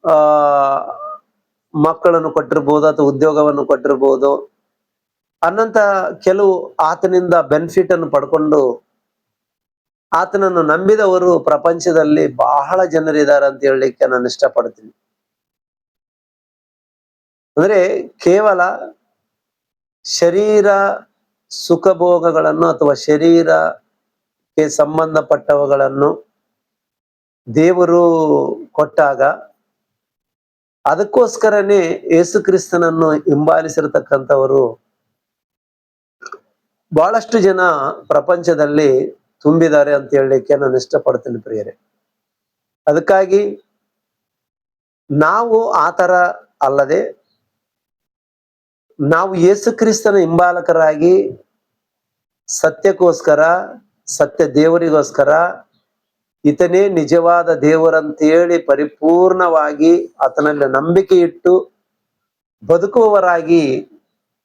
ಆ ಮಕ್ಕಳನ್ನು ಕೊಟ್ಟಿರ್ಬೋದು ಅಥವಾ ಉದ್ಯೋಗವನ್ನು ಕೊಟ್ಟಿರ್ಬೋದು. ಅನ್ನಂತ ಕೆಲವು ಆತನಿಂದ ಬೆನಿಫಿಟ್ ಅನ್ನು ಪಡ್ಕೊಂಡು ಆತನನ್ನು ನಂಬಿದವರು ಪ್ರಪಂಚದಲ್ಲಿ ಬಹಳ ಜನರಿದ್ದಾರೆ ಅಂತ ಹೇಳಲಿಕ್ಕೆ ನಾನು ಇಷ್ಟಪಡ್ತೀನಿ. ಅಂದ್ರೆ ಕೇವಲ ಶರೀರ ಸುಖಭೋಗಗಳನ್ನು ಅಥವಾ ಶರೀರಕ್ಕೆ ಸಂಬಂಧಪಟ್ಟವುಗಳನ್ನು ದೇವರು ಕೊಟ್ಟಾಗ ಅದಕ್ಕೋಸ್ಕರನೇ ಯೇಸು ಕ್ರಿಸ್ತನನ್ನು ಹಿಂಬಾಲಿಸಿರತಕ್ಕಂಥವರು ಬಹಳಷ್ಟು ಜನ ಪ್ರಪಂಚದಲ್ಲಿ ತುಂಬಿದ್ದಾರೆ ಅಂತ ಹೇಳಲಿಕ್ಕೆ ನಾನು ಇಷ್ಟಪಡ್ತೀನಿ ಪ್ರಿಯರೇ. ಅದಕ್ಕಾಗಿ ನಾವು ಆ ತರ ಅಲ್ಲದೆ ನಾವು ಯೇಸು ಕ್ರಿಸ್ತನ ಹಿಂಬಾಲಕರಾಗಿ ಸತ್ಯಕ್ಕೋಸ್ಕರ, ಸತ್ಯ ದೇವರಿಗೋಸ್ಕರ, ಈತನೇ ನಿಜವಾದ ದೇವರಂತೇಳಿ ಪರಿಪೂರ್ಣವಾಗಿ ಆತನಲ್ಲಿ ನಂಬಿಕೆ ಇಟ್ಟು ಬದುಕುವವರಾಗಿ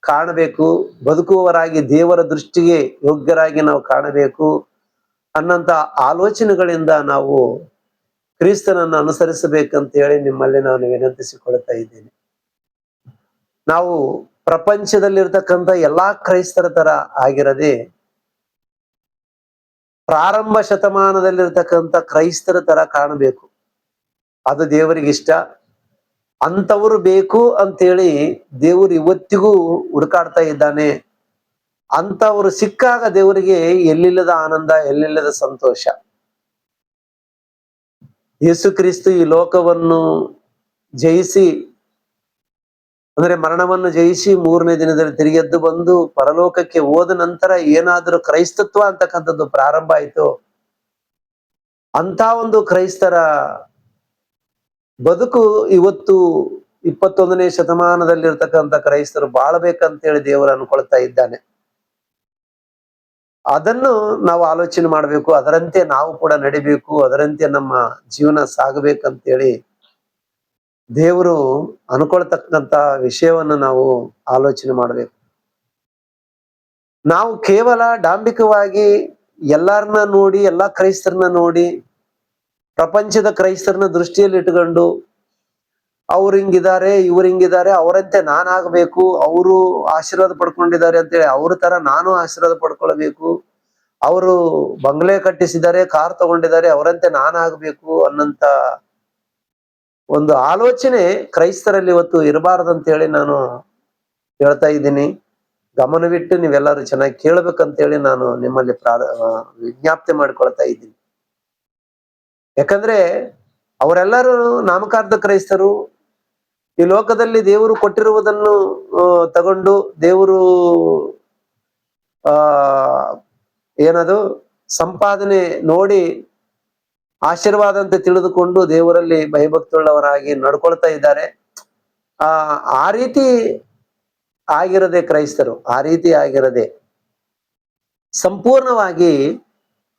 ಕಾಣಬೇಕು, ಬದುಕುವವರಾಗಿ ದೇವರ ದೃಷ್ಟಿಗೆ ಯೋಗ್ಯರಾಗಿ ನಾವು ಕಾಣಬೇಕು ಅನ್ನಂತ ಆಲೋಚನೆಗಳಿಂದ ನಾವು ಕ್ರಿಸ್ತನನ್ನು ಅನುಸರಿಸಬೇಕಂತ ಹೇಳಿ ನಿಮ್ಮಲ್ಲಿ ನಾನು ವಿನಂತಿಸಿಕೊಳ್ತಾ ಇದ್ದೇನೆ. ನಾವು ಪ್ರಪಂಚದಲ್ಲಿರ್ತಕ್ಕಂಥ ಎಲ್ಲಾ ಕ್ರೈಸ್ತರ ತರ ಆಗಿರದೆ ಪ್ರಾರಂಭ ಶತಮಾನದಲ್ಲಿರ್ತಕ್ಕಂಥ ಕ್ರೈಸ್ತರ ತರ ಕಾಣಬೇಕು. ಅದು ದೇವರಿಗೆ ಇಷ್ಟ. ಅಂತವರು ಬೇಕು ಅಂತೇಳಿ ದೇವರು ಇವತ್ತಿಗೂ ಹುಡುಕಾಡ್ತಾ ಇದ್ದಾನೆ. ಅಂತವರು ಸಿಕ್ಕಾಗ ದೇವರಿಗೆ ಎಲ್ಲಿಲ್ಲದ ಆನಂದ, ಎಲ್ಲಿಲ್ಲದ ಸಂತೋಷ. ಯೇಸು ಕ್ರಿಸ್ತು ಈ ಲೋಕವನ್ನು ಜಯಿಸಿ ಅಂದ್ರೆ ಮರಣವನ್ನು ಜಯಿಸಿ 3ನೇ ದಿನದಲ್ಲಿ ತಿರುಗಿ ಎದ್ದು ಬಂದು ಪರಲೋಕಕ್ಕೆ ಹೋದ ನಂತರ ಏನಾದರೂ ಕ್ರೈಸ್ತತ್ವ ಅಂತಕ್ಕಂಥದ್ದು ಪ್ರಾರಂಭ ಆಯಿತು. ಅಂತ ಒಂದು ಕ್ರೈಸ್ತರ ಬದುಕು ಇವತ್ತು 21ನೇ ಶತಮಾನದಲ್ಲಿರ್ತಕ್ಕಂಥ ಕ್ರೈಸ್ತರು ಬಾಳಬೇಕಂತೇಳಿ ದೇವರು ಅನ್ಕೊಳ್ತಾ ಇದ್ದಾನೆ. ಅದನ್ನು ನಾವು ಆಲೋಚನೆ ಮಾಡಬೇಕು, ಅದರಂತೆ ನಾವು ಕೂಡ ನಡಿಬೇಕು, ಅದರಂತೆ ನಮ್ಮ ಜೀವನ ಸಾಗಬೇಕಂತೇಳಿ ದೇವರು ಅನ್ಕೊಳ್ತಕ್ಕಂತ ವಿಷಯವನ್ನು ನಾವು ಆಲೋಚನೆ ಮಾಡಬೇಕು. ನಾವು ಕೇವಲ ಡಾಂಬಿಕವಾಗಿ ಎಲ್ಲಾರನ್ನ ನೋಡಿ, ಎಲ್ಲಾ ಕ್ರೈಸ್ತರನ್ನ ನೋಡಿ, ಪ್ರಪಂಚದ ಕ್ರೈಸ್ತರನ್ನ ದೃಷ್ಟಿಯಲ್ಲಿ ಇಟ್ಕೊಂಡು ಅವ್ರು ಹಿಂಗಿದ್ದಾರೆ, ಇವ್ರು ಹಿಂಗಿದ್ದಾರೆ, ಅವರಂತೆ ನಾನಾಗಬೇಕು, ಅವರು ಆಶೀರ್ವಾದ ಪಡ್ಕೊಂಡಿದ್ದಾರೆ ಅಂತೇಳಿ ಅವ್ರ ತರ ನಾನು ಆಶೀರ್ವಾದ ಪಡ್ಕೊಳ್ಬೇಕು, ಅವರು ಬಂಗ್ಲೆ ಕಟ್ಟಿಸಿದ್ದಾರೆ, ಕಾರ್ ತಗೊಂಡಿದ್ದಾರೆ, ಅವರಂತೆ ನಾನಾಗಬೇಕು ಅನ್ನಂತ ಒಂದು ಆಲೋಚನೆ ಕ್ರೈಸ್ತರಲ್ಲಿ ಇವತ್ತು ಇರಬಾರ್ದಂತ ಹೇಳಿ ನಾನು ಹೇಳ್ತಾ ಇದ್ದೀನಿ. ಗಮನವಿಟ್ಟು ನೀವೆಲ್ಲರೂ ಚೆನ್ನಾಗಿ ಕೇಳ್ಬೇಕಂತೇಳಿ ನಾನು ನಿಮ್ಮಲ್ಲಿ ವಿಜ್ಞಾಪ್ತಿ ಮಾಡ್ಕೊಳ್ತಾ ಇದ್ದೀನಿ. ಯಾಕಂದ್ರೆ ಅವರೆಲ್ಲರೂ ನಾಮಕಾರ್ಥ ಕ್ರೈಸ್ತರು. ಈ ಲೋಕದಲ್ಲಿ ದೇವರು ಕೊಟ್ಟಿರುವುದನ್ನು ತಗೊಂಡು ದೇವರು ಏನದು ಸಂಪಾದನೆ ನೋಡಿ ಆಶೀರ್ವಾದ ಅಂತ ತಿಳಿದುಕೊಂಡು ದೇವರಲ್ಲಿ ಭಯಭಕ್ತುಳ್ಳವರಾಗಿ ನಡ್ಕೊಳ್ತಾ ಇದ್ದಾರೆ. ಆ ರೀತಿ ಆಗಿರದೆ ಕ್ರೈಸ್ತರು, ಆ ರೀತಿ ಆಗಿರದೆ ಸಂಪೂರ್ಣವಾಗಿ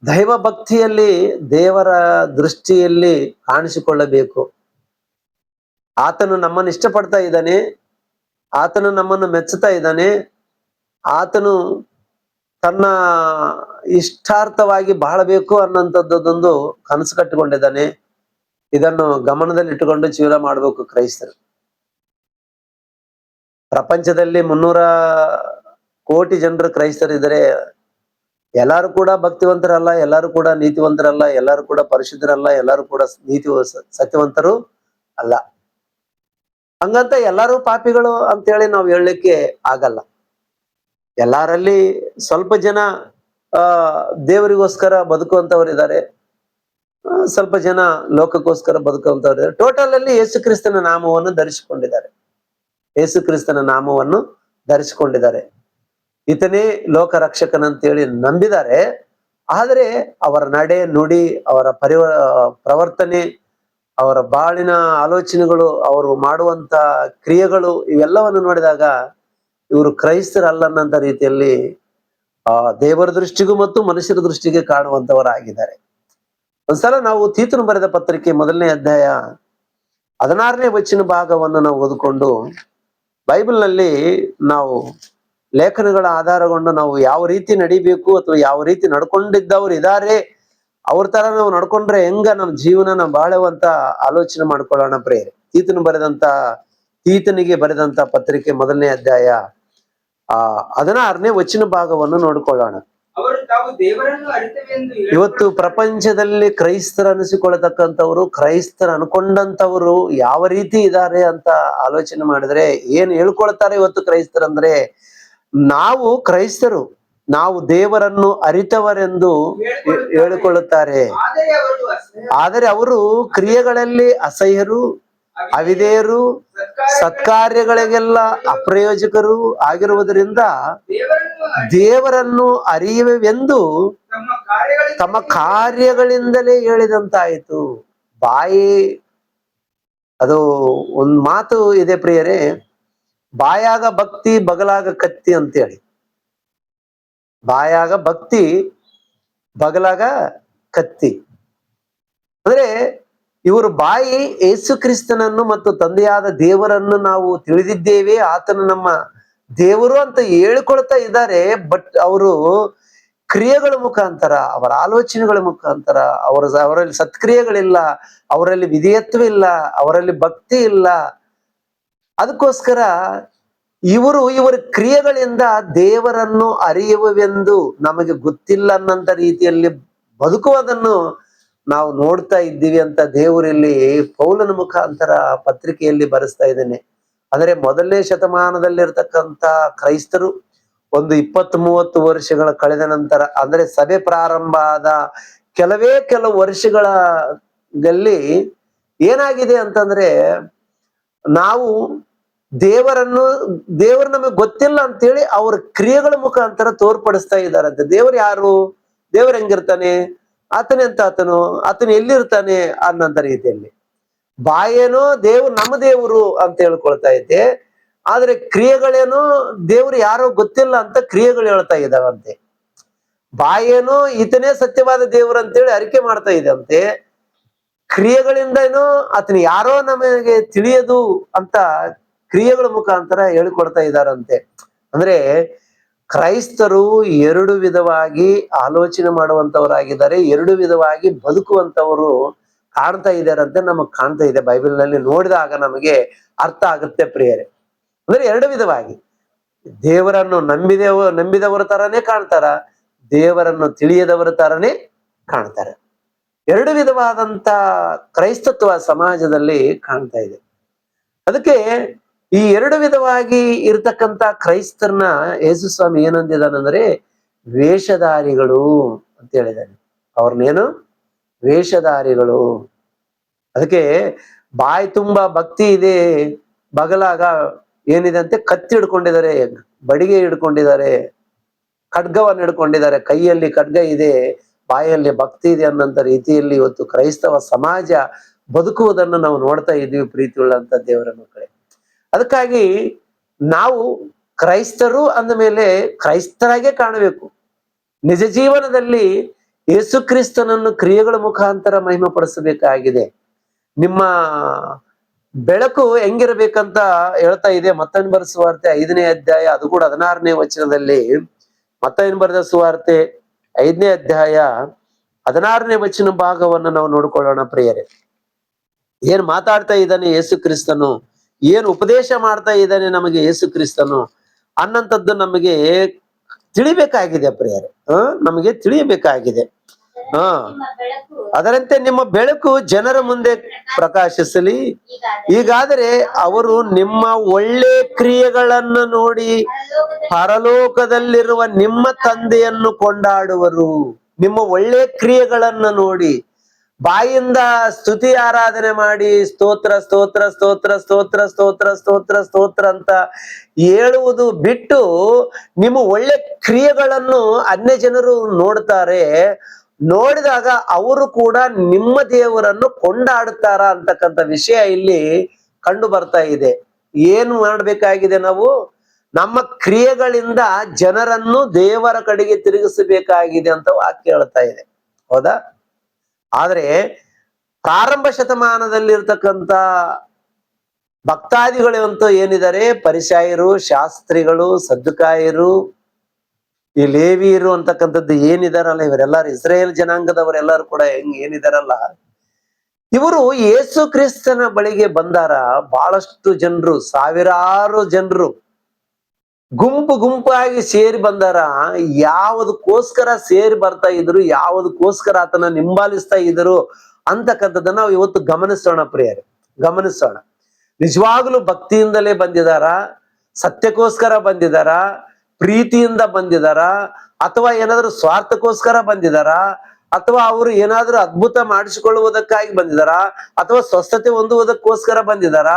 ದೈವ ಭಕ್ತಿಯಲ್ಲಿ ದೇವರ ದೃಷ್ಟಿಯಲ್ಲಿ ಕಾಣಿಸಿಕೊಳ್ಳಬೇಕು. ಆತನು ನಮ್ಮನ್ನು ಇಷ್ಟಪಡ್ತಾ ಇದ್ದಾನೆ, ಆತನು ನಮ್ಮನ್ನು ಮೆಚ್ಚುತ್ತಾ ಇದ್ದಾನೆ, ಆತನು ತನ್ನ ಇಷ್ಟಾರ್ಥವಾಗಿ ಬಾಳಬೇಕು ಅನ್ನೋಂಥದ್ದೊಂದು ಕನಸು ಕಟ್ಟಿಕೊಂಡಿದ್ದಾನೆ. ಇದನ್ನು ಗಮನದಲ್ಲಿ ಇಟ್ಟುಕೊಂಡು ಜೀವನ ಮಾಡಬೇಕು ಕ್ರೈಸ್ತರು. ಪ್ರಪಂಚದಲ್ಲಿ 300 ಕೋಟಿ ಜನರು ಕ್ರೈಸ್ತರಿದ್ದಾರೆ. ಎಲ್ಲರೂ ಕೂಡ ಭಕ್ತಿವಂತರಲ್ಲ, ಎಲ್ಲರೂ ಕೂಡ ನೀತಿವಂತರಲ್ಲ, ಎಲ್ಲರೂ ಕೂಡ ಪರಿಶುದ್ಧರಲ್ಲ, ಎಲ್ಲರೂ ಕೂಡ ಸತ್ಯವಂತರು ಅಲ್ಲ. ಹಂಗಂತ ಎಲ್ಲರೂ ಪಾಪಿಗಳು ಅಂತೇಳಿ ನಾವು ಹೇಳಲಿಕ್ಕೆ ಆಗಲ್ಲ. ಎಲ್ಲರಲ್ಲಿ ಸ್ವಲ್ಪ ಜನ ದೇವರಿಗೋಸ್ಕರ ಬದುಕುವಂತವರಿದ್ದಾರೆ, ಸ್ವಲ್ಪ ಜನ ಲೋಕಕ್ಕೋಸ್ಕರ ಬದುಕುವಂತವರಿದ್ದಾರೆ. ಟೋಟಲ್ ಅಲ್ಲಿ ಯೇಸು ಕ್ರಿಸ್ತನ ನಾಮವನ್ನು ಧರಿಸಿಕೊಂಡಿದ್ದಾರೆ, ಯೇಸು ಕ್ರಿಸ್ತನ ನಾಮವನ್ನು ಧರಿಸಿಕೊಂಡಿದ್ದಾರೆ. ಈತನೇ ಲೋಕ ರಕ್ಷಕನಂತೇಳಿ ನಂಬಿದ್ದಾರೆ. ಆದರೆ ಅವರ ನಡೆ ನುಡಿ, ಅವರ ಪ್ರವರ್ತನೆ, ಅವರ ಬಾಳಿನ ಆಲೋಚನೆಗಳು, ಅವರು ಮಾಡುವಂತ ಕ್ರಿಯೆಗಳು ಇವೆಲ್ಲವನ್ನು ನೋಡಿದಾಗ ಇವರು ಕ್ರೈಸ್ತರಲ್ಲನ್ನಂತ ರೀತಿಯಲ್ಲಿ ದೇವರ ದೃಷ್ಟಿಗೂ ಮತ್ತು ಮನುಷ್ಯರ ದೃಷ್ಟಿಗೆ ಕಾಣುವಂತವರಾಗಿದ್ದಾರೆ. ಒಂದ್ಸಲ ನಾವು ತೀತನು ಬರೆದ ಪತ್ರಿಕೆ 1ನೇ ಅಧ್ಯಾಯ 16ನೇ ವಚನ ಭಾಗವನ್ನು ನಾವು ಓದಿಕೊಂಡು ಬೈಬಲ್ನಲ್ಲಿ ನಾವು ಲೇಖನಗಳ ಆಧಾರಗೊಂಡು ನಾವು ಯಾವ ರೀತಿ ನಡಿಬೇಕು ಅಥವಾ ಯಾವ ರೀತಿ ನಡ್ಕೊಂಡಿದ್ದವರು ಇದ್ದಾರೆ ಅವ್ರ ತರ ನಾವು ನಡ್ಕೊಂಡ್ರೆ ಹೆಂಗ ನಮ್ ಜೀವನ ನಾವು ಬಾಳುವಂತ ಆಲೋಚನೆ ಮಾಡ್ಕೊಳ್ಳೋಣ ಪ್ರೇರೆ. ತೀತನಿಗೆ ಬರೆದಂತ ಪತ್ರಿಕೆ 1ನೇ ಅಧ್ಯಾಯ 16ನೇ ವಚನ ಭಾಗವನ್ನು ನೋಡ್ಕೊಳ್ಳೋಣ. ಇವತ್ತು ಪ್ರಪಂಚದಲ್ಲಿ ಕ್ರೈಸ್ತರ ಅನಿಸಿಕೊಳ್ಳತಕ್ಕಂಥವ್ರು, ಕ್ರೈಸ್ತರ ಅನ್ಕೊಂಡಂತವ್ರು ಯಾವ ರೀತಿ ಇದ್ದಾರೆ ಅಂತ ಆಲೋಚನೆ ಮಾಡಿದ್ರೆ ಏನ್ ಹೇಳ್ಕೊಳ್ತಾರೆ ಇವತ್ತು ಕ್ರೈಸ್ತರಂದ್ರೆ, ನಾವು ಕ್ರೈಸ್ತರು, ನಾವು ದೇವರನ್ನು ಅರಿತವರೆಂದು ಹೇಳಿಕೊಳ್ಳುತ್ತಾರೆ. ಆದರೆ ಅವರು ಕ್ರಿಯೆಗಳಲ್ಲಿ ಅಸಹ್ಯರು, ಅವಿಧೇಯರು, ಸತ್ಕಾರ್ಯಗಳಿಗೆಲ್ಲ ಅಪ್ರಯೋಜಕರು ಆಗಿರುವುದರಿಂದ ದೇವರನ್ನು ಅರಿಯುವೆವೆಂದು ತಮ್ಮ ಕಾರ್ಯಗಳಿಂದಲೇ ಹೇಳಿದಂತಾಯಿತು. ಬಾಯಿ, ಅದು ಒಂದ್ ಮಾತು ಇದೆ ಪ್ರಿಯರೇ, ಬಾಯಾಗ ಭಕ್ತಿ ಬಗಲಾಗ ಕತ್ತಿ ಅಂತೇಳಿ. ಬಾಯಾಗ ಭಕ್ತಿ ಬಗಲಾಗ ಕತ್ತಿ ಅಂದ್ರೆ, ಇವರು ಬಾಯಿ ಯೇಸು ಕ್ರಿಸ್ತನನ್ನು ಮತ್ತು ತಂದೆಯಾದ ದೇವರನ್ನು ನಾವು ತಿಳಿದಿದ್ದೇವೆ, ಆತನು ನಮ್ಮ ದೇವರು ಅಂತ ಹೇಳಿಕೊಳ್ತಾ ಇದ್ದಾರೆ. ಬಟ್ ಅವರು ಕ್ರಿಯೆಗಳ ಮುಖಾಂತರ, ಅವರ ಆಲೋಚನೆಗಳ ಮುಖಾಂತರ, ಅವರಲ್ಲಿ ಸತ್ಕ್ರಿಯೆಗಳಿಲ್ಲ, ಅವರಲ್ಲಿ ವಿಧೇಯತ್ವ ಇಲ್ಲ, ಅವರಲ್ಲಿ ಭಕ್ತಿ ಇಲ್ಲ. ಅದಕ್ಕೋಸ್ಕರ ಇವರ ಕ್ರಿಯೆಗಳಿಂದ ದೇವರನ್ನು ಅರಿಯುವೆವೆಂದು ನಮಗೆ ಗೊತ್ತಿಲ್ಲ ಅನ್ನಂತ ರೀತಿಯಲ್ಲಿ ಬದುಕುವುದನ್ನು ನಾವು ನೋಡ್ತಾ ಇದ್ದೀವಿ ಅಂತ ದೇವರಲ್ಲಿ ಪೌಲನ ಮುಖಾಂತರ ಪತ್ರಿಕೆಯಲ್ಲಿ ಬರೆಸ್ತಾ ಇದ್ದೇನೆ. ಅಂದ್ರೆ 1ನೇ ಶತಮಾನದಲ್ಲಿರ್ತಕ್ಕಂಥ ಕ್ರೈಸ್ತರು ಒಂದು 20-30 ವರ್ಷಗಳ ಕಳೆದ ನಂತರ, ಅಂದ್ರೆ ಸಭೆ ಪ್ರಾರಂಭ ಆದ ಕೆಲವು ವರ್ಷಗಳಲ್ಲಿ ಏನಾಗಿದೆ ಅಂತಂದ್ರೆ, ನಾವು ದೇವರು ನಮಗೆ ಗೊತ್ತಿಲ್ಲ ಅಂತೇಳಿ ಅವ್ರ ಕ್ರಿಯೆಗಳ ಮುಖಾಂತರ ತೋರ್ಪಡಿಸ್ತಾ ಇದ್ದಾರಂತೆ. ದೇವರು ಯಾರು, ದೇವರು ಹೆಂಗಿರ್ತಾನೆ, ಆತನು ಎಲ್ಲಿರ್ತಾನೆ ಅನ್ನಂತ ರೀತಿಯಲ್ಲಿ ಬಾಯೇನೋ ನಮ್ಮ ದೇವರು ಅಂತ ಹೇಳ್ಕೊಳ್ತಾ ಇದ್ದೆ, ಆದ್ರೆ ಕ್ರಿಯೆಗಳೇನೋ ದೇವ್ರು ಯಾರೋ ಗೊತ್ತಿಲ್ಲ ಅಂತ ಕ್ರಿಯೆಗಳು ಹೇಳ್ತಾ ಇದ್ದಾವಂತೆ. ಬಾಯೇನೋ ಈತನೇ ಸತ್ಯವಾದ ದೇವರು ಅಂತೇಳಿ ಅರಿಕೆ ಮಾಡ್ತಾ ಇದ್ದಂತೆ, ಕ್ರಿಯೆಗಳಿಂದ ಏನೋ ಆತನ ಯಾರೋ ನಮಗೆ ತಿಳಿಯದು ಅಂತ ಕ್ರಿಯೆಗಳ ಮುಖಾಂತರ ಹೇಳಿಕೊಡ್ತಾ ಇದ್ದಾರಂತೆ. ಅಂದ್ರೆ ಕ್ರೈಸ್ತರು 2 ವಿಧವಾಗಿ ಆಲೋಚನೆ ಮಾಡುವಂತವರಾಗಿದ್ದಾರೆ, 2 ವಿಧವಾಗಿ ಬದುಕುವಂತವರು ಕಾಣ್ತಾ ಇದ್ದಾರಂತೆ ನಮಗ್ ಕಾಣ್ತಾ ಇದೆ. ಬೈಬಲ್ ನಲ್ಲಿ ನೋಡಿದಾಗ ನಮಗೆ ಅರ್ಥ ಆಗುತ್ತೆ ಪ್ರಿಯರೇ. ಅಂದ್ರೆ 2 ವಿಧವಾಗಿ ದೇವರನ್ನು ನಂಬಿದವರ ತರನೇ ಕಾಣ್ತಾರ, ದೇವರನ್ನು ತಿಳಿಯದವರ ತರನೇ ಕಾಣ್ತಾರೆ. 2 ವಿಧವಾದಂತ ಕ್ರೈಸ್ತತ್ವ ಸಮಾಜದಲ್ಲಿ ಕಾಣ್ತಾ ಇದೆ. ಅದಕ್ಕೆ ಈ 2 ವಿಧವಾಗಿ ಇರ್ತಕ್ಕಂಥ ಕ್ರೈಸ್ತರನ್ನ ಯೇಸು ಸ್ವಾಮಿ ಏನಂದಿದಾನಂದ್ರೆ ವೇಷಧಾರಿಗಳು ಅಂತ ಹೇಳಿದಾನೆ. ಅವ್ರನ್ನೇನು ವೇಷಧಾರಿಗಳು. ಅದಕ್ಕೆ ಬಾಯಿ ತುಂಬಾ ಭಕ್ತಿ ಇದೆ, ಬಗಲಾಗ ಏನಿದೆ ಅಂತೆ ಕತ್ತಿ ಹಿಡ್ಕೊಂಡಿದ್ದಾರೆ, ಬಡಿಗೆ ಹಿಡ್ಕೊಂಡಿದ್ದಾರೆ, ಖಡ್ಗವನ್ನು ಹಿಡ್ಕೊಂಡಿದ್ದಾರೆ, ಕೈಯಲ್ಲಿ ಖಡ್ಗ ಇದೆ, ಬಾಯಲ್ಲಿ ಭಕ್ತಿ ಇದೆ ಅನ್ನಂತ ರೀತಿಯಲ್ಲಿ ಇವತ್ತು ಕ್ರೈಸ್ತವ ಸಮಾಜ ಬದುಕುವುದನ್ನು ನಾವು ನೋಡ್ತಾ ಇದ್ದೀವಿ ಪ್ರೀತಿ ಉಳ್ಳಂತ ದೇವರ ಮಕ್ಕಳೇ. ಅದಕ್ಕಾಗಿ ನಾವು ಕ್ರೈಸ್ತರು ಅಂದ ಮೇಲೆ ಕ್ರೈಸ್ತರಾಗೆ ಕಾಣಬೇಕು. ನಿಜ ಜೀವನದಲ್ಲಿ ಯೇಸು ಕ್ರಿಸ್ತನನ್ನು ಕ್ರಿಯೆಗಳ ಮುಖಾಂತರ ಮಹಿಮೆ ಪಡಿಸಬೇಕಾಗಿದೆ. ನಿಮ್ಮ ಬೆಳಕು ಹೆಂಗಿರ್ಬೇಕಂತ ಹೇಳ್ತಾ ಇದೆ ಮತ್ತೇನು ಬರೆದ ಸುವಾರ್ತೆ 5ನೇ ಅಧ್ಯಾಯ, ಅದು ಕೂಡ 16ನೇ ವಚನದಲ್ಲಿ. ಮತ್ತೇನು ಬರೆದ ಸುವಾರ್ತೆ 5ನೇ ಅಧ್ಯಾಯ 16ನೇ ವಚನ ಭಾಗವನ್ನು ನಾವು ನೋಡ್ಕೊಳ್ಳೋಣ ಪ್ರಿಯರೇ. ಏನ್ ಮಾತಾಡ್ತಾ ಇದ್ದಾನೆ ಯೇಸು ಕ್ರಿಸ್ತನು, ಏನ್ ಉಪದೇಶ ಮಾಡ್ತಾ ಇದ್ದಾನೆ ನಮಗೆ ಯೇಸು ಕ್ರಿಸ್ತನು ಅನ್ನಂಥದ್ದು ನಮಗೆ ತಿಳಿಬೇಕಾಗಿದೆ ಪ್ರಿಯರೇ. ನಮಗೆ ತಿಳಿಯಬೇಕಾಗಿದೆ. ಅದರಂತೆ ನಿಮ್ಮ ಬೆಳಕು ಜನರ ಮುಂದೆ ಪ್ರಕಾಶಿಸಲಿ, ಹೀಗಾದರೆ ಅವರು ನಿಮ್ಮ ಒಳ್ಳೆ ಕ್ರಿಯೆಗಳನ್ನು ನೋಡಿ ಪರಲೋಕದಲ್ಲಿರುವ ನಿಮ್ಮ ತಂದೆಯನ್ನು ಕೊಂಡಾಡುವರು. ನಿಮ್ಮ ಒಳ್ಳೆ ಕ್ರಿಯೆಗಳನ್ನು ನೋಡಿ ಬಾಯಿಂದ ಸ್ತುತಿ ಆರಾಧನೆ ಮಾಡಿ ಸ್ತೋತ್ರ ಸ್ತೋತ್ರ ಸ್ತೋತ್ರ ಸ್ತೋತ್ರ ಸ್ತೋತ್ರ ಸ್ತೋತ್ರ ಸ್ತೋತ್ರ ಅಂತ ಹೇಳುವುದು ಬಿಟ್ಟು ನಿಮ್ಮ ಒಳ್ಳೆ ಕ್ರಿಯೆಗಳನ್ನು ಅನ್ಯ ಜನರು ನೋಡ್ತಾರೆ. ನೋಡಿದಾಗ ಅವರು ಕೂಡ ನಿಮ್ಮ ದೇವರನ್ನು ಕೊಂಡಾಡುತ್ತಾರ ಅಂತಕ್ಕಂಥ ವಿಷಯ ಇಲ್ಲಿ ಕಂಡು ಬರ್ತಾ ಇದೆ. ಏನು ಮಾಡ್ಬೇಕಾಗಿದೆ ನಾವು? ನಮ್ಮ ಕ್ರಿಯೆಗಳಿಂದ ಜನರನ್ನು ದೇವರ ಕಡೆಗೆ ತಿರುಗಿಸಬೇಕಾಗಿದೆ ಅಂತ ವಾಕ್ಯ ಹೇಳ್ತಾ ಇದೆ, ಹೌದಾ? ಆದ್ರೆ ಪ್ರಾರಂಭ ಶತಮಾನದಲ್ಲಿರ್ತಕ್ಕಂಥ ಭಕ್ತಾದಿಗಳು ಅಂತ ಏನಿದ್ದಾರೆ, ಪರಿಸಾಯರು, ಶಾಸ್ತ್ರಿಗಳು, ಸದ್ದುಕಾಯರು, ಈ ಲೇವಿಯರು ಅಂತಕ್ಕಂಥದ್ದು ಏನಿದಾರಲ್ಲ, ಇವರೆಲ್ಲರೂ ಇಸ್ರೇಲ್ ಜನಾಂಗದವರೆಲ್ಲರೂ ಕೂಡ ಏನಿದಾರಲ್ಲ, ಇವರು ಯೇಸು ಕ್ರಿಸ್ತನ ಬಳಿಗೆ ಬಂದಾರ. ಬಹಳಷ್ಟು ಜನರು, ಸಾವಿರಾರು ಜನರು ಗುಂಪು ಗುಂಪಾಗಿ ಸೇರಿ ಬಂದಾರ. ಯಾವುದಕ್ಕೋಸ್ಕರ ಸೇರಿ ಬರ್ತಾ ಇದ್ರು, ಯಾವುದಕ್ಕೋಸ್ಕರ ಆತನ ನಿಂಬಾಲಿಸ್ತಾ ಇದ್ರು ಅಂತಕ್ಕಂಥದ್ದನ್ನ ನಾವು ಇವತ್ತು ಗಮನಿಸೋಣ ಪ್ರಿಯರೇ, ಗಮನಿಸೋಣ. ನಿಜವಾಗ್ಲೂ ಭಕ್ತಿಯಿಂದಲೇ ಬಂದಿದಾರ, ಸತ್ಯಕ್ಕೋಸ್ಕರ ಬಂದಿದಾರ, ಪ್ರೀತಿಯಿಂದ ಬಂದಿದಾರ, ಅಥವಾ ಏನಾದ್ರು ಸ್ವಾರ್ಥಕ್ಕೋಸ್ಕರ ಬಂದಿದಾರ, ಅಥವಾ ಅವರು ಏನಾದ್ರೂ ಅದ್ಭುತ ಮಾಡಿಸಿಕೊಳ್ಳುವುದಕ್ಕಾಗಿ ಬಂದಿದಾರ, ಅಥವಾ ಸ್ವಸ್ಥತೆ ಹೊಂದುವುದಕ್ಕೋಸ್ಕರ ಬಂದಿದಾರ,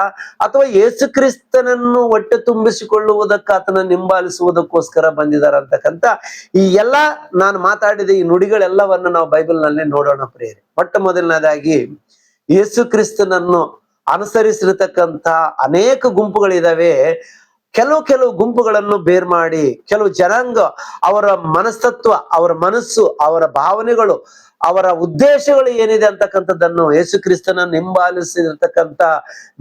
ಅಥವಾ ಯೇಸು ಕ್ರಿಸ್ತನನ್ನು ಹೊಟ್ಟೆ ತುಂಬಿಸಿಕೊಳ್ಳುವುದಕ್ಕ ಆತನ ನಿಂಬಾಲಿಸುವುದಕ್ಕೋಸ್ಕರ ಬಂದಿದಾರ ಅಂತಕ್ಕಂಥ ಈ ಎಲ್ಲ ನಾನು ಮಾತಾಡಿದ ಈ ನುಡಿಗಳೆಲ್ಲವನ್ನು ನಾವು ಬೈಬಲ್ ನಲ್ಲಿ ನೋಡೋಣ ಪ್ರಿಯರೇ. ಮೊಟ್ಟ ಮೊದಲನೇದಾಗಿ ಯೇಸು ಕ್ರಿಸ್ತನನ್ನು ಅನುಸರಿಸಿರತಕ್ಕಂತ ಅನೇಕ ಗುಂಪುಗಳಿದಾವೆ. ಕೆಲವು ಗುಂಪುಗಳನ್ನು ಬೇರ್ ಮಾಡಿ, ಕೆಲವು ಜನಾಂಗ ಅವರ ಮನಸ್ತತ್ವ, ಅವರ ಮನಸ್ಸು, ಅವರ ಭಾವನೆಗಳು, ಅವರ ಉದ್ದೇಶಗಳು ಏನಿದೆ ಅಂತಕ್ಕಂಥದ್ದನ್ನು, ಯೇಸು ಕ್ರಿಸ್ತನನ್ನು ಹಿಂಬಾಲಿಸಿರ್ತಕ್ಕಂಥ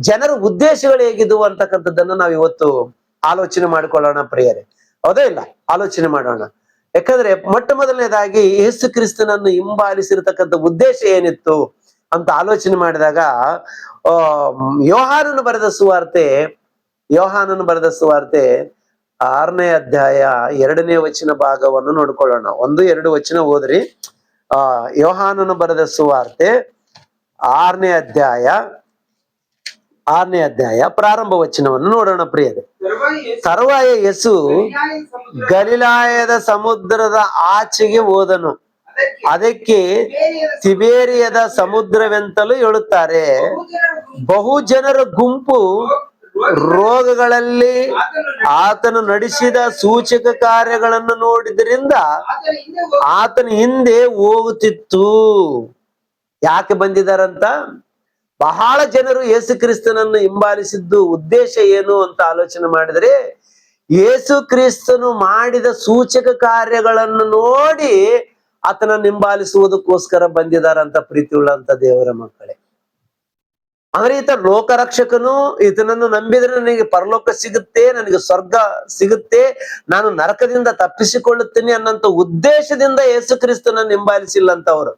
ಜನರ ಉದ್ದೇಶಗಳು ಹೇಗಿದ್ವು ಅಂತಕ್ಕಂಥದ್ದನ್ನು ನಾವು ಇವತ್ತು ಆಲೋಚನೆ ಮಾಡಿಕೊಳ್ಳೋಣ ಪ್ರಿಯರೇ. ಹೌದಾ ಇಲ್ಲ? ಆಲೋಚನೆ ಮಾಡೋಣ. ಯಾಕಂದ್ರೆ ಮೊಟ್ಟ ಮೊದಲನೇದಾಗಿ ಯೇಸು ಕ್ರಿಸ್ತನನ್ನು ಹಿಂಬಾಲಿಸಿರ್ತಕ್ಕಂಥ ಉದ್ದೇಶ ಏನಿತ್ತು ಅಂತ ಆಲೋಚನೆ ಮಾಡಿದಾಗ, ಯೋಹಾನನು ಬರೆದ ಸುವಾರ್ತೆ 6ನೇ ಅಧ್ಯಾಯ 2ನೇ ವಚನ ಭಾಗವನ್ನು ನೋಡ್ಕೊಳ್ಳೋಣ. 1-2 ವಚನ ಓದ್ರಿ. ಯೋಹಾನನು ಬರೆದ ಸುವಾರ್ತೆ 6ನೇ ಅಧ್ಯಾಯ ಪ್ರಾರಂಭ ವಚನವನ್ನು ನೋಡೋಣ ಪ್ರಿಯರೇ. ತರುವಾಯ ಯೇಸು ಗಲಿಲಾಯದ ಸಮುದ್ರದ ಆಚೆಗೆ ಹೋದನು. ಅದಕ್ಕೆ ತಿಬೇರಿಯದ ಸಮುದ್ರವೆಂತಲೂ ಹೇಳುತ್ತಾರೆ. ಬಹು ಜನರ ಗುಂಪು ರೋಗಗಳಲ್ಲಿ ಆತನು ನಡೆಸಿದ ಸೂಚಕ ಕಾರ್ಯಗಳನ್ನು ನೋಡಿದ್ರಿಂದ ಆತನ ಹಿಂದೆ ಹೋಗುತ್ತಿತ್ತು. ಯಾಕೆ ಬಂದಿದಾರಂತ? ಬಹಳ ಜನರು ಯೇಸು ಕ್ರಿಸ್ತನನ್ನು ಹಿಂಬಾಲಿಸಿದ್ದು ಉದ್ದೇಶ ಏನು ಅಂತ ಆಲೋಚನೆ ಮಾಡಿದ್ರೆ, ಯೇಸು ಕ್ರಿಸ್ತನು ಮಾಡಿದ ಸೂಚಕ ಕಾರ್ಯಗಳನ್ನು ನೋಡಿ ಆತನನ್ನು ಹಿಂಬಾಲಿಸುವುದಕ್ಕೋಸ್ಕರ ಬಂದಿದಾರಂತ ಪ್ರೀತಿ ಉಳ್ಳಂತ ದೇವರ ಮಕ್ಕಳೇ. ಅಂದ್ರೆ ಈತ ಲೋಕರಕ್ಷಕನು, ಈತನನ್ನು ನಂಬಿದ್ರೆ ನನಗೆ ಪರಲೋಕ ಸಿಗುತ್ತೆ, ನನಗೆ ಸ್ವರ್ಗ ಸಿಗುತ್ತೆ, ನಾನು ನರಕದಿಂದ ತಪ್ಪಿಸಿಕೊಳ್ಳುತ್ತೇನೆ ಅನ್ನಂತ ಉದ್ದೇಶದಿಂದ ಯೇಸು ಕ್ರಿಸ್ತನನ್ನು ಹಿಂಬಾಲಿಸಿಲ್ಲ ಅಂತ ಅವರು.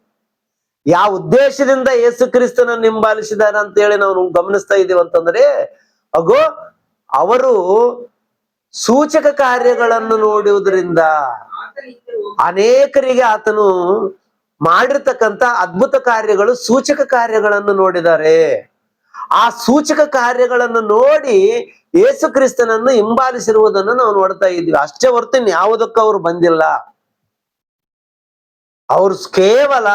ಯಾವ ಉದ್ದೇಶದಿಂದ ಯೇಸು ಕ್ರಿಸ್ತನನ್ನು ಹಿಂಬಾಲಿಸಿದಾರ ಅಂತ ಹೇಳಿ ನಾವು ಗಮನಿಸ್ತಾ ಇದೀವಿ ಅಂತಂದ್ರೆ, ಅವರು ಸೂಚಕ ಕಾರ್ಯಗಳನ್ನು ನೋಡುವುದರಿಂದ ಅನೇಕರಿಗೆ ಆತನು ಮಾಡಿರ್ತಕ್ಕಂಥ ಅದ್ಭುತ ಕಾರ್ಯಗಳು, ಸೂಚಕ ಕಾರ್ಯಗಳನ್ನು ನೋಡಿದ್ದಾರೆ. ಆ ಸೂಚಕ ಕಾರ್ಯಗಳನ್ನು ನೋಡಿ ಯೇಸು ಕ್ರಿಸ್ತನನ್ನು ಹಿಂಬಾಲಿಸಿರುವುದನ್ನು ನಾವು ನೋಡ್ತಾ ಇದ್ವಿ. ಅಷ್ಟೇ ಹೊರತು ಯಾವುದಕ್ಕೂ ಅವರು ಬಂದಿಲ್ಲ. ಅವರು ಕೇವಲ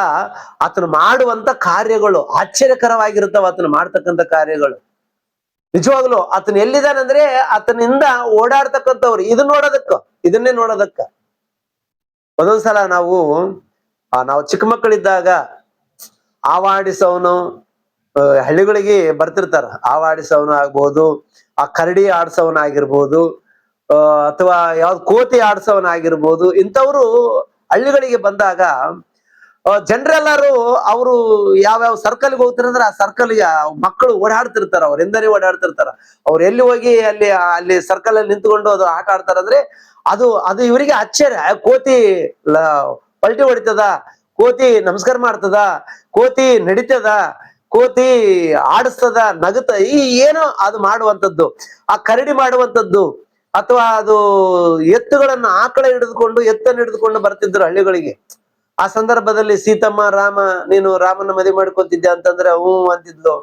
ಆತನು ಮಾಡುವಂತ ಕಾರ್ಯಗಳು ಆಶ್ಚರ್ಯಕರವಾಗಿರ್ತಾವ. ಆತನು ಮಾಡ್ತಕ್ಕಂಥ ಕಾರ್ಯಗಳು ನಿಜವಾಗ್ಲು ಆತನ ಎಲ್ಲಿದ್ದಾನಂದ್ರೆ ಆತನಿಂದ ಓಡಾಡ್ತಕ್ಕಂಥವ್ರು ಇದನ್ನೇ ನೋಡೋದಕ್ಕ. ಒಂದೊಂದ್ಸಲ ನಾವು ಚಿಕ್ಕ ಮಕ್ಕಳಿದ್ದಾಗ ಆವಾಡಿಸವನು ಹಳ್ಳಿಗಳಿಗೆ ಬರ್ತಿರ್ತಾರ. ಆವಾಡಿಸವನು ಆಗ್ಬೋದು, ಆ ಕರಡಿ ಆಡ್ಸವನ ಆಗಿರ್ಬೋದು, ಅಥವಾ ಯಾವ್ದು ಕೋತಿ ಆಡ್ಸವನ ಆಗಿರ್ಬೋದು. ಇಂಥವ್ರು ಹಳ್ಳಿಗಳಿಗೆ ಬಂದಾಗ ಜನರೆಲ್ಲರೂ ಅವರು ಯಾವ್ಯಾವ ಸರ್ಕಲ್ಗೆ ಹೋಗ್ತಾರಂದ್ರೆ ಆ ಸರ್ಕಲ್ಗೆ ಮಕ್ಕಳು ಓಡಾಡ್ತಿರ್ತಾರ, ಅವರಿಂದನೇ ಓಡಾಡ್ತಿರ್ತಾರ. ಅವ್ರು ಎಲ್ಲಿ ಹೋಗಿ ಅಲ್ಲಿ ಸರ್ಕಲ್ ಅಲ್ಲಿ ನಿಂತ್ಕೊಂಡು ಅದು ಆಟ ಆಡ್ತಾರಂದ್ರೆ ಅದು ಇವರಿಗೆ ಆಶ್ಚರ್ಯ. ಕೋತಿ ಪಲ್ಟಿ ಹೊಡಿತದ, ಕೋತಿ ನಮಸ್ಕಾರ ಮಾಡ್ತದ, ಕೋತಿ ನಡಿತದ, ಕೋತಿ ಆಡಿಸ್ತದ, ನಗುತ್ತ, ಏನೋ ಅದು ಮಾಡುವಂಥದ್ದು, ಆ ಕರಡಿ ಮಾಡುವಂಥದ್ದು, ಅಥವಾ ಅದು ಎತ್ತುಗಳನ್ನ ಎತ್ತನ್ನು ಹಿಡಿದುಕೊಂಡು ಬರ್ತಿದ್ರು ಹಳ್ಳಿಗಳಿಗೆ. ಆ ಸಂದರ್ಭದಲ್ಲಿ ಸೀತಮ್ಮ, ರಾಮ, ನೀನು ರಾಮನ ಮದುವೆ ಮಾಡ್ಕೊತಿದ್ದೆ ಅಂತಂದ್ರೆ ಹ್ಞೂ ಅಂತಿದ್ಲು.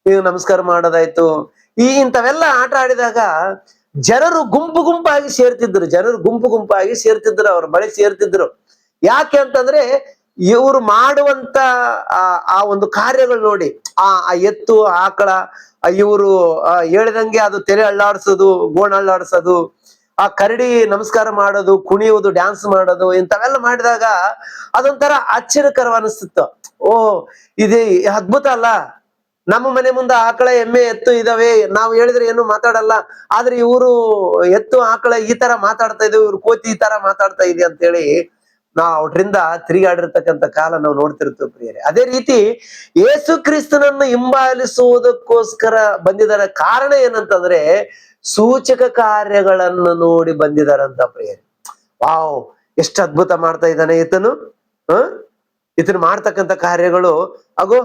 ನೀವು ನಮಸ್ಕಾರ ಮಾಡೋದಾಯ್ತು. ಇಂಥವೆಲ್ಲ ಆಟ ಆಡಿದಾಗ ಜನರು ಗುಂಪು ಗುಂಪಾಗಿ ಸೇರ್ತಿದ್ರು, ಅವ್ರ ಬಳಿ ಸೇರ್ತಿದ್ರು. ಯಾಕೆ ಅಂತಂದ್ರೆ ಇವರು ಮಾಡುವಂತ ಆ ಒಂದು ಕಾರ್ಯಗಳು ನೋಡಿ, ಆ ಎತ್ತು ಆಕಳ ಇವರು ಹೇಳಿದಂಗೆ ಅದು ತೆರೆ ಅಳ್ಳಾಡ್ಸೋದು, ಗೋಣ ಅಳ್ಳಾಡ್ಸೋದು, ಆ ಕರಡಿ ನಮಸ್ಕಾರ ಮಾಡೋದು, ಕುಣಿಯುವುದು, ಡ್ಯಾನ್ಸ್ ಮಾಡೋದು, ಇಂಥವೆಲ್ಲ ಮಾಡಿದಾಗ ಅದೊಂಥರ ಆಶ್ಚರ್ಯಕರ ಅನಿಸ್ತಿತ್ತು. ಇದೇ ಅದ್ಭುತ ಅಲ್ಲ, ನಮ್ಮ ಮನೆ ಮುಂದೆ ಆಕಳ, ಎಮ್ಮೆ, ಎತ್ತು ಇದಾವೆ, ನಾವು ಹೇಳಿದ್ರೆ ಏನು ಮಾತಾಡಲ್ಲ, ಆದ್ರೆ ಇವರು ಎತ್ತು ಆಕಳ ಈ ತರ ಮಾತಾಡ್ತಾ ಇದ್ದೇವೆ, ಇವ್ರು ಕೋತಿ ಈ ತರ ಮಾತಾಡ್ತಾ ಇದೆ ಅಂತೇಳಿ ನಾವು ಅವರಿಂದ ತಿರುಗಾಡಿರ್ತಕ್ಕಂಥ ಕಾಲ ನಾವು ನೋಡ್ತಿರ್ತೀವಿ ಪ್ರಿಯರೇ. ಅದೇ ರೀತಿ ಯೇಸು ಕ್ರಿಸ್ತನನ್ನು ಹಿಂಬಾಲಿಸುವುದಕ್ಕೋಸ್ಕರ ಬಂದಿದ್ದಾರೆ. ಕಾರಣ ಏನಂತಂದ್ರೆ ಸೂಚಕ ಕಾರ್ಯಗಳನ್ನು ನೋಡಿ ಬಂದಿದಾರಂತ ಪ್ರಿಯರೇ. ಎಷ್ಟು ಅದ್ಭುತ ಮಾಡ್ತಾ ಇದ್ದಾನೆ ಈತನು. ಈತನು ಮಾಡ್ತಕ್ಕಂಥ ಕಾರ್ಯಗಳು ಹಾಗೂ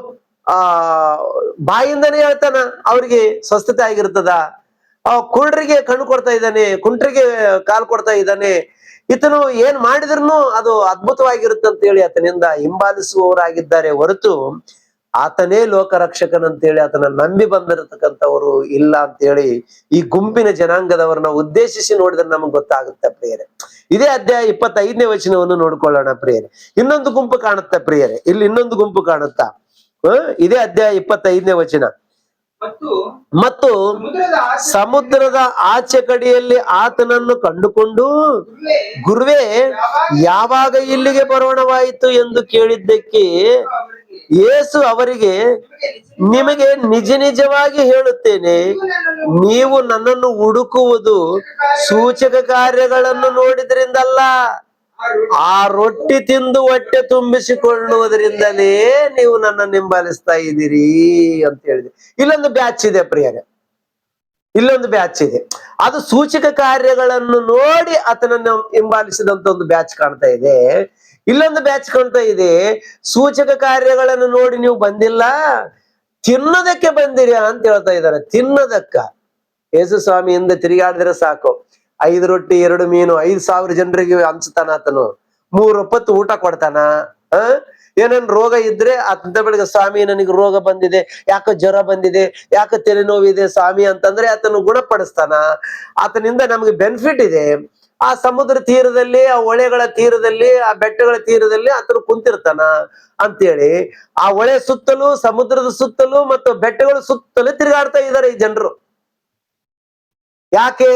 ಬಾಯಿಂದನೇ ಹೇಳ್ತಾನ, ಅವ್ರಿಗೆ ಸ್ವಸ್ಥತೆ ಆಗಿರ್ತದ. ಕುರುಡರಿಗೆ ಕಣ್ಣು ಕೊಡ್ತಾ ಇದ್ದಾನೆ, ಕುಂಟ್ರಿಗೆ ಕಾಲು ಕೊಡ್ತಾ ಇದ್ದಾನೆ. ಈತನು ಏನ್ ಮಾಡಿದ್ರು ಅದು ಅದ್ಭುತವಾಗಿರುತ್ತೆ ಹೇಳಿ ಆತನಿಂದ ಹಿಂಬಾಲಿಸುವವರಾಗಿದ್ದಾರೆ ಹೊರತು ಆತನೇ ಲೋಕರಕ್ಷಕನಂತೇಳಿ ಆತನ ನಂಬಿ ಬಂದಿರತಕ್ಕಂಥವ್ರು ಇಲ್ಲ ಅಂತೇಳಿ ಈ ಗುಂಪಿನ ಜನಾಂಗದವರನ್ನ ಉದ್ದೇಶಿಸಿ ನೋಡಿದ್ರೆ ನಮ್ಗೆ ಗೊತ್ತಾಗುತ್ತೆ ಪ್ರಿಯರೇ. ಇದೇ ಅಧ್ಯಾಯ 25ನೇ ವಚನವನ್ನು ನೋಡ್ಕೊಳ್ಳೋಣ ಪ್ರಿಯರೇ. ಇನ್ನೊಂದು ಗುಂಪು ಕಾಣುತ್ತೆ ಪ್ರಿಯರೇ, ಇಲ್ಲಿ ಇನ್ನೊಂದು ಗುಂಪು ಕಾಣುತ್ತಾ. ಇದೇ ಅಧ್ಯಾಯ 25ನೇ ವಚನ. ಮತ್ತು ಸಮುದ್ರದ ಆಚೆ ಕಡೆಯಲ್ಲಿ ಆತನನ್ನು ಕಂಡುಕೊಂಡು, ಗುರುವೇ, ಯಾವಾಗ ಇಲ್ಲಿಗೆ ಬರೋಣವಾಯಿತು ಎಂದು ಕೇಳಿದ್ದಕ್ಕೆ ಯೇಸು ಅವರಿಗೆ, ನಿಮಗೆ ನಿಜ ನಿಜವಾಗಿ ಹೇಳುತ್ತೇನೆ, ನೀವು ನನ್ನನ್ನು ಹುಡುಕುವುದು ಸೂಚಕ ಕಾರ್ಯಗಳನ್ನು ನೋಡಿದ್ರಿಂದಲ್ಲ, ಆ ರೊಟ್ಟಿ ತಿಂದು ಹೊಟ್ಟೆ ತುಂಬಿಸಿಕೊಳ್ಳುವುದರಿಂದಲೇ ನೀವು ನನ್ನನ್ನು ಹಿಂಬಾಲಿಸ್ತಾ ಇದ್ದೀರಿ ಅಂತ ಹೇಳಿದೆ. ಇಲ್ಲೊಂದು ಬ್ಯಾಚ್ ಇದೆ ಪ್ರಿಯರೇ, ಇಲ್ಲೊಂದು ಬ್ಯಾಚ್ ಇದೆ. ಅದು ಸೂಚಕ ಕಾರ್ಯಗಳನ್ನು ನೋಡಿ ಆತನನ್ನು ಹಿಂಬಾಲಿಸಿದಂತ ಒಂದು ಬ್ಯಾಚ್ ಕಾಣ್ತಾ ಇದೆ. ಇಲ್ಲೊಂದು ಬ್ಯಾಚ್ ಕಾಣ್ತಾ ಇದೆ, ಸೂಚಕ ಕಾರ್ಯಗಳನ್ನು ನೋಡಿ ನೀವು ಬಂದಿಲ್ಲ, ತಿನ್ನೋದಕ್ಕೆ ಬಂದಿರಿ ಅಂತ ಹೇಳ್ತಾ ಇದ್ದಾರೆ. ತಿನ್ನೋದಕ್ಕ ಯೇಸು ಸ್ವಾಮಿ ಹಿಂದೆ ತಿರುಗಾಡಿದ್ರೆ ಸಾಕು, 5 ರೊಟ್ಟಿ 2 ಮೀನು 5,000 ಜನರಿಗೆ ಹಂಚ್ತಾನ ಆತನು. 3 ಹೊತ್ತು ಊಟ ಕೊಡ್ತಾನ. ಏನೇನ್ ರೋಗ ಇದ್ರೆ ಅಂತ ಬೆಳಗ್ಗೆ, ಸ್ವಾಮಿ ನನಗೆ ರೋಗ ಬಂದಿದೆ, ಯಾಕೆ ಜ್ವರ ಬಂದಿದೆ, ಯಾಕೆ ತಲೆನೋವಿದೆ ಸ್ವಾಮಿ ಅಂತಂದ್ರೆ ಆತನು ಗುಣಪಡಿಸ್ತಾನ. ಆತನಿಂದ ನಮ್ಗೆ ಬೆನಿಫಿಟ್ ಇದೆ. ಆ ಸಮುದ್ರ ತೀರದಲ್ಲಿ, ಆ ಹೊಳೆಗಳ ತೀರದಲ್ಲಿ, ಆ ಬೆಟ್ಟಗಳ ತೀರದಲ್ಲಿ ಆತನು ಕುಂತಿರ್ತಾನ ಅಂತೇಳಿ ಆ ಹೊಳೆ ಸುತ್ತಲೂ, ಸಮುದ್ರದ ಸುತ್ತಲೂ ಮತ್ತು ಬೆಟ್ಟಗಳ ಸುತ್ತಲೂ ತಿರುಗಾಡ್ತಾ ಇದ್ದಾರೆ ಈ ಜನರು. ಯಾಕೆ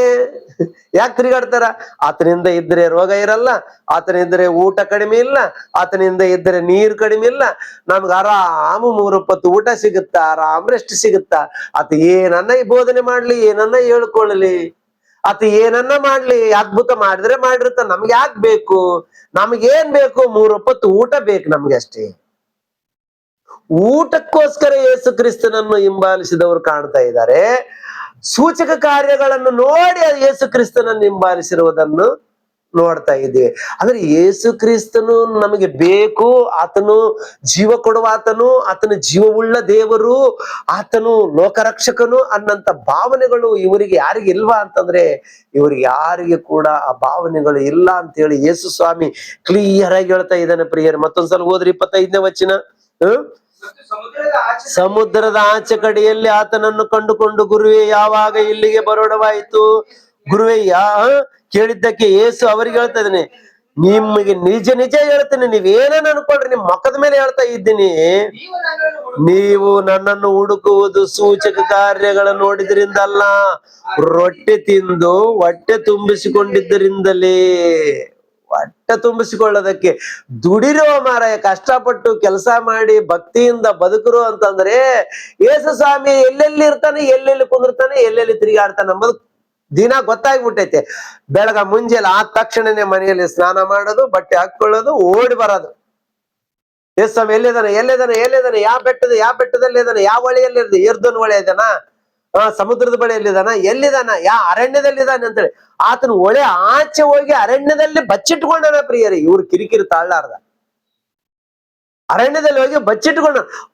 ತಿರುಗಾಡ್ತಾರ? ಆತನಿಂದ ಇದ್ರೆ ರೋಗ ಇರಲ್ಲ, ಆತನಿದ್ರೆ ಊಟ ಕಡಿಮೆ ಇಲ್ಲ, ಆತನಿಂದ ಇದ್ರೆ ನೀರು ಕಡಿಮೆ ಇಲ್ಲ, ನಮ್ಗೆ ಆರಾಮ 3 ಹೊತ್ತು ಊಟ ಸಿಗುತ್ತಾ, ಆರಾಮ್ ರೆಸ್ಟ್ ಸಿಗುತ್ತಾ. ಆತ ಏನನ್ನ ಬೋಧನೆ ಮಾಡ್ಲಿ, ಏನನ್ನ ಹೇಳ್ಕೊಳ್ಳಲಿ, ಆತ ಏನನ್ನ ಮಾಡ್ಲಿ, ಅದ್ಭುತ ಮಾಡಿದ್ರೆ ಮಾಡಿರ್ತ, ನಮ್ಗೆ ಯಾಕೆ ಬೇಕು? ನಮ್ಗೇನ್ ಬೇಕು? 3 ಹೊತ್ತು ಊಟ ಬೇಕು ನಮ್ಗೆ ಅಷ್ಟೇ. ಊಟಕ್ಕೋಸ್ಕರ ಯೇಸು ಕ್ರಿಸ್ತನನ್ನು ಹಿಂಬಾಲಿಸಿದವರು ಕಾಣ್ತಾ ಇದ್ದಾರೆ. ಸೂಚಕ ಕಾರ್ಯಗಳನ್ನು ನೋಡಿ ಯೇಸು ಕ್ರಿಸ್ತನನ್ನು ಹಿಂಬಾಲಿಸಿರುವುದನ್ನು ನೋಡ್ತಾ ಇದ್ದೀವಿ. ಅಂದ್ರೆ ಯೇಸು ಕ್ರಿಸ್ತನು ನಮಗೆ ಬೇಕು, ಆತನು ಜೀವ ಕೊಡುವ ಆತನು, ಆತನ ಜೀವವುಳ್ಳ ದೇವರು, ಆತನು ಲೋಕರಕ್ಷಕನು ಅನ್ನಂತ ಭಾವನೆಗಳು ಇವರಿಗೆ ಯಾರಿಗೆ ಇಲ್ವಾ ಅಂತಂದ್ರೆ, ಇವರಿಗೆ ಯಾರಿಗೆ ಕೂಡ ಆ ಭಾವನೆಗಳು ಇಲ್ಲ ಅಂತೇಳಿ ಯೇಸು ಸ್ವಾಮಿ ಕ್ಲಿಯರ್ ಆಗಿ ಹೇಳ್ತಾ ಇದ್ದಾನೆ ಪ್ರಿಯರೇ. ಮತ್ತೊಂದ್ಸಲ ಓದ್ರಿ 25ನೇ ವಚನ. ಸಮುದ್ರದ ಆಚೆ ಕಡೆಯಲ್ಲಿ ಆತನನ್ನು ಕಂಡುಕೊಂಡು, ಗುರುವೇ, ಯಾವಾಗ ಇಲ್ಲಿಗೆ ಬರೋಣವಾಯಿತು? ಗುರುವೇ ಕೇಳಿದ್ದಕ್ಕೆ ಯೇಸು ಅವರಿಗೆ ಹೇಳ್ತಾ ಇದ್ದಾನೆ, ನಿಮಗೆ ನಿಜ ನಿಜ ಹೇಳ್ತೇನೆ, ನೀವೇನೇನು ಅನ್ಕೊಳ್ರಿ, ನಿಮ್ ಮುಖದ ಮೇಲೆ ಹೇಳ್ತಾ ಇದ್ದೀನಿ, ನೀವು ನನ್ನನ್ನು ಹುಡುಕುವುದು ಸೂಚಕ ಕಾರ್ಯಗಳನ್ನು ನೋಡಿದ್ರಿಂದಲ್ಲ, ರೊಟ್ಟಿ ತಿಂದು ಹೊಟ್ಟೆ ತುಂಬಿಸಿಕೊಂಡಿದ್ದರಿಂದಲೇ. ಹೊಟ್ಟೆ ತುಂಬಿಸಿಕೊಳ್ಳೋದಕ್ಕೆ ದುಡಿರೋ ಮಾರಾಯ, ಕಷ್ಟಪಟ್ಟು ಕೆಲಸ ಮಾಡಿ ಭಕ್ತಿಯಿಂದ ಬದುಕರು ಅಂತಂದ್ರೆ ಯೇಸು ಸ್ವಾಮಿ ಎಲ್ಲೆಲ್ಲಿ ಇರ್ತಾನೆ, ಎಲ್ಲೆಲ್ಲಿ ಕುಂದಿರ್ತಾನೆ, ಎಲ್ಲೆಲ್ಲಿ ತಿರುಗಾಡ್ತಾನೆ ಅಂಬುದು ದಿನ ಗೊತ್ತಾಗ್ಬಿಟ್ಟೈತೆ. ಬೆಳಗ ಮುಂಜಾನೆ ಆದ ತಕ್ಷಣನೇ ಮನೆಯಲ್ಲಿ ಸ್ನಾನ ಮಾಡೋದು, ಬಟ್ಟೆ ಹಾಕೊಳ್ಳೋದು, ಓಡಿ ಬರೋದು. ಯೇಸು ಸ್ವಾಮಿ ಎಲ್ಲಿದ್ದಾನೆ, ಯಾವ ಬೆಟ್ಟದಲ್ಲಿ ಇದ್ದಾನೆ, ಯಾವ ಹೊಳೆಯಲ್ಲಿ ಇರ್ದ, ಎರ್ದನ್ ಹೊಳೆ ಇದ್ದಾನ, ಸಮುದ್ರದ ಬಳಿಯಲ್ಲಿದ್ದಾನ, ಎಲ್ಲಿದ್ದಾನ, ಅರಣ್ಯದಲ್ಲಿದ್ದಾನೆ ಅಂತೇಳಿ ಆತನ ಹೊಳೆ ಆಚೆ ಹೋಗಿ ಅರಣ್ಯದಲ್ಲಿ ಬಚ್ಚಿಟ್ಕೊಂಡನ ಪ್ರಿಯರೇ. ಇವ್ರು ಕಿರಿಕಿರಿ ತಾಳ್ಲಾರ್ದ ಅರಣ್ಯದಲ್ಲಿ ಹೋಗಿ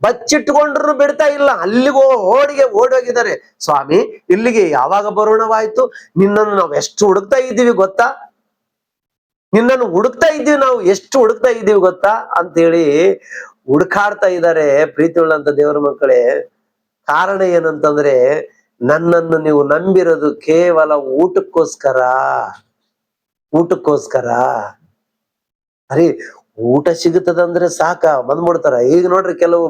ಬಚ್ಚಿಟ್ಕೊಂಡ್ರು ಬಿಡ್ತಾ ಇಲ್ಲ. ಅಲ್ಲಿಗೆ ಓಡೋಗಿದ್ದಾರೆ. ಸ್ವಾಮಿ, ಇಲ್ಲಿಗೆ ಯಾವಾಗ ಬರೋಣವಾಯ್ತು? ನಿನ್ನನ್ನು ನಾವು ಎಷ್ಟು ಹುಡುಕ್ತಾ ಇದ್ದೀವಿ ಗೊತ್ತಾ, ನಿನ್ನನ್ನು ಹುಡುಕ್ತಾ ಇದ್ದೀವಿ ನಾವು, ಎಷ್ಟು ಹುಡುಕ್ತಾ ಇದ್ದೀವಿ ಗೊತ್ತಾ ಅಂತೇಳಿ ಹುಡುಕಾಡ್ತಾ ಇದ್ದಾರೆ. ಪ್ರೀತಿ ಉಳ್ಳಂತ ದೇವರ ಮಕ್ಕಳೇ, ಕಾರಣ ಏನಂತಂದ್ರೆ, ನನ್ನನ್ನು ನೀವು ನಂಬಿರೋದು ಕೇವಲ ಊಟಕ್ಕೋಸ್ಕರ. ಅರೆ, ಊಟ ಸಿಗುತ್ತದಂದ್ರೆ ಸಾಕ ಬಂದ್ಬಿಡ್ತಾರ. ಈಗ ನೋಡ್ರಿ, ಕೆಲವು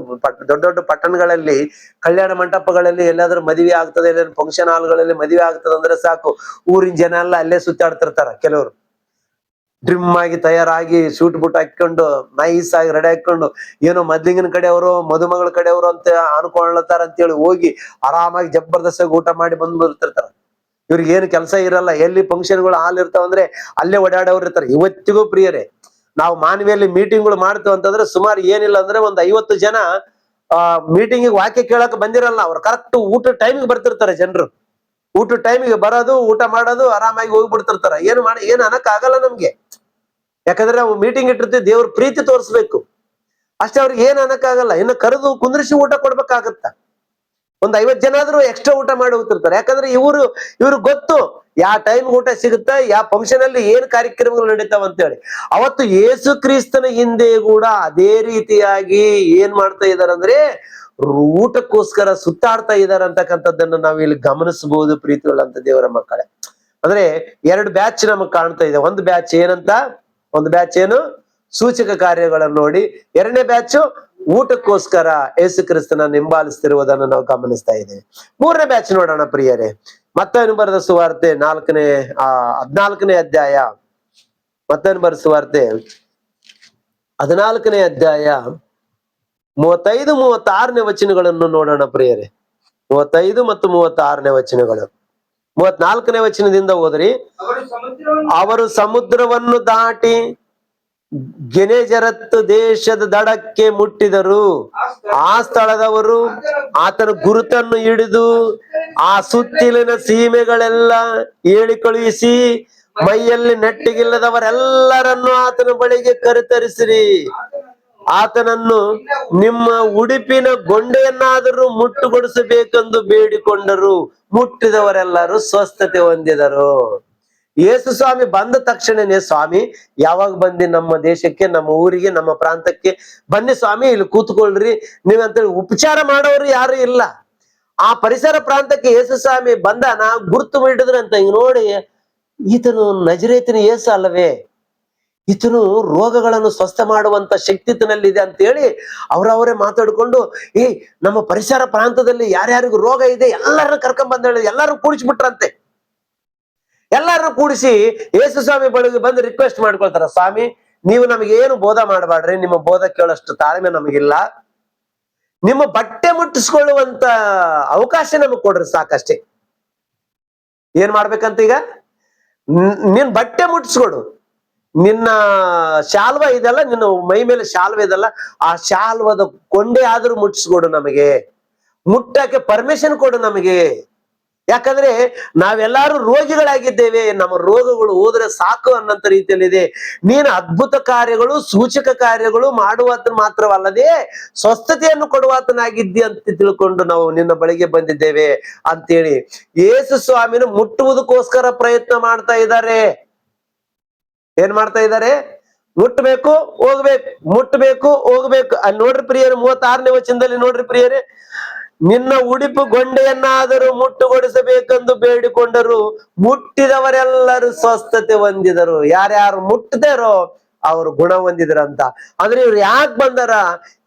ದೊಡ್ಡ ದೊಡ್ಡ ಪಟ್ಟಣಗಳಲ್ಲಿ, ಕಲ್ಯಾಣ ಮಂಟಪಗಳಲ್ಲಿ ಎಲ್ಲಾದ್ರೂ ಮದುವೆ ಆಗ್ತದೆ, ಎಲ್ಲಾದ್ರೂ ಫಂಕ್ಷನ್ ಹಾಲ್ಗಳಲ್ಲಿ ಮದುವೆ ಆಗ್ತದೆ ಅಂದ್ರೆ ಸಾಕು, ಊರಿನ ಜನ ಎಲ್ಲ ಅಲ್ಲೇ ಸುತ್ತಾಡ್ತಿರ್ತಾರ. ಕೆಲವರು ಡ್ರಿಮ್ ಆಗಿ ತಯಾರಾಗಿ ಶೂಟ್ ಬುಟ್ ಹಾಕೊಂಡು ನೈಸ್ ಆಗಿ ರೆಡಿ ಹಾಕೊಂಡು, ಏನೋ ಮದ್ಲಿಂಗನ ಕಡೆಯವರು, ಮದುಮಗಳ ಕಡೆಯವರು ಅಂತ ಅನ್ಕೊಳ್ಳತಾರ ಅಂತೇಳಿ ಹೋಗಿ ಆರಾಮಾಗಿ ಜಬರ್ದಸ್ತಾಗಿ ಊಟ ಮಾಡಿ ಬಂದ್ಬಿಡ್ತಿರ್ತಾರ. ಇವ್ರಿಗೆ ಏನು ಕೆಲಸ ಇರಲ್ಲ. ಎಲ್ಲಿ ಫಂಕ್ಷನ್ಗಳು ಹಾಲ್ ಇರ್ತಾವಂದ್ರೆ ಅಲ್ಲೇ ಓಡಾಡೋರು ಇರ್ತಾರೆ. ಇವತ್ತಿಗೂ ಪ್ರಿಯರೇ, ನಾವು ಮಾನವಿಯಲ್ಲಿ ಮೀಟಿಂಗ್ಗಳು ಮಾಡ್ತೇವೆ ಅಂತಂದ್ರೆ ಸುಮಾರು ಏನಿಲ್ಲ ಅಂದ್ರೆ ಒಂದು 50 ಜನ ಮೀಟಿಂಗಿಗೆ ವಾಕ್ಯ ಕೇಳಕ್ ಬಂದಿರಲ್ಲ. ಅವ್ರು ಕರೆಕ್ಟ್ ಊಟ ಟೈಮಿಗೆ ಬರ್ತಿರ್ತಾರೆ. ಜನರು ಊಟ ಟೈಮಿಗೆ ಬರೋದು, ಊಟ ಮಾಡೋದು, ಆರಾಮಾಗಿ ಹೋಗ್ಬಿಡ್ತಿರ್ತಾರ. ಏನು ಅನ್ನಕ್ ಆಗಲ್ಲ ನಮ್ಗೆ. ಯಾಕಂದ್ರೆ ನಾವು ಮೀಟಿಂಗ್ ಇಟ್ಟಿರ್ತೀವಿ, ದೇವ್ರ ಪ್ರೀತಿ ತೋರಿಸ್ಬೇಕು ಅಷ್ಟೇ. ಅವ್ರಿಗೆ ಏನ್ ಅನ್ನಕ್ಕಾಗಲ್ಲ, ಇನ್ನು ಕರೆದು ಕುಂದ್ರಿಸಿ ಊಟ ಕೊಡ್ಬೇಕಾಗತ್ತ. ಒಂದ್ 50 ಜನ ಆದ್ರೂ ಎಕ್ಸ್ಟ್ರಾ ಊಟ ಮಾಡಿ ಹೋಗ್ತಿರ್ತಾರೆ. ಯಾಕಂದ್ರೆ ಇವ್ರು ಗೊತ್ತು ಯಾವ ಟೈಮ್ ಊಟ ಸಿಗುತ್ತಾ, ಯಾವ ಫಂಕ್ಷನ್ ಅಲ್ಲಿ ಏನ್ ಕಾರ್ಯಕ್ರಮಗಳು ನಡೀತಾವ ಅಂತ ಹೇಳಿ. ಅವತ್ತು ಯೇಸು ಕ್ರಿಸ್ತನ ಹಿಂದೆ ಕೂಡ ಅದೇ ರೀತಿಯಾಗಿ ಏನ್ ಮಾಡ್ತಾ ಇದಾರೆ ಅಂದ್ರೆ ಊಟಕ್ಕೋಸ್ಕರ ಸುತ್ತಾಡ್ತಾ ಇದಾರೆ ಅಂತಕ್ಕಂಥದ್ದನ್ನ ನಾವು ಇಲ್ಲಿ ಗಮನಿಸಬಹುದು ಪ್ರೀತಿಯುಳ್ಳಂತ ದೇವರ ಮಕ್ಕಳೇ. ಅಂದ್ರೆ 2 ಬ್ಯಾಚ್ ನಮಗ್ ಕಾಣ್ತಾ ಇದೆ. ಒಂದು ಬ್ಯಾಚ್ ಏನಂತ, ಒಂದು ಬ್ಯಾಚ್ ಏನು ಸೂಚಕ ಕಾರ್ಯಗಳನ್ನು ನೋಡಿ, 2ನೇ ಬ್ಯಾಚ್ ಊಟಕ್ಕೋಸ್ಕರ ಯೇಸು ಕ್ರಿಸ್ತನ ಹಿಂಬಾಲಿಸ್ತಿರುವುದನ್ನು ನಾವು ಗಮನಿಸ್ತಾ ಇದ್ದೇವೆ. 3ನೇ ಬ್ಯಾಚ್ ನೋಡೋಣ ಪ್ರಿಯರೇ. ಮತ್ತಾಯನು ಬರೆದ ಸುವಾರ್ತೆ 14ನೇ ಅಧ್ಯಾಯ, ಮತ್ತಾಯನು ಬರೆದ ಸುವಾರ್ತೆ 14ನೇ ಅಧ್ಯಾಯ 35-36ನೇ ವಚನಗಳನ್ನು ನೋಡೋಣ ಪ್ರಿಯರೇ. 35 ಮತ್ತು 36ನೇ ವಚನಗಳು. 34ನೇ ವಚನದಿಂದ ಹೋದ್ರಿ, ಅವರು ಸಮುದ್ರವನ್ನು ದಾಟಿ ಗೆನೆಜರತ್ ದೇಶದ ದಡಕ್ಕೆ ಮುಟ್ಟಿದರು. ಆ ಸ್ಥಳದವರು ಆತನ ಗುರುತನ್ನು ಹಿಡಿದು ಆ ಸುತ್ತಲಿನ ಸೀಮೆಗಳೆಲ್ಲ ಹೇಳಿ ಕಳುಹಿಸಿ ಮೈಯಲ್ಲಿ ನೆಟ್ಟಿಗಿಲ್ಲದವರೆಲ್ಲರನ್ನು ಆತನ ಬಳಿಗೆ ಕರೆತರಿಸಿರಿ. ಆತನನ್ನು ನಿಮ್ಮ ಉಡುಪಿನ ಗೊಂಡೆಯನ್ನಾದರೂ ಮುಟ್ಟುಗೊಡಿಸಬೇಕೆಂದು ಬೇಡಿಕೊಂಡರು. ಮುಟ್ಟಿದವರೆಲ್ಲರೂ ಸ್ವಸ್ಥತೆ ಹೊಂದಿದರು. ಯೇಸು ಸ್ವಾಮಿ ಬಂದ ತಕ್ಷಣನೇ, ಸ್ವಾಮಿ ಯಾವಾಗ ಬಂದಿ ನಮ್ಮ ದೇಶಕ್ಕೆ, ನಮ್ಮ ಊರಿಗೆ, ನಮ್ಮ ಪ್ರಾಂತಕ್ಕೆ ಬನ್ನಿ ಸ್ವಾಮಿ, ಇಲ್ಲಿ ಕೂತ್ಕೊಳ್ರಿ ನೀವಂತೇಳಿ ಉಪಚಾರ ಮಾಡೋರು ಯಾರು ಇಲ್ಲ. ಆ ಪರಿಸರ ಪ್ರಾಂತಕ್ಕೆ ಯೇಸು ಸ್ವಾಮಿ ಬಂದಾನ, ಗುರ್ತು ಹಿಡಿದ್ರಂತ. ಹಿಂಗ್ ನೋಡಿ, ಈತನು ನಜರೇತಿನ ಯೇಸು ಅಲ್ಲವೇ, ಈತನು ರೋಗಗಳನ್ನು ಸ್ವಸ್ಥ ಮಾಡುವಂತ ಶಕ್ತಿ ಇದೆ ಅಂತ ಹೇಳಿ ಅವರವರೇ ಮಾತಾಡ್ಕೊಂಡು, ನಮ್ಮ ಪರಿಸರ ಪ್ರಾಂತದಲ್ಲಿ ಯಾರ್ಯಾರಿಗೂ ರೋಗ ಇದೆ ಎಲ್ಲರನ್ನ ಕರ್ಕೊಂಡ್ ಬಂದ, ಎಲ್ಲರೂ ಕೂಡಿಸ್ಬಿಟ್ರಂತೆ. ಎಲ್ಲರನ್ನು ಕೂಡಿಸಿ ಯೇಸು ಸ್ವಾಮಿ ಬಳಿಗೆ ಬಂದು ರಿಕ್ವೆಸ್ಟ್ ಮಾಡ್ಕೊಳ್ತಾರ, ಸ್ವಾಮಿ ನೀವು ನಮಗೆ ಏನು ಬೋಧ ಮಾಡಬೇಡ್ರಿ, ನಿಮ್ಮ ಬೋಧ ಕೇಳೋಷ್ಟು ತಾಳ್ಮೆ ನಮಗಿಲ್ಲ, ನಿಮ್ಮ ಬಟ್ಟೆ ಮುಟ್ಟಿಸ್ಕೊಳ್ಳುವಂತ ಅವಕಾಶ ನಮಗ್ ಕೊಡ್ರಿ ಸಾಕಷ್ಟೇ. ಏನ್ ಮಾಡ್ಬೇಕಂತ ಈಗ, ನಿನ್ ಬಟ್ಟೆ ಮುಟ್ಟಿಸ್ಕೊಡು, ನಿನ್ನ ಶಾಲ್ವ ಇದೆಲ್ಲ, ನಿನ್ನ ಮೈ ಮೇಲೆ ಶಾಲ್ವ ಇದೆಲ್ಲ, ಆ ಶಾಲ್ವದ ಕೊಂಡೆ ಆದ್ರೂ ಮುಟ್ಟಿಸ್ಕೊಡು, ನಮಗೆ ಮುಟ್ಟಕ್ಕೆ ಪರ್ಮಿಷನ್ ಕೊಡು ನಮಗೆ. ಯಾಕಂದ್ರೆ ನಾವೆಲ್ಲರೂ ರೋಗಿಗಳಾಗಿದ್ದೇವೆ, ನಮ್ಮ ರೋಗಗಳು ಹೋದ್ರೆ ಸಾಕು ಅನ್ನಂತ ರೀತಿಯಲ್ಲಿದೆ. ನೀನು ಅದ್ಭುತ ಕಾರ್ಯಗಳು, ಸೂಚಕ ಕಾರ್ಯಗಳು ಮಾಡುವಾತ ಮಾತ್ರವಲ್ಲದೆ ಸ್ವಸ್ಥತೆಯನ್ನು ಕೊಡುವಾತನಾಗಿದ್ದಿ ಅಂತ ತಿಳ್ಕೊಂಡು ನಾವು ನಿನ್ನ ಬಳಿಗೆ ಬಂದಿದ್ದೇವೆ ಅಂತೇಳಿ ಯೇಸು ಸ್ವಾಮಿನ ಮುಟ್ಟುವುದಕ್ಕೋಸ್ಕರ ಪ್ರಯತ್ನ ಮಾಡ್ತಾ ಇದ್ದಾರೆ. ಏನ್ ಮಾಡ್ತಾ ಇದ್ದಾರೆ? ಮುಟ್ಟಬೇಕು ಹೋಗ್ಬೇಕು, ಮುಟ್ಟಬೇಕು ಹೋಗ್ಬೇಕು. ಅಲ್ಲಿ ನೋಡ್ರಿ ಪ್ರಿಯರೇ, 36ನೇ ವಚನದಲ್ಲಿ ನೋಡ್ರಿ ಪ್ರಿಯರೇ, ನಿನ್ನ ಉಡುಪು ಗೊಂಡೆಯನ್ನಾದರೂ ಮುಟ್ಟುಗೊಡಿಸಬೇಕೆಂದು ಬೇಡಿಕೊಂಡರು. ಮುಟ್ಟಿದವರೆಲ್ಲರೂ ಸ್ವಸ್ಥತೆ ಹೊಂದಿದರು. ಯಾರ್ಯಾರು ಮುಟ್ಟದಾರೋ ಅವರು ಗುಣ ಹೊಂದಿದ್ರಂತ. ಅಂದ್ರೆ ಇವ್ರು ಯಾಕೆ ಬಂದಾರ?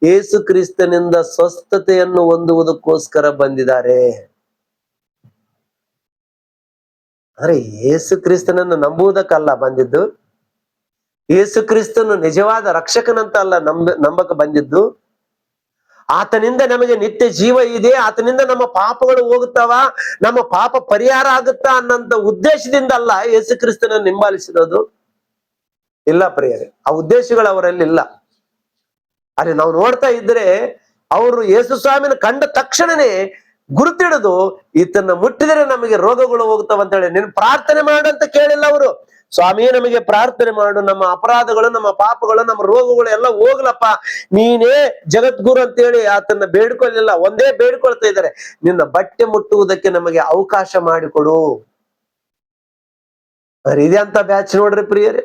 ಯೇಸು ಕ್ರಿಸ್ತನಿಂದ ಸ್ವಸ್ಥತೆಯನ್ನು ಹೊಂದುವುದಕ್ಕೋಸ್ಕರ ಬಂದಿದ್ದಾರೆ. ಅಂದ್ರೆ ಯೇಸು ಕ್ರಿಸ್ತನನ್ನು ನಂಬುವುದಕ್ಕಲ್ಲ ಬಂದಿದ್ದು, ಯೇಸು ಕ್ರಿಸ್ತನು ನಿಜವಾದ ರಕ್ಷಕನಂತ ಅಲ್ಲ ನಂಬಕ ಬಂದಿದ್ದು. ಆತನಿಂದ ನಮಗೆ ನಿತ್ಯ ಜೀವ ಇದೆ, ಆತನಿಂದ ನಮ್ಮ ಪಾಪಗಳು ಹೋಗುತ್ತವ, ನಮ್ಮ ಪಾಪ ಪರಿಹಾರ ಆಗುತ್ತಾ ಅನ್ನಂತ ಉದ್ದೇಶದಿಂದ ಅಲ್ಲ ಯೇಸು ಕ್ರಿಸ್ತನನ್ನು ಹಿಂಬಾಲಿಸಿರೋದು. ಇಲ್ಲ ಪ್ರಿಯರೇ, ಆ ಉದ್ದೇಶಗಳು ಅವರಲ್ಲಿ ಇಲ್ಲ. ಅಲ್ಲಿ ನಾವು ನೋಡ್ತಾ ಇದ್ರೆ ಅವರು ಯೇಸು ಸ್ವಾಮಿನ ಕಂಡ ತಕ್ಷಣನೇ ಗುರುತಿಡಿದು ಈತನ್ನ ಮುಟ್ಟಿದರೆ ನಮಗೆ ರೋಗಗಳು ಹೋಗ್ತಾವ ಹೇಳಿ ನೀನು ಪ್ರಾರ್ಥನೆ ಮಾಡಂತ ಕೇಳಿಲ್ಲ ಅವರು. ಸ್ವಾಮಿ ನಮಗೆ ಪ್ರಾರ್ಥನೆ ಮಾಡು, ನಮ್ಮ ಅಪರಾಧಗಳು, ನಮ್ಮ ಪಾಪಗಳು, ನಮ್ಮ ರೋಗಗಳು ಎಲ್ಲ ಹೋಗ್ಲಪ್ಪ, ನೀನೇ ಜಗದ್ಗುರು ಅಂತೇಳಿ ಆತನ್ನ ಬೇಡ್ಕೊಳ್ಳಿಲ್ಲ. ಒಂದೇ ಬೇಡ್ಕೊಳ್ತಾ ಇದ್ದಾರೆ, ನಿನ್ನ ಬಟ್ಟೆ ಮುಟ್ಟುವುದಕ್ಕೆ ನಮಗೆ ಅವಕಾಶ ಮಾಡಿಕೊಡು. ಇದೆ ಅಂತ ಬ್ಯಾಚ್ ನೋಡ್ರಿ ಪ್ರಿಯರೇ,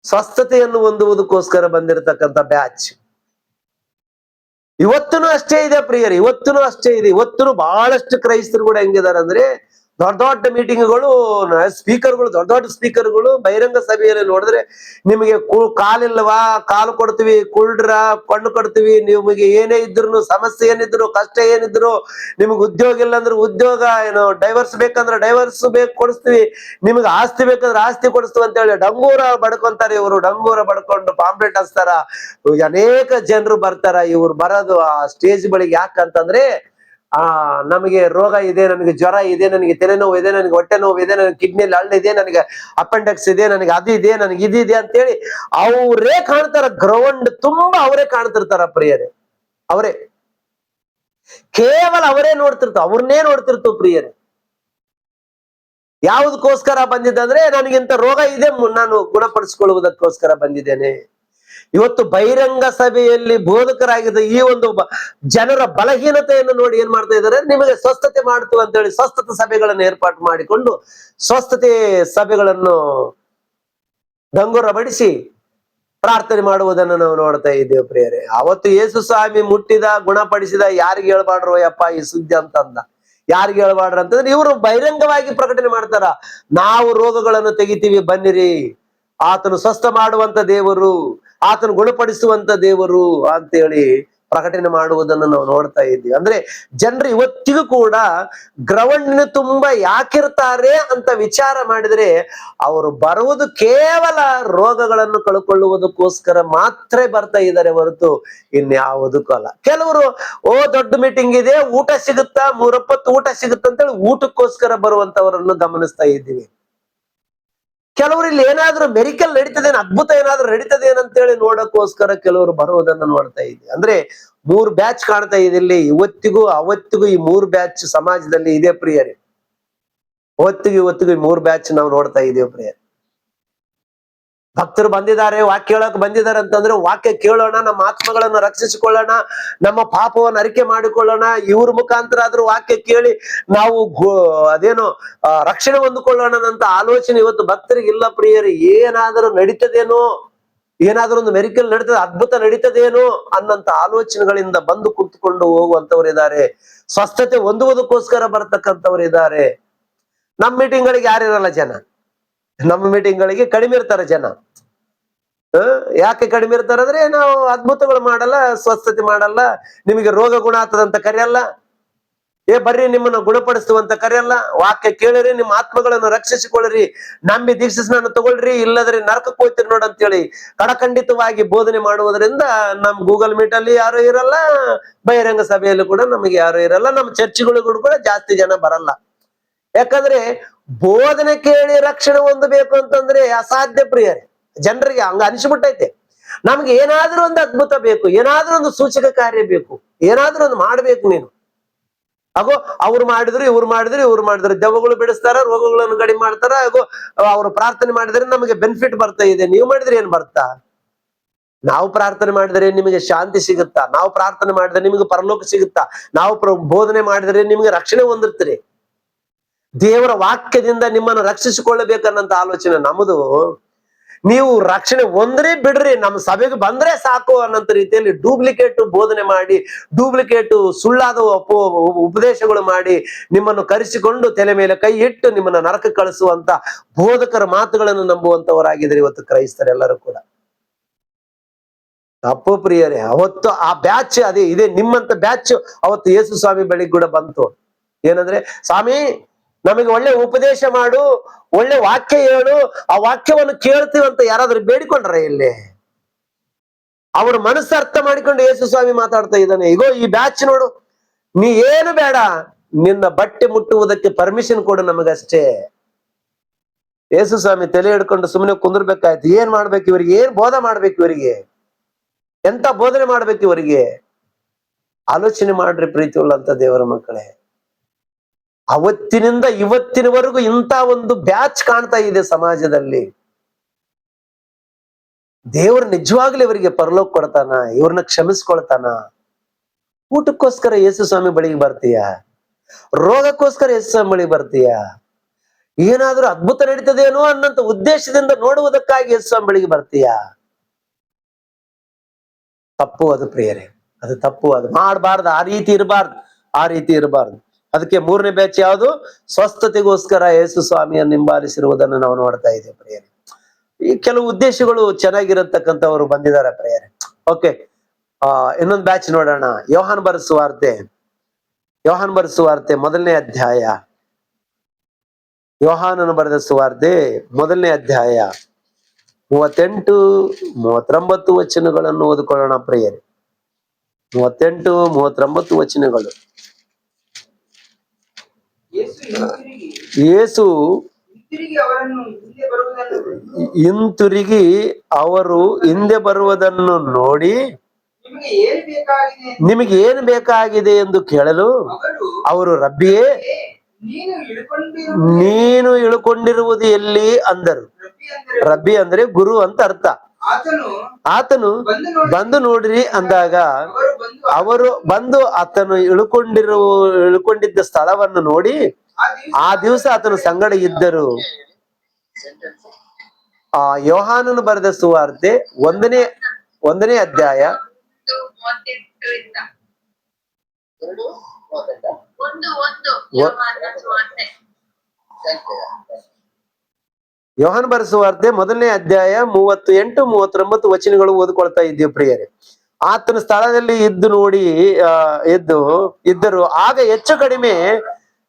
ಸ್ವಸ್ಥತೆಯನ್ನು ಹೊಂದುವುದಕ್ಕೋಸ್ಕರ ಬಂದಿರತಕ್ಕಂಥ ಬ್ಯಾಚ್. ಇವತ್ತೂ ಅಷ್ಟೇ ಇದೆ ಪ್ರಿಯರೇ, ಇವತ್ತೂ ಅಷ್ಟೇ ಇದೆ. ಇವತ್ತೂ ಬಹಳಷ್ಟು ಕ್ರೈಸ್ತರು ಕೂಡ ಹೆಂಗಿದಾರೆ ಅಂದ್ರೆ, ದೊಡ್ಡ ದೊಡ್ಡ ಮೀಟಿಂಗ್ಗಳು, ಸ್ಪೀಕರ್ಗಳು, ದೊಡ್ಡ ದೊಡ್ಡ ಸ್ಪೀಕರ್ಗಳು ಬಹಿರಂಗ ಸಭೆಯಲ್ಲಿ ನೋಡಿದ್ರೆ, ನಿಮಗೆ ಕಾಲಿಲ್ವಾ ಕಾಲು ಕೊಡ್ತೀವಿ, ಕುಳ್ರ ಕಣ್ಣು ಕೊಡ್ತೀವಿ, ನಿಮಗೆ ಏನೇ ಇದ್ರು ಸಮಸ್ಯೆ ಏನಿದ್ರು ಕಷ್ಟ ಏನಿದ್ರು, ನಿಮ್ಗೆ ಉದ್ಯೋಗ ಇಲ್ಲ ಅಂದ್ರೆ ಉದ್ಯೋಗ, ಏನು ಡೈವರ್ಸ್ ಬೇಕಂದ್ರೆ ಡೈವರ್ಸ್ ಕೊಡಿಸ್ತೀವಿ, ನಿಮ್ಗೆ ಆಸ್ತಿ ಬೇಕಂದ್ರೆ ಆಸ್ತಿ ಕೊಡಿಸ್ತೀವಿ ಅಂತ ಹೇಳಿ ಡಂಗೂರ ಬಡ್ಕೊಂತಾರೆ. ಇವರು ಡಂಗೂರ ಬಡ್ಕೊಂಡು ಪಾಂಪ್ಲೆಟ್ ಹಚ್ತಾರ, ಅನೇಕ ಜನರು ಬರ್ತಾರ. ಇವ್ರು ಬರೋದು ಆ ಸ್ಟೇಜ್ ಬಳಿಗೆ ಯಾಕಂತಂದ್ರೆ, ನಮಗೆ ರೋಗ ಇದೆ, ನನಗೆ ಜ್ವರ ಇದೆ, ನನಗೆ ತಲೆನೋವು ಇದೆ, ನನಗೆ ಹೊಟ್ಟೆ ನೋವು ಇದೆ, ನನಗೆ ಕಿಡ್ನಿಯಲ್ಲಿ ಹಳ್ಳ ಇದೆ, ನನಗೆ ಅಪೆಂಡಿಕ್ಸ್ ಇದೆ, ನನಗೆ ಅದು ಇದೆ, ನನಗೆ ಇದಿದೆ ಅಂತೇಳಿ ಅವರೇ ಕಾಣ್ತಾರ. ಗ್ರೌಂಡ್ ತುಂಬಾ ಅವರೇ ಕಾಣ್ತಿರ್ತಾರ ಪ್ರಿಯರೇ, ಅವರೇ ಕೇವಲ ಅವರೇ ನೋಡ್ತಿರ್ತಾವ, ಅವ್ರನ್ನೇ ನೋಡ್ತಿರ್ತಾವ ಪ್ರಿಯರೇ. ಯಾವುದಕ್ಕೋಸ್ಕರ ಬಂದಿದ್ದೆ ಅಂದ್ರೆ ನನಗಿಂತ ರೋಗ ಇದೆ, ನಾನು ಗುಣಪಡಿಸಿಕೊಳ್ಳುವುದಕ್ಕೋಸ್ಕರ ಬಂದಿದ್ದೇನೆ. ಇವತ್ತು ಬಹಿರಂಗ ಸಭೆಯಲ್ಲಿ ಬೋಧಕರಾಗಿದ್ದ ಈ ಒಂದು ಜನರ ಬಲಹೀನತೆಯನ್ನು ನೋಡಿ ಏನ್ ಮಾಡ್ತಾ ಇದ್ದಾರೆ, ನಿಮಗೆ ಸ್ವಸ್ಥತೆ ಮಾಡ್ತು ಅಂತ ಹೇಳಿ ಸ್ವಸ್ಥತೆ ಸಭೆಗಳನ್ನು ಏರ್ಪಾటు ಮಾಡಿಕೊಂಡು ಸ್ವಸ್ಥತೆ ಸಭೆಗಳನ್ನು ಡಂಗುರಬಡಿಸಿ ಪ್ರಾರ್ಥನೆ ಮಾಡುವುದನ್ನು ನಾವು ನೋಡ್ತಾ ಇದ್ದೇವೆ ಪ್ರಿಯರೇ. ಅವತ್ತು ಯೇಸು ಸ್ವಾಮಿ ಮುಟ್ಟಿದ, ಗುಣಪಡಿಸಿದ, ಯಾರಿಗೆ ಹೇಳ್ಬಾಡ್ರು ಯಪ್ಪ ಈ ಸುದ್ದಿ ಅಂತಂದ. ಯಾರಿಗೆ ಹೇಳ್ಬಾಡ್ರ ಅಂತಂದ್ರೆ ಇವರು ಬಹಿರಂಗವಾಗಿ ಪ್ರಕಟಣೆ ಮಾಡ್ತಾರ, ನಾವು ರೋಗಗಳನ್ನು ತೆಗಿತೀವಿ ಬನ್ನಿರಿ, ಆತನು ಸ್ವಸ್ಥ ಮಾಡುವಂತ ದೇವರು, ಆತನು ಗುಣಪಡಿಸುವಂತ ದೇವರು ಅಂತೇಳಿ ಪ್ರಕಟಣೆ ಮಾಡುವುದನ್ನು ನಾವು ನೋಡ್ತಾ ಇದ್ದೀವಿ. ಅಂದ್ರೆ ಜನರು ಇವತ್ತಿಗೂ ಕೂಡ ಗ್ರೌಂಡಿನ ತುಂಬಾ ಯಾಕಿರ್ತಾರೆ ಅಂತ ವಿಚಾರ ಮಾಡಿದ್ರೆ ಅವರು ಬರುವುದು ಕೇವಲ ರೋಗಗಳನ್ನು ಕಳ್ಕೊಳ್ಳುವುದಕ್ಕೋಸ್ಕರ ಮಾತ್ರ ಬರ್ತಾ ಇದ್ದಾರೆ ಹೊರತು ಇನ್ಯಾವುದಕ್ಕೂ ಅಲ್ಲ. ಕೆಲವರು ದೊಡ್ಡ ಮೀಟಿಂಗ್ ಇದೆ, ಊಟ ಸಿಗುತ್ತಾ, 3 ಹೊತ್ತು ಊಟ ಸಿಗುತ್ತಾ ಅಂತೇಳಿ ಊಟಕ್ಕೋಸ್ಕರ ಬರುವಂತವರನ್ನು ಗಮನಿಸ್ತಾ ಇದ್ದೀವಿ. ಕೆಲವರು ಇಲ್ಲಿ ಏನಾದ್ರೂ ಮೆರಿಕಲ್ ನಡೀತದೇನು, ಅದ್ಭುತ ಏನಾದ್ರೂ ನಡೀತದೇನಂತೇಳಿ ನೋಡಕ್ಕೋಸ್ಕರ ಕೆಲವರು ಬರುವುದನ್ನು ನೋಡ್ತಾ ಇದ್ವಿ. ಅಂದ್ರೆ 3 ಬ್ಯಾಚ್ ಕಾಣ್ತಾ ಇದೆ ಇಲ್ಲಿ. ಇವತ್ತಿಗೂ ಅವತ್ತಿಗೂ ಈ 3 ಬ್ಯಾಚ್ ಸಮಾಜದಲ್ಲಿ ಇದೆ ಪ್ರಿಯರೇ. ಇವತ್ತಿಗೂ ಈ 3 ಬ್ಯಾಚ್ ನಾವು ನೋಡ್ತಾ ಇದ್ದೇವೆ ಪ್ರಿಯರೇ. ಭಕ್ತರು ಬಂದಿದ್ದಾರೆ, ವಾಕ್ಯ ಕೇಳಕ್ ಬಂದಿದ್ದಾರೆ ಅಂತಂದ್ರೆ ವಾಕ್ಯ ಕೇಳೋಣ, ನಮ್ಮ ಆತ್ಮಗಳನ್ನು ರಕ್ಷಿಸಿಕೊಳ್ಳೋಣ, ನಮ್ಮ ಪಾಪವನ್ನು ಅರಿಕೆ ಮಾಡಿಕೊಳ್ಳೋಣ, ಇವ್ರ ಮುಖಾಂತರ ಆದ್ರೂ ವಾಕ್ಯ ಕೇಳಿ ನಾವು ಅದೇನೋ ರಕ್ಷಣೆ ಹೊಂದಿಕೊಳ್ಳೋಣ ಅಂತ ಆಲೋಚನೆ ಇವತ್ತು ಭಕ್ತರಿಗೆ ಇಲ್ಲ ಪ್ರಿಯರೇ. ಏನಾದರೂ ನಡೀತದೇನೋ, ಏನಾದ್ರೂ ಒಂದು ಮೆರಿಕಲ್ ನಡೀತದೆ, ಅದ್ಭುತ ನಡೀತದೇನೋ ಅನ್ನಂತ ಆಲೋಚನೆಗಳಿಂದ ಬಂದು ಕುಳಿತುಕೊಂಡು ಹೋಗುವಂತವ್ರು ಇದ್ದಾರೆ. ಸ್ವಸ್ಥತೆ ಹೊಂದುವುದಕ್ಕೋಸ್ಕರ ಬರ್ತಕ್ಕಂಥವ್ರು ಇದ್ದಾರೆ. ನಮ್ಮ ಮೀಟಿಂಗ್ ಗಳಿಗೆ ಯಾರಿರಲ್ಲ ಜನ, ನಮ್ಮ ಮೀಟಿಂಗ್ ಗಳಿಗೆ ಕಡಿಮೆ ಇರ್ತಾರೆ ಜನ. ಯಾಕೆ ಕಡಿಮೆ ಇರ್ತಾರಂದ್ರೆ ನಾವು ಅದ್ಭುತಗಳು ಮಾಡಲ್ಲ, ಸ್ವಸ್ಥತೆ ಮಾಡಲ್ಲ, ನಿಮಗೆ ರೋಗ ಗುಣ ಆಗ್ತದಂತ ಕರೆಯಲ್ಲ, ಬರ್ರಿ ನಿಮ್ಮನ್ನ ಗುಣಪಡಿಸುವಂತ ಕರೆಯಲ್ಲ, ವಾಕ್ಯ ಕೇಳಿರಿ, ನಿಮ್ಮ ಆತ್ಮಗಳನ್ನು ರಕ್ಷಿಸಿಕೊಳ್ಳಿರಿ, ನಂಬಿ ದೀಕ್ಷಾ ಸ್ನಾನ ತಗೊಳ್ರಿ, ಇಲ್ಲದ್ರೆ ನರಕಕ್ಕೆ ಹೋಗ್ತೀರಿ ನೋಡಂತೇಳಿ ಕಡಖಂಡಿತವಾಗಿ ಬೋಧನೆ ಮಾಡುವುದರಿಂದ ನಮ್ ಗೂಗಲ್ ಮೀಟ್ ಅಲ್ಲಿ ಯಾರು ಇರಲ್ಲ, ಬಹಿರಂಗ ಸಭೆಯಲ್ಲಿ ಕೂಡ ನಮಗೆ ಯಾರು ಇರಲ್ಲ, ನಮ್ಮ ಚರ್ಚ್ಗಳಿಗೂ ಕೂಡ ಜಾಸ್ತಿ ಜನ ಬರಲ್ಲ. ಯಾಕಂದ್ರೆ ಬೋಧನೆ ಕೇಳಿ ರಕ್ಷಣೆ ಹೊಂದಬೇಕು ಅಂತಂದ್ರೆ ಅಸಾಧ್ಯ ಪ್ರಿಯರೇ. ಜನರಿಗೆ ಹಂಗ ಅನಿಸ್ಬಿಟ್ಟೈತೆ. ನಮ್ಗೆ ಏನಾದ್ರೂ ಒಂದು ಅದ್ಭುತ ಬೇಕು, ಏನಾದ್ರೂ ಒಂದು ಸೂಚಕ ಕಾರ್ಯ ಬೇಕು, ಏನಾದ್ರೂ ಒಂದು ಮಾಡ್ಬೇಕು ನೀನು. ಹಾಗೋ ಅವ್ರು ಮಾಡಿದ್ರು, ಇವ್ರು ಮಾಡಿದ್ರು, ದೆವ್ವಗಳು ಬಿಡಿಸ್ತಾರ, ರೋಗಗಳನ್ನು ಕಡಿಮೆ ಮಾಡ್ತಾರ, ಹಾಗೋ ಅವ್ರು ಪ್ರಾರ್ಥನೆ ಮಾಡಿದ್ರೆ ನಮಗೆ ಬೆನಿಫಿಟ್ ಬರ್ತಾ ಇದೆ. ನೀವು ಮಾಡಿದ್ರೆ ಏನ್ ಬರ್ತಾ? ನಾವು ಪ್ರಾರ್ಥನೆ ಮಾಡಿದರೆ ನಿಮಗೆ ಶಾಂತಿ ಸಿಗುತ್ತಾ? ನಾವು ಪ್ರಾರ್ಥನೆ ಮಾಡಿದ್ರೆ ನಿಮಗೆ ಪರಲೋಕ ಸಿಗುತ್ತಾ? ನಾವು ಬೋಧನೆ ಮಾಡಿದ್ರೆ ನಿಮಗೆ ರಕ್ಷಣೆ ಹೊಂದಿರ್ತೀರಿ. ದೇವರ ವಾಕ್ಯದಿಂದ ನಿಮ್ಮನ್ನು ರಕ್ಷಿಸಿಕೊಳ್ಳಬೇಕನ್ನಂತ ಆಲೋಚನೆ ನಮ್ಮದು. ನೀವು ರಕ್ಷಣೆ ಹೊಂದ್ರಿ ಬಿಡ್ರಿ, ನಮ್ಮ ಸಭೆಗೆ ಬಂದ್ರೆ ಸಾಕು ಅನ್ನಂತ ರೀತಿಯಲ್ಲಿ ಡೂಪ್ಲಿಕೇಟ್ ಬೋಧನೆ ಮಾಡಿ, ಡೂಪ್ಲಿಕೇಟ್ ಸುಳ್ಳಾದ ಉಪದೇಶಗಳು ಮಾಡಿ ನಿಮ್ಮನ್ನು ಕರೆಸಿಕೊಂಡು ತಲೆ ಮೇಲೆ ಕೈ ಇಟ್ಟು ನಿಮ್ಮನ್ನ ನರಕ ಕಳಿಸುವಂತ ಬೋಧಕರ ಮಾತುಗಳನ್ನು ನಂಬುವಂತವರಾಗಿದ್ದಾರೆ ಇವತ್ತು ಕ್ರೈಸ್ತರೆಲ್ಲರೂ ಕೂಡ. ತಪ್ಪು ಪ್ರಿಯರೇ. ಅವತ್ತು ಆ ಬ್ಯಾಚ್ ಅದೇ ಇದೆ, ನಿಮ್ಮಂತ ಬ್ಯಾಚ್ ಅವತ್ತು ಯೇಸು ಸ್ವಾಮಿ ಬಳಿಗೆ ಕೂಡ ಬಂತು. ಏನಂದ್ರೆ, ಸ್ವಾಮಿ ನಮಗೆ ಒಳ್ಳೆ ಉಪದೇಶ ಮಾಡು, ಒಳ್ಳೆ ವಾಕ್ಯ ಹೇಳು, ಆ ವಾಕ್ಯವನ್ನು ಕೇಳ್ತೀವಂತ ಯಾರಾದ್ರೂ ಬೇಡಿಕೊಂಡ್ರ ಇಲ್ಲಿ? ಅವ್ರ ಮನಸ್ಸು ಅರ್ಥ ಮಾಡಿಕೊಂಡು ಯೇಸು ಸ್ವಾಮಿ ಮಾತಾಡ್ತಾ ಇದ್ದಾನೆ. ಈಗೋ ಈ ಬ್ಯಾಚ್ ನೋಡು, ನೀ ಏನು ಬೇಡ, ನಿನ್ನ ಬಟ್ಟೆ ಮುಟ್ಟುವುದಕ್ಕೆ ಪರ್ಮಿಷನ್ ಕೊಡು ನಮಗಷ್ಟೇ. ಯೇಸು ಸ್ವಾಮಿ ತಲೆ ಹಿಡ್ಕೊಂಡು ಸುಮ್ಮನೆ ಕುಂದ್ರಬೇಕಾಯ್ತು. ಏನ್ ಮಾಡ್ಬೇಕು ಇವರಿಗೆ? ಏನ್ ಬೋಧ ಮಾಡ್ಬೇಕು ಇವರಿಗೆ? ಎಂತ ಬೋಧನೆ ಮಾಡ್ಬೇಕು ಇವರಿಗೆ? ಆಲೋಚನೆ ಮಾಡ್ರಿ ಪ್ರೀತಿ ಉಳ್ಳಂತ ದೇವರ ಮಕ್ಕಳೇ. ಅವತ್ತಿನಿಂದ ಇವತ್ತಿನವರೆಗೂ ಇಂಥ ಒಂದು ಬ್ಯಾಚ್ ಕಾಣ್ತಾ ಇದೆ ಸಮಾಜದಲ್ಲಿ. ದೇವರು ನಿಜವಾಗ್ಲೂ ಇವರಿಗೆ ಪರಲೋಕ ಕೊಡ್ತಾನ? ಇವ್ರನ್ನ ಕ್ಷಮಿಸ್ಕೊಳ್ತಾನ? ಊಟಕ್ಕೋಸ್ಕರ ಯೇಸು ಸ್ವಾಮಿ ಬಳಿಗೆ ಬರ್ತೀಯ? ರೋಗಕ್ಕೋಸ್ಕರ ಯೇಸು ಸ್ವಾಮಿ ಬಳಿಗೆ ಬರ್ತೀಯ? ಏನಾದ್ರೂ ಅದ್ಭುತ ನಡೀತದೇನೋ ಅನ್ನಂತ ಉದ್ದೇಶದಿಂದ ನೋಡುವುದಕ್ಕಾಗಿ ಯೇಸು ಸ್ವಾಮಿ ಬಳಿಗೆ ಬರ್ತೀಯ? ತಪ್ಪು ಅದು ಪ್ರಿಯರೇ, ಅದು ತಪ್ಪು. ಅದು ಮಾಡಬಾರ್ದು, ಆ ರೀತಿ ಇರಬಾರ್ದು. ಅದಕ್ಕೆ 3ನೇ ಬ್ಯಾಚ್ ಯಾವುದು? ಸ್ವಸ್ಥತೆಗೋಸ್ಕರ ಯೇಸು ಸ್ವಾಮಿಯನ್ನು ಹಿಂಬಾಲಿಸಿರುವುದನ್ನು ನಾವು ನೋಡ್ತಾ ಇದ್ದೇವೆ ಪ್ರಿಯರೇ. ಈ ಕೆಲವು ಉದ್ದೇಶಗಳು ಚೆನ್ನಾಗಿರತಕ್ಕಂಥವ್ರು ಬಂದಿದ್ದಾರೆ ಪ್ರಿಯರೇ. ಓಕೆ, ಇನ್ನೊಂದು ಬ್ಯಾಚ್ ನೋಡೋಣ. ಯೋಹಾನ್ ಬರೆದ ಸುವಾರ್ತೆ 1ನೇ ಅಧ್ಯಾಯ. ಯೋಹಾನನು ಬರೆದ ಸುವಾರ್ತೆ 1ನೇ ಅಧ್ಯಾಯ 38, 39 ವಚನಗಳನ್ನು ಓದಿಕೊಳ್ಳೋಣ ಪ್ರಿಯರೇ. 38, 39 ವಚನಗಳು. ಯೇಸು ಹಿಂತಿರುಗಿ ಅವರು ಹಿಂದೆ ಬರುವುದನ್ನು ನೋಡಿ ನಿಮಗೆ ಏನು ಬೇಕಾಗಿದೆ ಎಂದು ಕೇಳಲು ಅವರು, ರಬ್ಬಿಯೇ ನೀನು ಇಳುಕೊಂಡಿರುವುದು ಎಲ್ಲಿ ಅಂದರು. ರಬ್ಬಿ ಅಂದ್ರೆ ಗುರು ಅಂತ ಅರ್ಥ. ಆತನು ಬಂದು ನೋಡ್ರಿ ಅಂದಾಗ ಅವರು ಬಂದು ಆತನು ಇಳುಕೊಂಡಿದ್ದ ಸ್ಥಳವನ್ನು ನೋಡಿ ಆ ದಿವಸ ಆತನು ಸಂಗಡ ಇದ್ದರು. ಯೋಹಾನನು ಬರೆದ ಸುವಾರ್ತೆ ಒಂದನೇ ಅಧ್ಯಾಯ ಯೋಹಾನ ಬರೆದ ಸುವಾರ್ತೆ 1ನೇ ಅಧ್ಯಾಯ 38, 39 ವಚನಗಳು ಓದ್ಕೊಳ್ತಾ ಇದ್ದೀವಿ ಪ್ರಿಯರೇ. ಆತನ ಸ್ಥಳದಲ್ಲಿ ಇದ್ದರು. ಆಗ ಹೆಚ್ಚು ಕಡಿಮೆ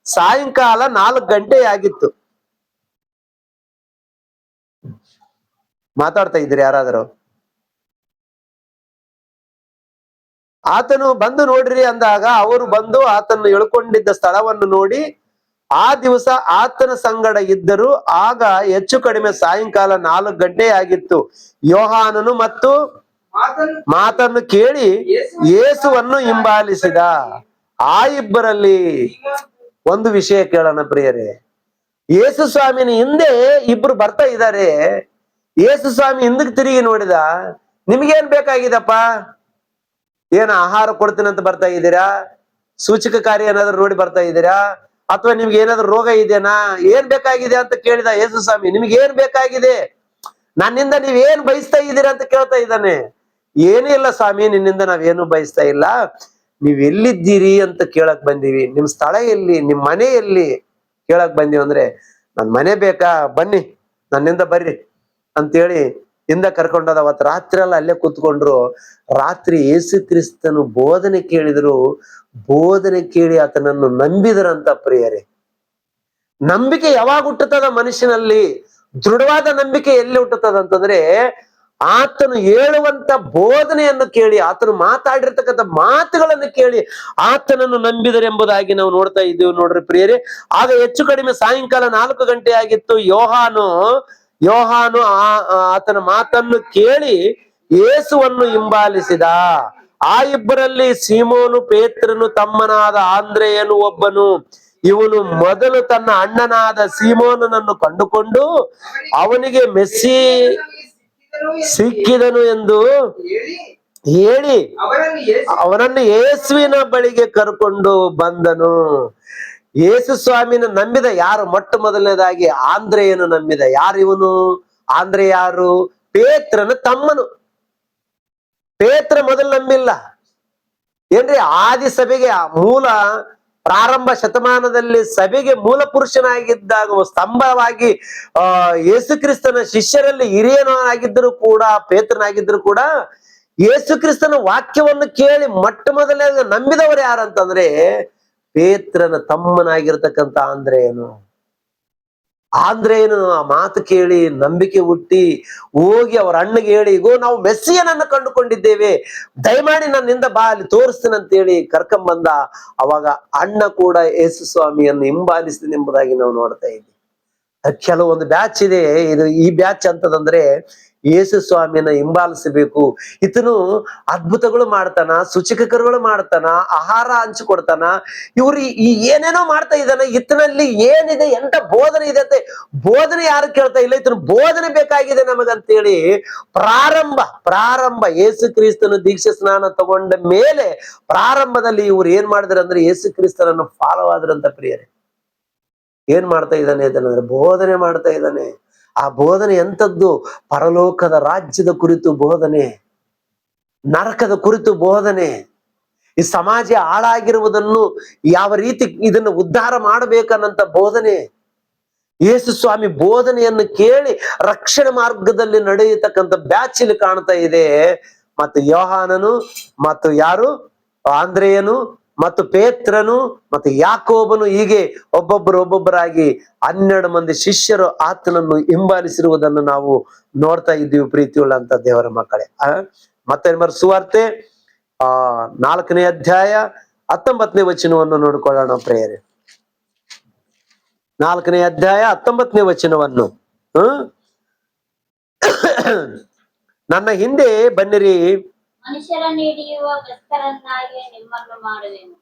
ಸಾಯಂಕಾಲ 4 ಗಂಟೆ ಆಗಿತ್ತು. ಮಾತಾಡ್ತಾ ಇದ್ರಿ ಯಾರಾದರೂ? ಆತನು ಬಂದು ನೋಡ್ರಿ ಅಂದಾಗ ಅವರು ಬಂದು ಆತನು ಇಳ್ಕೊಂಡಿದ್ದ ಸ್ಥಳವನ್ನು ನೋಡಿ ಆ ದಿವಸ ಆತನ ಸಂಗಡ ಇದ್ದರು. ಆಗ ಹೆಚ್ಚು ಕಡಿಮೆ ಸಾಯಂಕಾಲ 4 ಗಂಟೆ ಆಗಿತ್ತು. ಯೋಹಾನನು ಮತ್ತು ಮಾತನ್ನು ಕೇಳಿ ಯೇಸುವನ್ನು ಹಿಂಬಾಲಿಸಿದ. ಆ ಇಬ್ಬರಲ್ಲಿ ಒಂದು ವಿಷಯ ಕೇಳೋಣ ಪ್ರಿಯರೇ. ಯೇಸು ಸ್ವಾಮಿನ ಹಿಂದೆ ಇಬ್ರು ಬರ್ತಾ ಇದ್ದಾರೆ. ಯೇಸು ಸ್ವಾಮಿ ಹಿಂದಕ್ಕೆ ತಿರುಗಿ ನೋಡಿದ, ನಿಮ್ಗೇನ್ ಬೇಕಾಗಿದಪ್ಪ? ಏನ ಆಹಾರ ಕೊಡ್ತೀನಂತ ಬರ್ತಾ ಇದ್ದೀರಾ? ಸೂಚಕ ಕಾರ್ಯ ಏನಾದ್ರು ನೋಡಿ ಬರ್ತಾ ಇದ್ದೀರಾ? ಅಥವಾ ನಿಮ್ಗೆ ಏನಾದ್ರು ರೋಗ ಇದೆನಾ? ಏನ್ ಬೇಕಾಗಿದೆ ಅಂತ ಕೇಳಿದ ಯೇಸು ಸ್ವಾಮಿ. ನಿಮ್ಗೆ ಏನ್ ಬೇಕಾಗಿದೆ? ನನ್ನಿಂದ ನೀವೇನ್ ಬಯಸ್ತಾ ಇದ್ದೀರಾ ಅಂತ ಕೇಳ್ತಾ ಇದ್ದಾನೆ. ಏನೂ ಇಲ್ಲ ಸ್ವಾಮಿ, ನಿನ್ನಿಂದ ನಾವೇನು ಬಯಸ್ತಾ ಇಲ್ಲ. ನೀವ್ ಎಲ್ಲಿದ್ದೀರಿ ಅಂತ ಕೇಳಕ್ ಬಂದೀವಿ. ನಿಮ್ ಸ್ಥಳ ಎಲ್ಲಿ? ನಿಮ್ ಮನೆ ಎಲ್ಲಿ ಕೇಳಕ್ ಬಂದೀವಿ. ಅಂದ್ರೆ ನನ್ ಮನೆ ಬೇಕಾ? ಬನ್ನಿ, ನನ್ನಿಂದ ಬರ್ರಿ ಅಂತೇಳಿ ಹಿಂದ ಕರ್ಕೊಂಡೋದ. ಅವತ್ತು ರಾತ್ರಿ ಎಲ್ಲ ಅಲ್ಲೇ ಕೂತ್ಕೊಂಡ್ರು. ರಾತ್ರಿ ಯೇಸು ಕ್ರಿಸ್ತನು ಬೋಧನೆ ಕೇಳಿದ್ರು. ಬೋಧನೆ ಕೇಳಿ ಆತನನ್ನು ನಂಬಿದರಂತ ಪ್ರಿಯರೇ. ನಂಬಿಕೆ ಯಾವಾಗ ಹುಟ್ಟುತ್ತದ ಮನುಷ್ಯನಲ್ಲಿ? ದೃಢವಾದ ನಂಬಿಕೆ ಎಲ್ಲಿ ಹುಟ್ಟುತ್ತದ ಅಂತಂದ್ರೆ ಆತನು ಹೇಳುವಂತ ಬೋಧನೆಯನ್ನು ಕೇಳಿ, ಆತನು ಮಾತಾಡಿರ್ತಕ್ಕಂಥ ಮಾತುಗಳನ್ನು ಕೇಳಿ ಆತನನ್ನು ನಂಬಿದರೆಂಬುದಾಗಿ ನಾವು ನೋಡ್ತಾ ಇದ್ದೀವಿ ನೋಡ್ರಿ ಪ್ರಿಯರೇ. ಆಗ ಹೆಚ್ಚು ಕಡಿಮೆ ಸಾಯಂಕಾಲ 4 ಗಂಟೆ ಆಗಿತ್ತು. ಯೋಹಾನು ಆತನ ಮಾತನ್ನು ಕೇಳಿ ಯೇಸುವನ್ನು ಹಿಂಬಾಲಿಸಿದ. ಆ ಇಬ್ಬರಲ್ಲಿ ಸೀಮೋನು ಪೇತ್ರನು ತಮ್ಮನಾದ ಆಂದ್ರೆಯನು ಒಬ್ಬನು. ಇವನು ಮೊದಲು ತನ್ನ ಅಣ್ಣನಾದ ಸೀಮೋನನನ್ನು ಕಂಡುಕೊಂಡು ಅವನಿಗೆ ಮೆಸ್ಸಿ ಸಿಕ್ಕಿದನು ಎಂದು ಹೇಳಿ ಅವನನ್ನು ಯೇಸುವಿನ ಬಳಿಗೆ ಕರ್ಕೊಂಡು ಬಂದನು. ಯೇಸು ಸ್ವಾಮಿನ ನಂಬಿದ ಯಾರು? ಮೊಟ್ಟ ಮೊದಲನೇದಾಗಿ ಆಂದ್ರೆಯನು ನಂಬಿದ. ಯಾರು ಇವನು? ಆಂದ್ರೆ ಯಾರು? ಪೇತ್ರನ ತಮ್ಮನು. ಪೇತ್ರ ಮೊದಲು ನಂಬಿಲ್ಲ ಏನ್ರಿ? ಆದಿ ಸಭೆಗೆ ಮೂಲ ಪ್ರಾರಂಭ ಶತಮಾನದಲ್ಲಿ ಸಭೆಗೆ ಮೂಲ ಪುರುಷನಾಗಿದ್ದಾಗ ಸ್ತಂಭವಾಗಿ ಯೇಸು ಕ್ರಿಸ್ತನ ಶಿಷ್ಯರಲ್ಲಿ ಹಿರಿಯನಾಗಿದ್ದರು ಕೂಡ, ಪೇತ್ರನಾಗಿದ್ರು ಕೂಡ ಯೇಸು ಕ್ರಿಸ್ತನ ವಾಕ್ಯವನ್ನು ಕೇಳಿ ಮೊಟ್ಟ ಮೊದಲೇ ನಂಬಿದವರು ಯಾರಂತಂದ್ರೆ ಪೇತ್ರನ ತಮ್ಮನಾಗಿರ್ತಕ್ಕಂಥ ಆಂದ್ರೆಯನು. ಆ ಮಾತು ಕೇಳಿ ನಂಬಿಕೆ ಹುಟ್ಟಿ ಹೋಗಿ ಅವ್ರ ಅಣ್ಣಗೆ ಹೇಳಿ, ಇಗೋ ನಾವು ಮೆಸ್ಸಿಯನನ್ನು ಕಂಡುಕೊಂಡಿದ್ದೇವೆ, ದಯಮಾಡಿ ನನ್ನಿಂದ ಬಾ, ಅಲ್ಲಿ ತೋರಿಸ್ತೀನಿ ಅಂತೇಳಿ ಕರ್ಕೊಂಬಂದ. ಅವಾಗ ಅಣ್ಣ ಕೂಡ ಯೇಸು ಸ್ವಾಮಿಯನ್ನು ಹಿಂಬಾಲಿಸಿದ ಎಂಬುದಾಗಿ ನಾವು ನೋಡ್ತಾ ಇದ್ದೀವಿ. ಕೆಲವೊಂದು ಬ್ಯಾಚ್ ಇದೆ. ಈ ಬ್ಯಾಚ್ ಅಂತದಂದ್ರೆ ಯೇಸು ಸ್ವಾಮಿಯನ್ನ ಹಿಂಬಾಲಿಸಬೇಕು. ಇತನು ಅದ್ಭುತಗಳು ಮಾಡ್ತಾನ, ಸೂಚಕಗಳು ಮಾಡ್ತಾನ, ಆಹಾರ ಹಂಚಿಕೊಡ್ತಾನ, ಇವ್ರು ಏನೇನೋ ಮಾಡ್ತಾ ಇದ್ದಾನೆ. ಇತನಲ್ಲಿ ಏನಿದೆ, ಎಂತ ಬೋಧನೆ ಇದೆ ಅಂತ ಬೋಧನೆ ಯಾರು ಕೇಳ್ತಾ ಇಲ್ಲ. ಇತನು ಬೋಧನೆ ಬೇಕಾಗಿದೆ ನಮಗಂತೇಳಿ ಪ್ರಾರಂಭ ಯೇಸು ಕ್ರಿಸ್ತನ ದೀಕ್ಷೆ ಸ್ನಾನ ತಗೊಂಡ ಮೇಲೆ ಪ್ರಾರಂಭದಲ್ಲಿ ಇವ್ರು ಏನ್ ಮಾಡಿದ್ರು ಅಂದ್ರೆ ಯೇಸು ಕ್ರಿಸ್ತನನ್ನು ಫಾಲೋ ಆದ್ರಂತ ಪ್ರಿಯರೇ. ಏನ್ ಮಾಡ್ತಾ ಇದ್ದಾನೆ ಅದನ್ನಂದ್ರೆ ಬೋಧನೆ ಮಾಡ್ತಾ ಇದ್ದಾನೆ. ಆ ಬೋಧನೆ ಎಂಥದ್ದು? ಪರಲೋಕದ ರಾಜ್ಯದ ಕುರಿತು ಬೋಧನೆ, ನರಕದ ಕುರಿತು ಬೋಧನೆ, ಈ ಸಮಾಜ ಹಾಳಾಗಿರುವುದನ್ನು ಯಾವ ರೀತಿ ಇದನ್ನು ಉದ್ಧಾರ ಮಾಡಬೇಕನ್ನಂತ ಬೋಧನೆ. ಯೇಸು ಸ್ವಾಮಿ ಬೋಧನೆಯನ್ನು ಕೇಳಿ ರಕ್ಷಣೆ ಮಾರ್ಗದಲ್ಲಿ ನಡೆಯತಕ್ಕಂಥ ಬ್ಯಾಚ್ ಇಲ್ಲಿ ಕಾಣ್ತಾ ಇದೆ. ಮತ್ತು ಯೋಹಾನನು ಮತ್ತು ಯಾರು? ಆಂದ್ರೆಯನು ಮತ್ತು ಪೇತ್ರನು ಮತ್ತು ಯಾಕೋಬನು, ಹೀಗೆ ಒಬ್ಬೊಬ್ಬರಾಗಿ 12 ಮಂದಿ ಶಿಷ್ಯರು ಆತನನ್ನು ಹಿಂಬಾಲಿಸಿರುವುದನ್ನು ನಾವು ನೋಡ್ತಾ ಇದ್ದೀವಿ ಪ್ರೀತಿಯುಳ್ಳಂತ ದೇವರ ಮಕ್ಕಳೇ. ಮತ್ತೆ ಸುವಾರ್ತೆ 4ನೇ ಅಧ್ಯಾಯ 19ನೇ ವಚನವನ್ನು ನೋಡ್ಕೊಳ್ಳೋಣ ಪ್ರಿಯರೇ. 4ನೇ ಅಧ್ಯಾಯ 19ನೇ ವಚನವನ್ನು, ನನ್ನ ಹಿಂದೆ ಬನ್ನಿರಿ, ಮನುಷ್ಯರನ್ನು ಹಿಡಿಯುವ ಬೆಸ್ತರನ್ನಾಗಿ ನಿಮ್ಮನ್ನು ಮಾಡುವೆನು.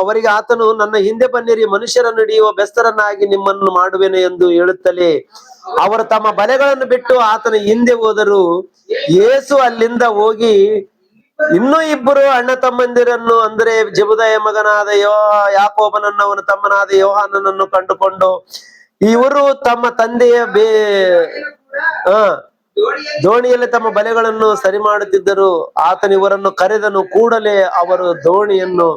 ಅವರಿಗೆ ಆತನು ನನ್ನ ಹಿಂದೆ ಬನ್ನಿರಿ, ಮನುಷ್ಯರನ್ನು ಹಿಡಿಯುವ ಬೆಸ್ತರನ್ನಾಗಿ ನಿಮ್ಮನ್ನು ಮಾಡುವೆನು ಎಂದು ಹೇಳುತ್ತಲೇ ಅವರು ತಮ್ಮ ಬಲೆಗಳನ್ನು ಬಿಟ್ಟು ಆತನ ಹಿಂದೆ ಹೋದರು. ಯೇಸು ಅಲ್ಲಿಂದ ಹೋಗಿ ಇನ್ನೂ ಇಬ್ಬರು ಅಣ್ಣ ತಮ್ಮಂದಿರನ್ನು, ಅಂದರೆ ಜೆಬೆದಾಯ ಮಗನಾದ ಯಾಕೋಬನನ್ನು ಅವನ ತಮ್ಮನಾದ ಯೋಹಾನನನ್ನು ಕಂಡುಕೊಂಡು, ಇವರು ತಮ್ಮ ತಂದೆಯ ದೋಣಿಯಲ್ಲಿ ತಮ್ಮ ಬಲೆಗಳನ್ನು ಸರಿ ಮಾಡುತ್ತಿದ್ದರು. ಆತನು ಇವರನ್ನು ಕರೆದನು. ಕೂಡಲೇ ಅವರು ದೋಣಿಯನ್ನು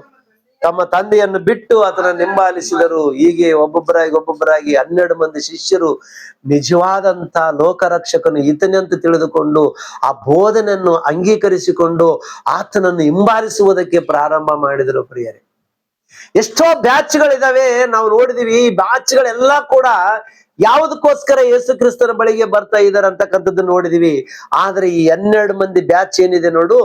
ತಮ್ಮ ತಂದೆಯನ್ನು ಬಿಟ್ಟು ಆತನ ಹಿಂಬಾಲಿಸಿದರು. ಹೀಗೆ ಒಬ್ಬೊಬ್ಬರಾಗಿ 12 ಮಂದಿ ಶಿಷ್ಯರು ನಿಜವಾದಂತ ಲೋಕರಕ್ಷಕನು ಈತನೇ ಅಂತ ತಿಳಿದುಕೊಂಡು ಆ ಬೋಧನೆಯನ್ನು ಅಂಗೀಕರಿಸಿಕೊಂಡು ಆತನನ್ನು ಹಿಂಬಾಲಿಸುವುದಕ್ಕೆ ಪ್ರಾರಂಭ ಮಾಡಿದರು. ಪ್ರಿಯರೇ, ಎಷ್ಟೋ ಬ್ಯಾಚ್ಗಳಿದಾವೆ, ನಾವು ನೋಡಿದೀವಿ. ಈ ಬ್ಯಾಚ್ಗಳೆಲ್ಲ ಕೂಡ ಯಾವುದಕ್ಕೋಸ್ಕರ ಯೇಸು ಕ್ರಿಸ್ತನ ಬಳಿಗೆ ಬರ್ತಾ ಇದ್ದಾರೆ ಅಂತಕ್ಕಂಥದ್ದು ನೋಡಿದೀವಿ. ಆದ್ರೆ ಈ 12 ಮಂದಿ ಬ್ಯಾಚ್ ಏನಿದೆ ನೋಡು,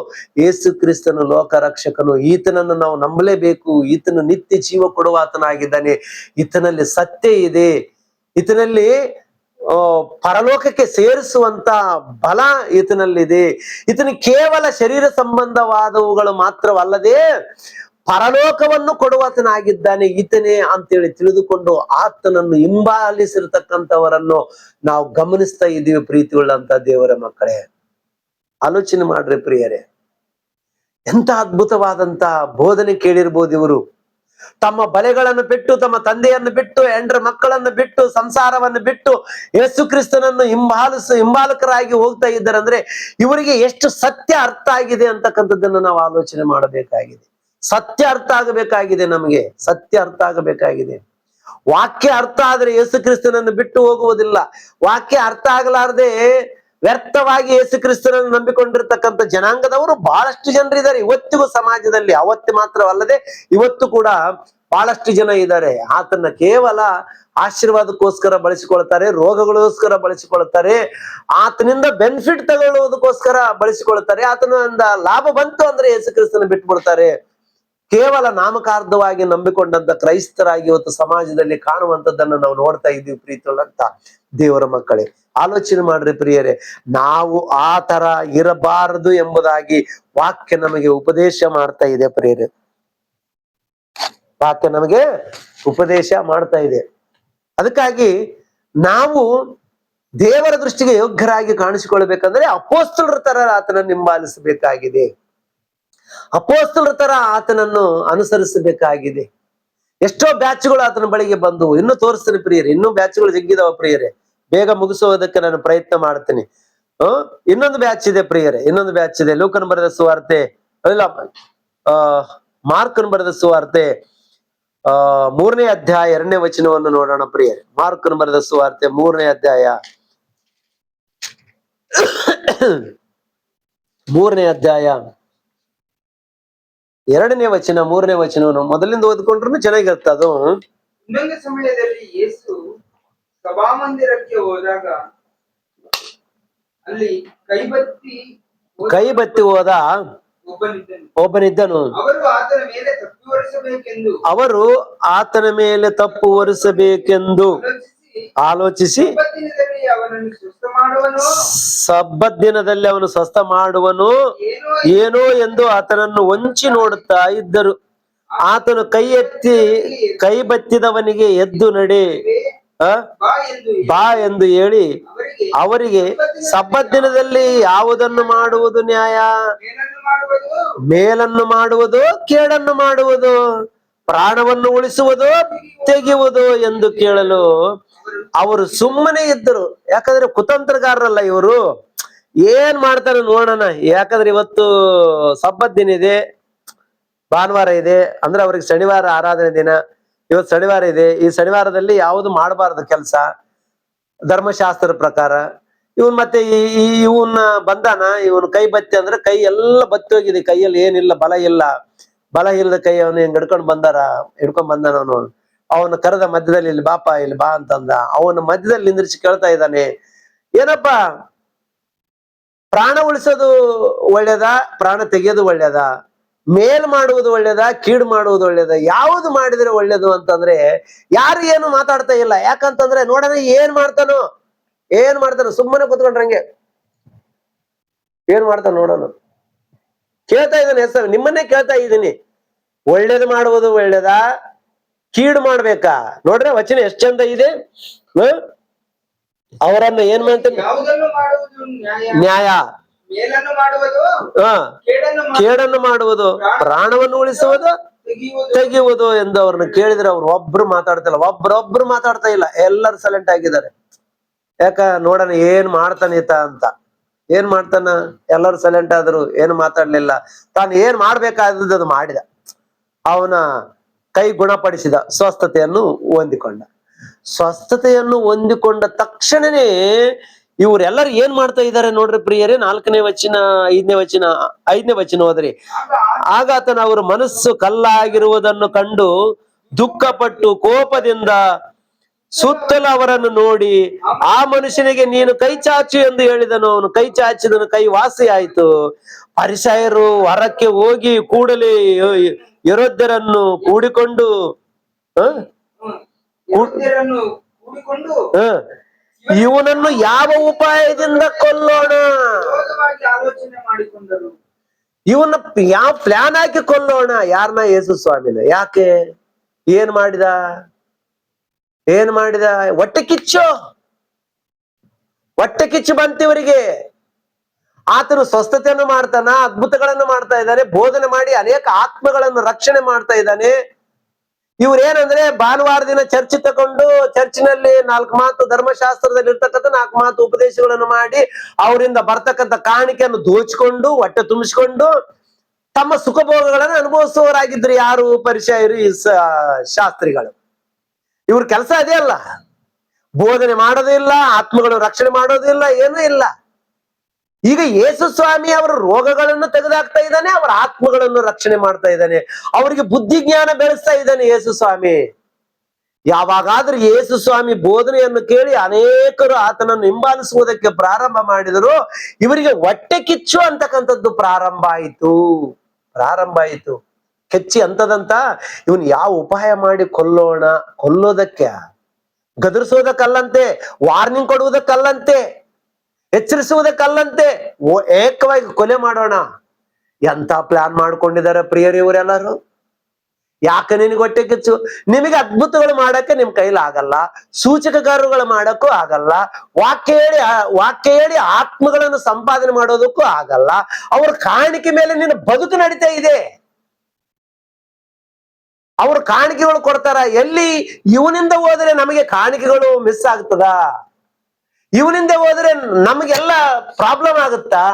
ಯೇಸು ಕ್ರಿಸ್ತನು ಲೋಕರಕ್ಷಕನು, ಈತನನ್ನು ನಾವು ನಂಬಲೇಬೇಕು. ಈತನು ನಿತ್ಯ ಜೀವ ಕೊಡುವ ಆತನಾಗಿದ್ದಾನೆ. ಈತನಲ್ಲಿ ಸತ್ಯ ಇದೆ, ಈತನಲ್ಲಿ ಪರಲೋಕಕ್ಕೆ ಸೇರಿಸುವಂತ ಬಲ ಈತನಲ್ಲಿದೆ. ಈತನ ಕೇವಲ ಶರೀರ ಸಂಬಂಧವಾದವುಗಳು ಮಾತ್ರವಲ್ಲದೆ ಪರಲೋಕವನ್ನು ಕೊಡುವಾತನಾಗಿದ್ದಾನೆ ಈತನೇ ಅಂತೇಳಿ ತಿಳಿದುಕೊಂಡು ಆತನನ್ನು ಹಿಂಬಾಲಿಸಿರ್ತಕ್ಕಂಥವರನ್ನು ನಾವು ಗಮನಿಸ್ತಾ ಇದ್ದೀವಿ. ಪ್ರೀತಿಯುಳ್ಳಂತ ದೇವರ ಮಕ್ಕಳೇ, ಆಲೋಚನೆ ಮಾಡ್ರಿ ಪ್ರಿಯರೇ, ಎಂತ ಅದ್ಭುತವಾದಂತ ಬೋಧನೆ ಕೇಳಿರ್ಬೋದು ಇವರು. ತಮ್ಮ ಬಲೆಗಳನ್ನು ಬಿಟ್ಟು, ತಮ್ಮ ತಂದೆಯನ್ನು ಬಿಟ್ಟು, 8 ಮಕ್ಕಳನ್ನು ಬಿಟ್ಟು, ಸಂಸಾರವನ್ನು ಬಿಟ್ಟು ಯೇಸು ಕ್ರಿಸ್ತನನ್ನು ಹಿಂಬಾಲಕರಾಗಿ ಹೋಗ್ತಾ ಇದ್ದಾರೆ. ಅಂದ್ರೆ ಇವರಿಗೆ ಎಷ್ಟು ಸತ್ಯ ಅರ್ಥ ಆಗಿದೆ ಅಂತಕ್ಕಂಥದ್ದನ್ನು ನಾವು ಆಲೋಚನೆ ಮಾಡಬೇಕಾಗಿದೆ. ಸತ್ಯ ಅರ್ಥ ಆಗಬೇಕಾಗಿದೆ, ನಮಗೆ ಸತ್ಯ ಅರ್ಥ ಆಗಬೇಕಾಗಿದೆ. ವಾಕ್ಯ ಅರ್ಥ ಆದ್ರೆ ಯೇಸು ಕ್ರಿಸ್ತನನ್ನು ಬಿಟ್ಟು ಹೋಗುವುದಿಲ್ಲ. ವಾಕ್ಯ ಅರ್ಥ ಆಗಲಾರದೆ ವ್ಯರ್ಥವಾಗಿ ಯೇಸು ಕ್ರಿಸ್ತನನ್ನು ನಂಬಿಕೊಂಡಿರ್ತಕ್ಕಂಥ ಜನಾಂಗದವರು ಬಹಳಷ್ಟು ಜನರಿದ್ದಾರೆ ಇವತ್ತಿಗೂ ಸಮಾಜದಲ್ಲಿ. ಅವತ್ತು ಮಾತ್ರವಲ್ಲದೆ ಇವತ್ತು ಕೂಡ ಬಹಳಷ್ಟು ಜನ ಇದ್ದಾರೆ. ಆತನ ಕೇವಲ ಆಶೀರ್ವಾದಕ್ಕೋಸ್ಕರ ಬಳಸಿಕೊಳ್ತಾರೆ, ರೋಗಗಳಿಗೋಸ್ಕರ ಬಳಸಿಕೊಳ್ತಾರೆ, ಆತನಿಂದ ಬೆನಿಫಿಟ್ ತಗೊಳ್ಳುವುದಕ್ಕೋಸ್ಕರ ಬಳಸಿಕೊಳ್ತಾರೆ. ಆತನಿಂದ ಲಾಭ ಬಂತು ಅಂದ್ರೆ ಯೇಸು ಕ್ರಿಸ್ತನ ಬಿಟ್ಬಿಡ್ತಾರೆ. ಕೇವಲ ನಾಮಕಾರ್ಥವಾಗಿ ನಂಬಿಕೊಂಡಂತ ಕ್ರೈಸ್ತರಾಗಿ ಇವತ್ತು ಸಮಾಜದಲ್ಲಿ ಕಾಣುವಂತದ್ದನ್ನು ನಾವು ನೋಡ್ತಾ ಇದ್ದೀವಿ. ಪ್ರೀತಿಯುಳ್ಳಂತ ದೇವರ ಮಕ್ಕಳೇ, ಆಲೋಚನೆ ಮಾಡ್ರಿ ಪ್ರಿಯರೇ, ನಾವು ಆ ತರ ಇರಬಾರದು ಎಂಬುದಾಗಿ ವಾಕ್ಯ ನಮಗೆ ಉಪದೇಶ ಮಾಡ್ತಾ ಇದೆ. ಪ್ರಿಯರೇ, ವಾಕ್ಯ ನಮಗೆ ಉಪದೇಶ ಮಾಡ್ತಾ ಇದೆ. ಅದಕ್ಕಾಗಿ ನಾವು ದೇವರ ದೃಷ್ಟಿಗೆ ಯೋಗ್ಯರಾಗಿ ಕಾಣಿಸಿಕೊಳ್ಬೇಕಂದ್ರೆ ಅಪೊಸ್ತಲರ ತರ ಆತನನ್ನು ಹಿಂಬಾಲಿಸಬೇಕಾಗಿದೆ, ಅಪೊಸ್ತಲರ ತರ ಆತನನ್ನು ಅನುಸರಿಸಬೇಕಾಗಿದೆ. ಎಷ್ಟೋ ಬ್ಯಾಚ್ಗಳು ಆತನ ಬಳಿಗೆ ಬಂದು, ಇನ್ನೂ ತೋರಿಸ್ತೀನಿ ಪ್ರಿಯರೇ, ಇನ್ನೂ ಬ್ಯಾಚ್ಗಳು ಜಗ್ಗಿದಾವ ಪ್ರಿಯರೇ. ಬೇಗ ಮುಗಿಸುವುದಕ್ಕೆ ನಾನು ಪ್ರಯತ್ನ ಮಾಡ್ತೀನಿ. ಇನ್ನೊಂದು ಬ್ಯಾಚ್ ಇದೆ ಪ್ರಿಯರೇ, ಇನ್ನೊಂದು ಬ್ಯಾಚ್ ಇದೆ. ಲೂಕನ ಬರೆದ ಸುವಾರ್ತೆ, ಇಲ್ಲ ಮಾರ್ಕನ್ ಬರೆದ ಸುವಾರ್ತೆ 3ನೇ ಅಧ್ಯಾಯ 2ನೇ ವಚನವನ್ನು ನೋಡೋಣ ಪ್ರಿಯರೇ. ಮಾರ್ಕನ್ ಬರೆದ ಸುವಾರ್ತೆ 3ನೇ ಅಧ್ಯಾಯ 3ನೇ ಅಧ್ಯಾಯ 2ನೇ ವಚನ 3ನೇ ವಚನವನ್ನು ಮೊದಲಿಂದ ಓದ್ಕೊಂಡ್ರು ಚೆನ್ನಾಗಿರುತ್ತೆ ಅದು. ಇನ್ನೊಂದು ಸಮಯದಲ್ಲಿ ಯೇಸು ಸಭಾಮಂದಿರಕ್ಕೆ ಹೋದಾಗ ಅಲ್ಲಿ ಕೈಬತ್ತಿ ಹೋದ ಒಬ್ಬನಿದ್ದನು. ಅವರು ಆತನ ಮೇಲೆ ತಪ್ಪು ಹೊರಿಸಬೇಕೆಂದು ಆಲೋಚಿಸಿ ಸಬ್ಬತ್ ದಿನದಲ್ಲಿ ಅವನು ಸ್ವಸ್ಥ ಮಾಡುವನು ಏನೋ ಎಂದು ಆತನನ್ನು ಹೊಂಚಿ ನೋಡುತ್ತಾ ಇದ್ದರು. ಆತನು ಕೈ ಬತ್ತಿದವನಿಗೆ ಎದ್ದು ನಡೆ, ಬಾ ಎಂದು ಹೇಳಿ ಅವರಿಗೆ ಸಬ್ಬತ್ ದಿನದಲ್ಲಿ ಯಾವುದನ್ನು ಮಾಡುವುದು ನ್ಯಾಯ? ಮೇಲನ್ನು ಮಾಡುವುದು, ಕೇಡನ್ನು ಮಾಡುವುದು, ಪ್ರಾಣವನ್ನು ಉಳಿಸುವುದು, ತೆಗೆಯುವುದು ಎಂದು ಕೇಳಲು ಅವರು ಸುಮ್ಮನೆ ಇದ್ದರು. ಯಾಕಂದ್ರೆ ಕುತಂತ್ರಗಾರರಲ್ಲ ಇವರು. ಏನ್ ಮಾಡ್ತಾರೆ ನೋಡೋಣ, ಯಾಕಂದ್ರೆ ಇವತ್ತು ಸಬ್ಬತ್ ದಿನ ಇದೆ, ಭಾನುವಾರ ಇದೆ ಅಂದ್ರೆ ಅವ್ರಿಗೆ ಶನಿವಾರ ಆರಾಧನೆ ದಿನ. ಇವತ್ತು ಶನಿವಾರ ಇದೆ, ಈ ಶನಿವಾರದಲ್ಲಿ ಯಾವುದು ಮಾಡಬಾರದು ಕೆಲಸ ಧರ್ಮಶಾಸ್ತ್ರದ ಪ್ರಕಾರ. ಇವನ್ ಮತ್ತೆ ಇವನ್ನ ಬಂದಾನ, ಇವನ್ ಕೈ ಬತ್ತಿ ಅಂದ್ರೆ ಕೈ ಎಲ್ಲ ಬತ್ತಿ ಹೋಗಿದೆ, ಕೈಯಲ್ಲಿ ಏನಿಲ್ಲ, ಬಲ ಇಲ್ಲ. ಬಲ ಇಲ್ಲದ ಕೈ ಅವನು ಹೆಂಗ್ ಹಿಡ್ಕೊಂಡ್ ಬಂದಾನ ಅವನು. ಅವನು ಕರೆದ ಮಧ್ಯದಲ್ಲಿ ಇಲ್ಲಿ ಬಾಪ, ಇಲ್ಲಿ ಬಾ ಅಂತಂದ. ಅವನ ಮಧ್ಯದಲ್ಲಿ ನಿಂದ್ರಿಸಿ ಕೇಳ್ತಾ ಇದ್ದಾನೆ, ಏನಪ್ಪಾ, ಪ್ರಾಣ ಉಳಿಸೋದು ಒಳ್ಳೇದ, ಪ್ರಾಣ ತೆಗೆಯೋದು ಒಳ್ಳೇದ, ಮೇಲ್ ಮಾಡುವುದು ಒಳ್ಳೇದ, ಕೀಡು ಮಾಡುವುದು ಒಳ್ಳೇದ, ಯಾವುದು ಮಾಡಿದ್ರೆ ಒಳ್ಳೇದು ಅಂತಂದ್ರೆ ಯಾರು ಏನು ಮಾತಾಡ್ತಾ ಇಲ್ಲ. ಯಾಕಂತಂದ್ರೆ ನೋಡೋಣ ಏನ್ ಮಾಡ್ತಾನೋ ಸುಮ್ಮನೆ ಕೂತ್ಕೊಂಡ್ರಂಗೆ. ಏನ್ ಮಾಡ್ತಾನೆ ನೋಡೋಣ. ಕೇಳ್ತಾ ಇದ್ದಾನೆ ಹೆಸರು, ನಿಮ್ಮನ್ನೇ ಕೇಳ್ತಾ ಇದ್ದೀನಿ. ಒಳ್ಳೇದು ಮಾಡುವುದು ಒಳ್ಳೇದಾ, ಕೀಡು ಮಾಡ್ಬೇಕಾ? ನೋಡ್ರೆ ವಚನ ಎಷ್ಟ್ ಚಂದ ಇದೆ. ಅವರನ್ನ ಏನ್ ಮಾಡ್ತಾನೆ? ಯಾವುದನ್ನು ಮಾಡುವುದು ನ್ಯಾಯ, ಮೇಲನ್ನು ಮಾಡುವುದು ಕೇಡನ್ನು ಮಾಡುವುದು, ಪ್ರಾಣವನ್ನು ಉಳಿಸುವುದು ತೆಗೆಯುವುದು ಎಂದು ಅವ್ರನ್ನ ಕೇಳಿದ್ರೆ ಅವ್ರು ಒಬ್ರು ಮಾತಾಡ್ತಿಲ್ಲ, ಒಬ್ರೊಬ್ರು ಮಾತಾಡ್ತಾ ಇಲ್ಲ, ಎಲ್ಲರೂ ಸೈಲೆಂಟ್ ಆಗಿದ್ದಾರೆ. ಯಾಕ ನೋಡೋಣ ಏನ್ ಮಾಡ್ತಾನೆ ಈತ ಅಂತ. ಏನ್ ಮಾಡ್ತಾನ? ಎಲ್ಲರೂ ಸೈಲೆಂಟ್ ಆದ್ರು, ಏನು ಮಾತಾಡ್ಲಿಲ್ಲ. ತಾನು ಏನ್ ಮಾಡ್ಬೇಕಾದದ್ದು ಅದು ಮಾಡಿದ. ಅವನ ಕೈ ಗುಣಪಡಿಸಿದ, ಸ್ವಸ್ಥತೆಯನ್ನು ಹೊಂದಿಕೊಂಡ. ಸ್ವಸ್ಥತೆಯನ್ನು ಹೊಂದಿಕೊಂಡ ತಕ್ಷಣನೇ ಇವರೆಲ್ಲರೂ ಏನ್ ಮಾಡ್ತಾ ಇದ್ದಾರೆ ನೋಡ್ರಿ ಪ್ರಿಯರೇ. 4ನೇ ವಚನ 5ನೇ ವಚನ ಹೋದ್ರಿ. ಆಗ ಆತನ ಅವರ ಮನಸ್ಸು ಕಲ್ಲಾಗಿರುವುದನ್ನು ಕಂಡು ದುಃಖಪಟ್ಟು ಕೋಪದಿಂದ ಸುತ್ತಲೂ ಅವರನ್ನು ನೋಡಿ ಆ ಮನುಷ್ಯನಿಗೆ ನೀನು ಕೈ ಚಾಚು ಎಂದು ಹೇಳಿದನು. ಅವನು ಕೈ ಚಾಚಿದನು, ಕೈ ವಾಸಿ ಆಯ್ತು. ಫರಿಸಾಯರು ಹೊರಕ್ಕೆ ಹೋಗಿ ಕೂಡಲೇ ಹೆರೋದ್ಯರನ್ನು ಕೂಡಿಕೊಂಡು ಇವನನ್ನು ಯಾವ ಉಪಾಯದಿಂದ ಕೊಲ್ಲೋಣ, ಆಲೋಚನೆ ಮಾಡಿಕೊಂಡರು. ಇವನ್ನ ಯಾವ ಪ್ಲಾನ್ ಹಾಕಿ ಕೊಲ್ಲೋಣ? ಯಾರನ್ನ? ಯೇಸು ಸ್ವಾಮಿನ. ಯಾಕೆ? ಏನ್ ಮಾಡಿದ? ಹೊಟ್ಟೆ ಕಿಚ್ಚು ಬಂತಿವರಿಗೆ. ಆತನು ಸ್ವಸ್ಥತೆಯನ್ನು ಮಾಡ್ತಾನ, ಅದ್ಭುತಗಳನ್ನು ಮಾಡ್ತಾ ಇದ್ದಾನೆ, ಬೋಧನೆ ಮಾಡಿ ಅನೇಕ ಆತ್ಮಗಳನ್ನು ರಕ್ಷಣೆ ಮಾಡ್ತಾ ಇದ್ದಾನೆ. ಇವ್ರೇನಂದ್ರೆ ಭಾನುವಾರ ದಿನ ಚರ್ಚ್ ತಕೊಂಡು ಚರ್ಚಿನಲ್ಲಿ 4 ಮಾತು ಧರ್ಮಶಾಸ್ತ್ರದಲ್ಲಿ ಇರ್ತಕ್ಕಂಥ 4 ಮಾತು ಉಪದೇಶಗಳನ್ನು ಮಾಡಿ ಅವರಿಂದ ಬರ್ತಕ್ಕಂಥ ಕಾಣಿಕೆಯನ್ನು ದೋಚಿಕೊಂಡು ಹೊಟ್ಟೆ ತುಂಬಿಸ್ಕೊಂಡು ತಮ್ಮ ಸುಖಭೋಗಗಳನ್ನು ಅನುಭವಿಸುವವರಾಗಿದ್ರು. ಯಾರು? ಪರಿಸಯರು, ಶಾಸ್ತ್ರಿಗಳು. ಇವ್ರ ಕೆಲಸ ಅದೇ ಅಲ್ಲ. ಬೋಧನೆ ಮಾಡೋದಿಲ್ಲ, ಆತ್ಮಗಳು ರಕ್ಷಣೆ ಮಾಡೋದಿಲ್ಲ, ಏನೂ ಇಲ್ಲ. ಈಗ ಯೇಸು ಸ್ವಾಮಿ ಅವರ ರೋಗಗಳನ್ನು ತೆಗೆದಾಕ್ತಾ ಇದ್ದಾನೆ, ಅವರ ಆತ್ಮಗಳನ್ನು ರಕ್ಷಣೆ ಮಾಡ್ತಾ ಇದ್ದಾನೆ, ಅವರಿಗೆ ಬುದ್ಧಿ ಜ್ಞಾನ ಬೆಳೆಸ್ತಾ ಇದ್ದಾನೆ ಯೇಸು ಸ್ವಾಮಿ. ಯಾವಾಗಾದ್ರೂ ಯೇಸು ಸ್ವಾಮಿ ಬೋಧನೆಯನ್ನು ಕೇಳಿ ಅನೇಕರು ಆತನನ್ನು ಹಿಂಬಾಲಿಸುವುದಕ್ಕೆ ಪ್ರಾರಂಭ ಮಾಡಿದರು, ಇವರಿಗೆ ಹೊಟ್ಟೆ ಕಿಚ್ಚು ಅಂತಕ್ಕಂಥದ್ದು ಪ್ರಾರಂಭ ಆಯಿತು. ಕೆಚ್ಚಿ ಅಂತದಂತ ಇವನ್ ಯಾವ ಉಪಾಯ ಮಾಡಿ ಕೊಲ್ಲೋದಕ್ಕೆ, ಗದರಿಸೋದಕ್ಕಲ್ಲಂತೆ, ವಾರ್ನಿಂಗ್ ಕೊಡುವುದಕ್ಕಲ್ಲಂತೆ, ಎಚ್ಚರಿಸುವುದಕ್ಕಲ್ಲಂತೆ, ಏಕವಾಗಿ ಕೊಲೆ ಮಾಡೋಣ ಎಂತ ಪ್ಲಾನ್ ಮಾಡ್ಕೊಂಡಿದ್ದಾರೆ ಪ್ರಿಯರು ಇವರೆಲ್ಲರೂ. ಯಾಕೆ ನಿನಗೆ ಹೊಟ್ಟೆ ಕಿಚ್ಚು? ನಿಮಗೆ ಅದ್ಭುತಗಳು ಮಾಡಕ್ಕೆ ನಿಮ್ ಕೈಲಿ ಆಗಲ್ಲ, ಸೂಚಕಕಾರಗಳು ಮಾಡಕ್ಕೂ ಆಗಲ್ಲ, ವಾಕ್ಯ ಹೇಳಿ ಆತ್ಮಗಳನ್ನು ಸಂಪಾದನೆ ಮಾಡೋದಕ್ಕೂ ಆಗಲ್ಲ. ಅವ್ರ ಕಾಣಿಕೆ ಮೇಲೆ ನಿನ್ನ ಬದುಕು ನಡೀತಾ ಇದೆ. ಅವ್ರ ಕಾಣಿಕೆಗಳು ಕೊಡ್ತಾರ ಎಲ್ಲಿ? ಇವನಿಂದ ಹೋದ್ರೆ ನಮಗೆ ಕಾಣಿಕೆಗಳು ಮಿಸ್ ಆಗ್ತದ, ಇವನಿಂದ ಹೋದ್ರೆ ನಮಗೆಲ್ಲ ಪ್ರಾಬ್ಲಮ್ ಆಗುತ್ತಾ?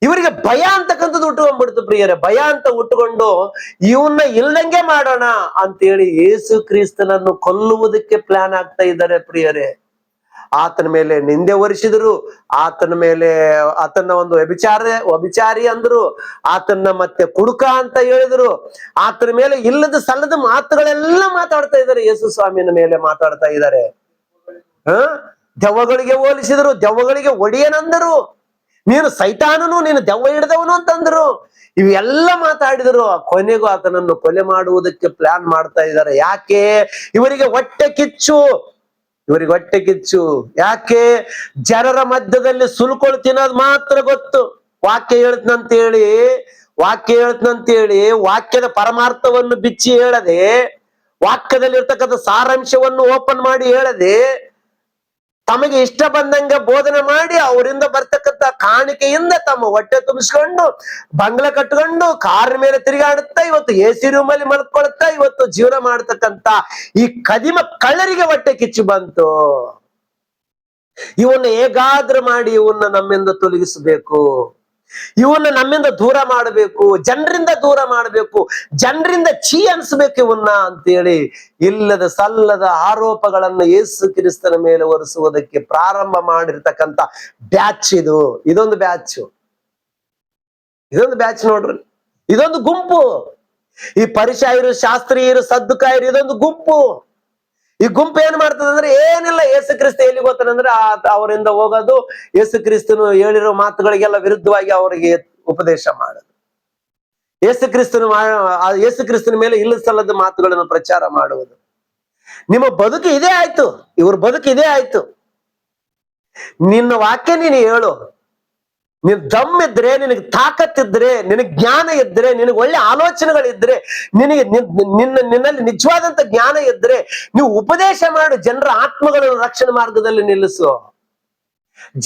ಇವರಿಗೆ ಭಯ ಅಂತಕ್ಕಂಥದ್ದು ಉಟ್ಕೊಂಡ್ಬಿಡ್ತು ಪ್ರಿಯರೇ. ಭಯ ಅಂತ ಉಟ್ಕೊಂಡು ಇವನ್ನ ಇಲ್ದಂಗೆ ಮಾಡೋಣ ಅಂತೇಳಿ ಯೇಸು ಕ್ರಿಸ್ತನನ್ನು ಕೊಲ್ಲುವುದಕ್ಕೆ ಪ್ಲಾನ್ ಆಗ್ತಾ ಇದ್ದಾರೆ ಪ್ರಿಯರೇ. ಆತನ ಮೇಲೆ ನಿಂದೆ ಹೊರಿಸಿದ್ರು, ಆತನ ಒಂದು ವ್ಯಭಿಚಾರಿ ಅಂದ್ರು, ಆತನ ಮತ್ತೆ ಕುಡುಕ ಅಂತ ಹೇಳಿದ್ರು, ಆತನ ಮೇಲೆ ಇಲ್ಲದ ಸಲ್ಲದ ಮಾತುಗಳೆಲ್ಲ ಮಾತಾಡ್ತಾ ಇದ್ದಾರೆ. ಯೇಸು ಸ್ವಾಮಿನ ಮೇಲೆ ಮಾತಾಡ್ತಾ ಇದ್ದಾರೆ. ದೆವ್ವಗಳಿಗೆ ಹೋಲಿಸಿದ್ರು, ದೆವ್ವಗಳಿಗೆ ಒಡೆಯನಂದರು, ನೀನು ಸೈತಾನನು, ನೀನು ದೆವ್ವ ಹಿಡಿದವನು ಅಂತಂದ್ರು. ಇವೆಲ್ಲ ಮಾತಾಡಿದ್ರು. ಕೊನೆಗೂ ಆತನನ್ನು ಕೊಲೆ ಮಾಡುವುದಕ್ಕೆ ಪ್ಲಾನ್ ಮಾಡ್ತಾ ಇದ್ದಾರೆ. ಯಾಕೆ? ಇವರಿಗೆ ಹೊಟ್ಟೆ ಕಿಚ್ಚು. ಯಾಕೆ? ಜನರ ಮಧ್ಯದಲ್ಲಿ ಸುಲ್ಕೊಳು ತಿನ್ನೋದು ಮಾತ್ರ ಗೊತ್ತು. ವಾಕ್ಯ ಹೇಳ್ತಂತೇಳಿ ವಾಕ್ಯದ ಪರಮಾರ್ಥವನ್ನು ಬಿಚ್ಚಿ ಹೇಳದೆ, ವಾಕ್ಯದಲ್ಲಿ ಇರ್ತಕ್ಕಂಥ ಸಾರಾಂಶವನ್ನು ಓಪನ್ ಮಾಡಿ ಹೇಳದೆ, ತಮಗೆ ಇಷ್ಟ ಬಂದಂಗೆ ಬೋಧನೆ ಮಾಡಿ ಅವರಿಂದ ಬರ್ತಕ್ಕಂಥ ಕಾಣಿಕೆಯಿಂದ ತಮ್ಮ ಹೊಟ್ಟೆ ತುಂಬಿಸ್ಕೊಂಡು ಬಂಗ್ಲೆ ಕಟ್ಕೊಂಡು ಕಾರ್ ಮೇಲೆ ತಿರುಗಾಡುತ್ತಾ ಇವತ್ತು AC ರೂಮಲ್ಲಿ ಮಲ್ಕೊಳ್ತಾ ಇವತ್ತು ಜೀವನ ಮಾಡ್ತಕ್ಕಂಥ ಈ ಕದಿಮ ಕಳ್ಳರಿಗೆ ಹೊಟ್ಟೆ ಕಿಚ್ಚು ಬಂತು. ಇವನ್ನ ಹೇಗಾದ್ರೂ ಮಾಡಿ ಇವನ್ನ ನಮ್ಮಿಂದ ತೊಲಗಿಸಬೇಕು, ಇವನ್ನ ನಮ್ಮಿಂದ ದೂರ ಮಾಡಬೇಕು, ಜನರಿಂದ ದೂರ ಮಾಡಬೇಕು, ಜನರಿಂದ ಛೀ ಅನ್ಸ್ಬೇಕು ಇವನ್ನ ಅಂತೇಳಿ ಇಲ್ಲದ ಸಲ್ಲದ ಆರೋಪಗಳನ್ನು ಯೇಸು ಕ್ರಿಸ್ತನ ಮೇಲೆ ಹೊರಿಸುವುದಕ್ಕೆ ಪ್ರಾರಂಭ ಮಾಡಿರ್ತಕ್ಕಂಥ ಬ್ಯಾಚ್ ಇದೊಂದು ಬ್ಯಾಚ್ ನೋಡ್ರಿ. ಇದೊಂದು ಗುಂಪು. ಈ ಪರಿಸಯರು, ಶಾಸ್ತ್ರೀಯರು, ಸದ್ದುಕಾಯರು, ಇದೊಂದು ಗುಂಪು. ಈ ಗುಂಪು ಏನ್ ಮಾಡ್ತದಂದ್ರೆ ಏನಿಲ್ಲ, ಯೇಸು ಕ್ರಿಸ್ತ ಎಲ್ಲಿ ಗೊತ್ತಾನಂದ್ರೆ ಅವರಿಂದ ಹೋಗೋದು, ಯೇಸು ಕ್ರಿಸ್ತನು ಹೇಳಿರೋ ಮಾತುಗಳಿಗೆಲ್ಲ ವಿರುದ್ಧವಾಗಿ ಅವರಿಗೆ ಉಪದೇಶ ಮಾಡೋದು, ಯೇಸು ಕ್ರಿಸ್ತನ ಮೇಲೆ ಇಲ್ಲದ ಸಲ್ಲದ ಮಾತುಗಳನ್ನು ಪ್ರಚಾರ ಮಾಡುವುದು. ನಿಮ್ಮ ಬದುಕು ಇದೇ ಆಯ್ತು, ಇವ್ರ ಬದುಕು ಇದೇ ಆಯ್ತು. ನಿನ್ನ ವಾಕ್ಯ ನೀನು ಹೇಳು, ನಿನ್ ದಮ್ ಇದ್ರೆ, ನಿನಗೆ ತಾಕತ್ತಿದ್ರೆ, ನಿನಗೆ ಜ್ಞಾನ ಇದ್ರೆ, ನಿನಗೆ ಒಳ್ಳೆ ಆಲೋಚನೆಗಳಿದ್ರೆ, ನಿನ್ನಲ್ಲಿ ನಿಜವಾದಂತ ಜ್ಞಾನ ಇದ್ರೆ, ನೀವು ಉಪದೇಶ ಮಾಡು, ಜನರ ಆತ್ಮಗಳನ್ನು ರಕ್ಷಣೆ ಮಾರ್ಗದಲ್ಲಿ ನಿಲ್ಲಿಸು.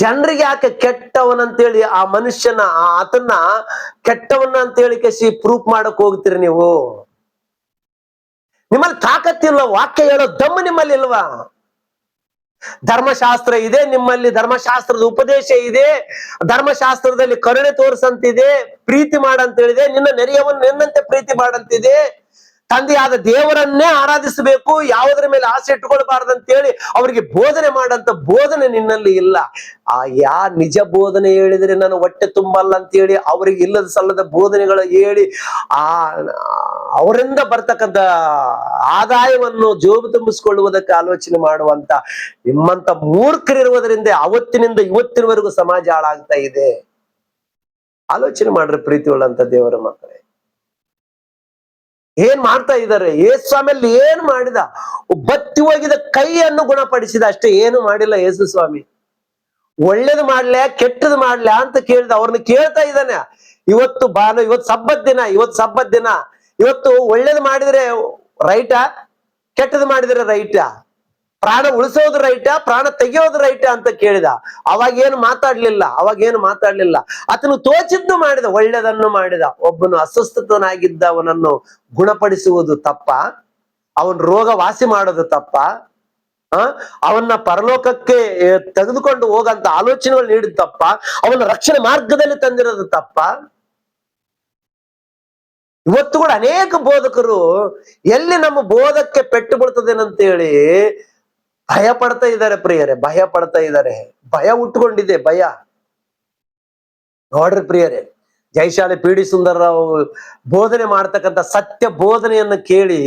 ಜನರಿಗೆ ಯಾಕೆ ಕೆಟ್ಟವನಂತೇಳಿ ಆ ಮನುಷ್ಯನ ಆತನ್ನ ಕೆಟ್ಟವನ್ನ ಅಂತೇಳಿ ಕಸಿ ಪ್ರೂಫ್ ಮಾಡಕ್ ಹೋಗ್ತೀರಿ ನೀವು? ನಿಮ್ಮಲ್ಲಿ ತಾಕತ್ತಿಲ್ಲ, ವಾಕ್ಯ ಹೇಳೋ ದಮ್ಮು ನಿಮ್ಮಲ್ಲಿ ಇಲ್ವಾ? ಧರ್ಮಶಾಸ್ತ್ರ ಇದೆ ನಿಮ್ಮಲ್ಲಿ, ಧರ್ಮಶಾಸ್ತ್ರದ ಉಪದೇಶ ಇದೆ, ಧರ್ಮಶಾಸ್ತ್ರದಲ್ಲಿ ಕರುಣೆ ತೋರಿಸಂತಿದೆ, ಪ್ರೀತಿ ಮಾಡಂತೇಳಿದೆ, ನಿನ್ನ ನೆರೆಯವನು ನಿನ್ನಂತೆ ಪ್ರೀತಿ ಮಾಡಂತಿದೆ, ತಂದೆಯಾದ ದೇವರನ್ನೇ ಆರಾಧಿಸಬೇಕು, ಯಾವುದರ ಮೇಲೆ ಆಸೆ ಇಟ್ಟುಕೊಳ್ಬಾರ್ದಂತೇಳಿ ಅವರಿಗೆ ಬೋಧನೆ ಮಾಡಂತ ಬೋಧನೆ ನಿನ್ನಲ್ಲಿ ಇಲ್ಲ. ನಿಜ ಬೋಧನೆ ಹೇಳಿದ್ರೆ ನಾನು ಹೊಟ್ಟೆ ತುಂಬಲ್ಲ ಅಂತೇಳಿ ಅವರಿಗೆ ಇಲ್ಲದ ಸಲ್ಲದ ಬೋಧನೆಗಳು ಹೇಳಿ ಅವರಿಂದ ಬರ್ತಕ್ಕಂಥ ಆದಾಯವನ್ನು ಜೋಬು ತುಂಬಿಸ್ಕೊಳ್ಳುವುದಕ್ಕೆ ಆಲೋಚನೆ ಮಾಡುವಂತ ನಿಮ್ಮಂತ ಮೂರ್ಖರಿರುವುದರಿಂದ ಅವತ್ತಿನಿಂದ ಇವತ್ತಿನವರೆಗೂ ಸಮಾಜ ಹಾಳಾಗ್ತಾ ಇದೆ. ಆಲೋಚನೆ ಮಾಡ್ರಿ ಪ್ರೀತಿಯುಳ್ಳಂತ ದೇವರ ಮಕ್ಕಳೇ. ಏನ್ ಮಾಡ್ತಾ ಇದ್ದಾರೆ? ಯೇಸು ಸ್ವಾಮಿಯಲ್ಲಿ ಏನ್ ಮಾಡಿದ? ಬತ್ತಿ ಹೋಗಿದ ಕೈಯನ್ನು ಗುಣಪಡಿಸಿದ, ಅಷ್ಟೇ, ಏನು ಮಾಡಿಲ್ಲ ಯೇಸು ಸ್ವಾಮಿ. ಒಳ್ಳೇದು ಮಾಡ್ಲ್ಯಾ ಕೆಟ್ಟದ್ ಮಾಡ್ಲ್ಯಾ ಅಂತ ಕೇಳಿದ. ಅವ್ರನ್ನ ಕೇಳ್ತಾ ಇದ್ದಾನೆ, ಇವತ್ತು ಇವತ್ತು ಸಬ್ಬತ್ ದಿನ, ಇವತ್ತು ಒಳ್ಳೇದು ಮಾಡಿದ್ರೆ ರೈಟಾ, ಕೆಟ್ಟದ್ ಮಾಡಿದ್ರೆ ರೈಟಾ, ಪ್ರಾಣ ಉಳಿಸೋದು ರೈಟಾ, ಪ್ರಾಣ ತೆಗೆಯೋದು ರೈಟಾ ಅಂತ ಕೇಳಿದ. ಅವಾಗೇನು ಮಾತಾಡ್ಲಿಲ್ಲ. ಆತನು ತೋಚಿದ್ದು ಮಾಡಿದ, ಒಳ್ಳೆದನ್ನು ಮಾಡಿದ. ಒಬ್ಬನು ಅಸ್ವಸ್ಥನಾಗಿದ್ದವನನ್ನು ಗುಣಪಡಿಸುವುದು ತಪ್ಪ? ಅವನ ರೋಗ ವಾಸಿ ಮಾಡೋದು ತಪ್ಪ? ಅವನ್ನ ಪರಲೋಕಕ್ಕೆ ತೆಗೆದುಕೊಂಡು ಹೋಗಂತ ಆಲೋಚನೆಗಳು ನೀಡಿದ ತಪ್ಪ? ಅವನ ರಕ್ಷಣೆ ಮಾರ್ಗದಲ್ಲಿ ತಂದಿರೋದು ತಪ್ಪ? ಇವತ್ತು ಕೂಡ ಅನೇಕ ಬೋಧಕರು ಎಲ್ಲಿ ನಮ್ಮ ಬೋಧಕ್ಕೆ ಪೆಟ್ಟು ಬೀಳ್ತದೇನಂತೇಳಿ ಭಯ ಪಡ್ತಾ ಇದ್ದಾರೆ ಪ್ರಿಯರೇ, ಭಯ ಉಟ್ಕೊಂಡಿದೆ, ಭಯ. ನೋಡ್ರಿ ಪ್ರಿಯರೇ, ಜಯಶಾಲಿ ಪಿ ಡಿ ಸುಂದರರಾವ್ ಬೋಧನೆ ಮಾಡ್ತಕ್ಕಂಥ ಸತ್ಯ ಬೋಧನೆಯನ್ನು ಕೇಳಿ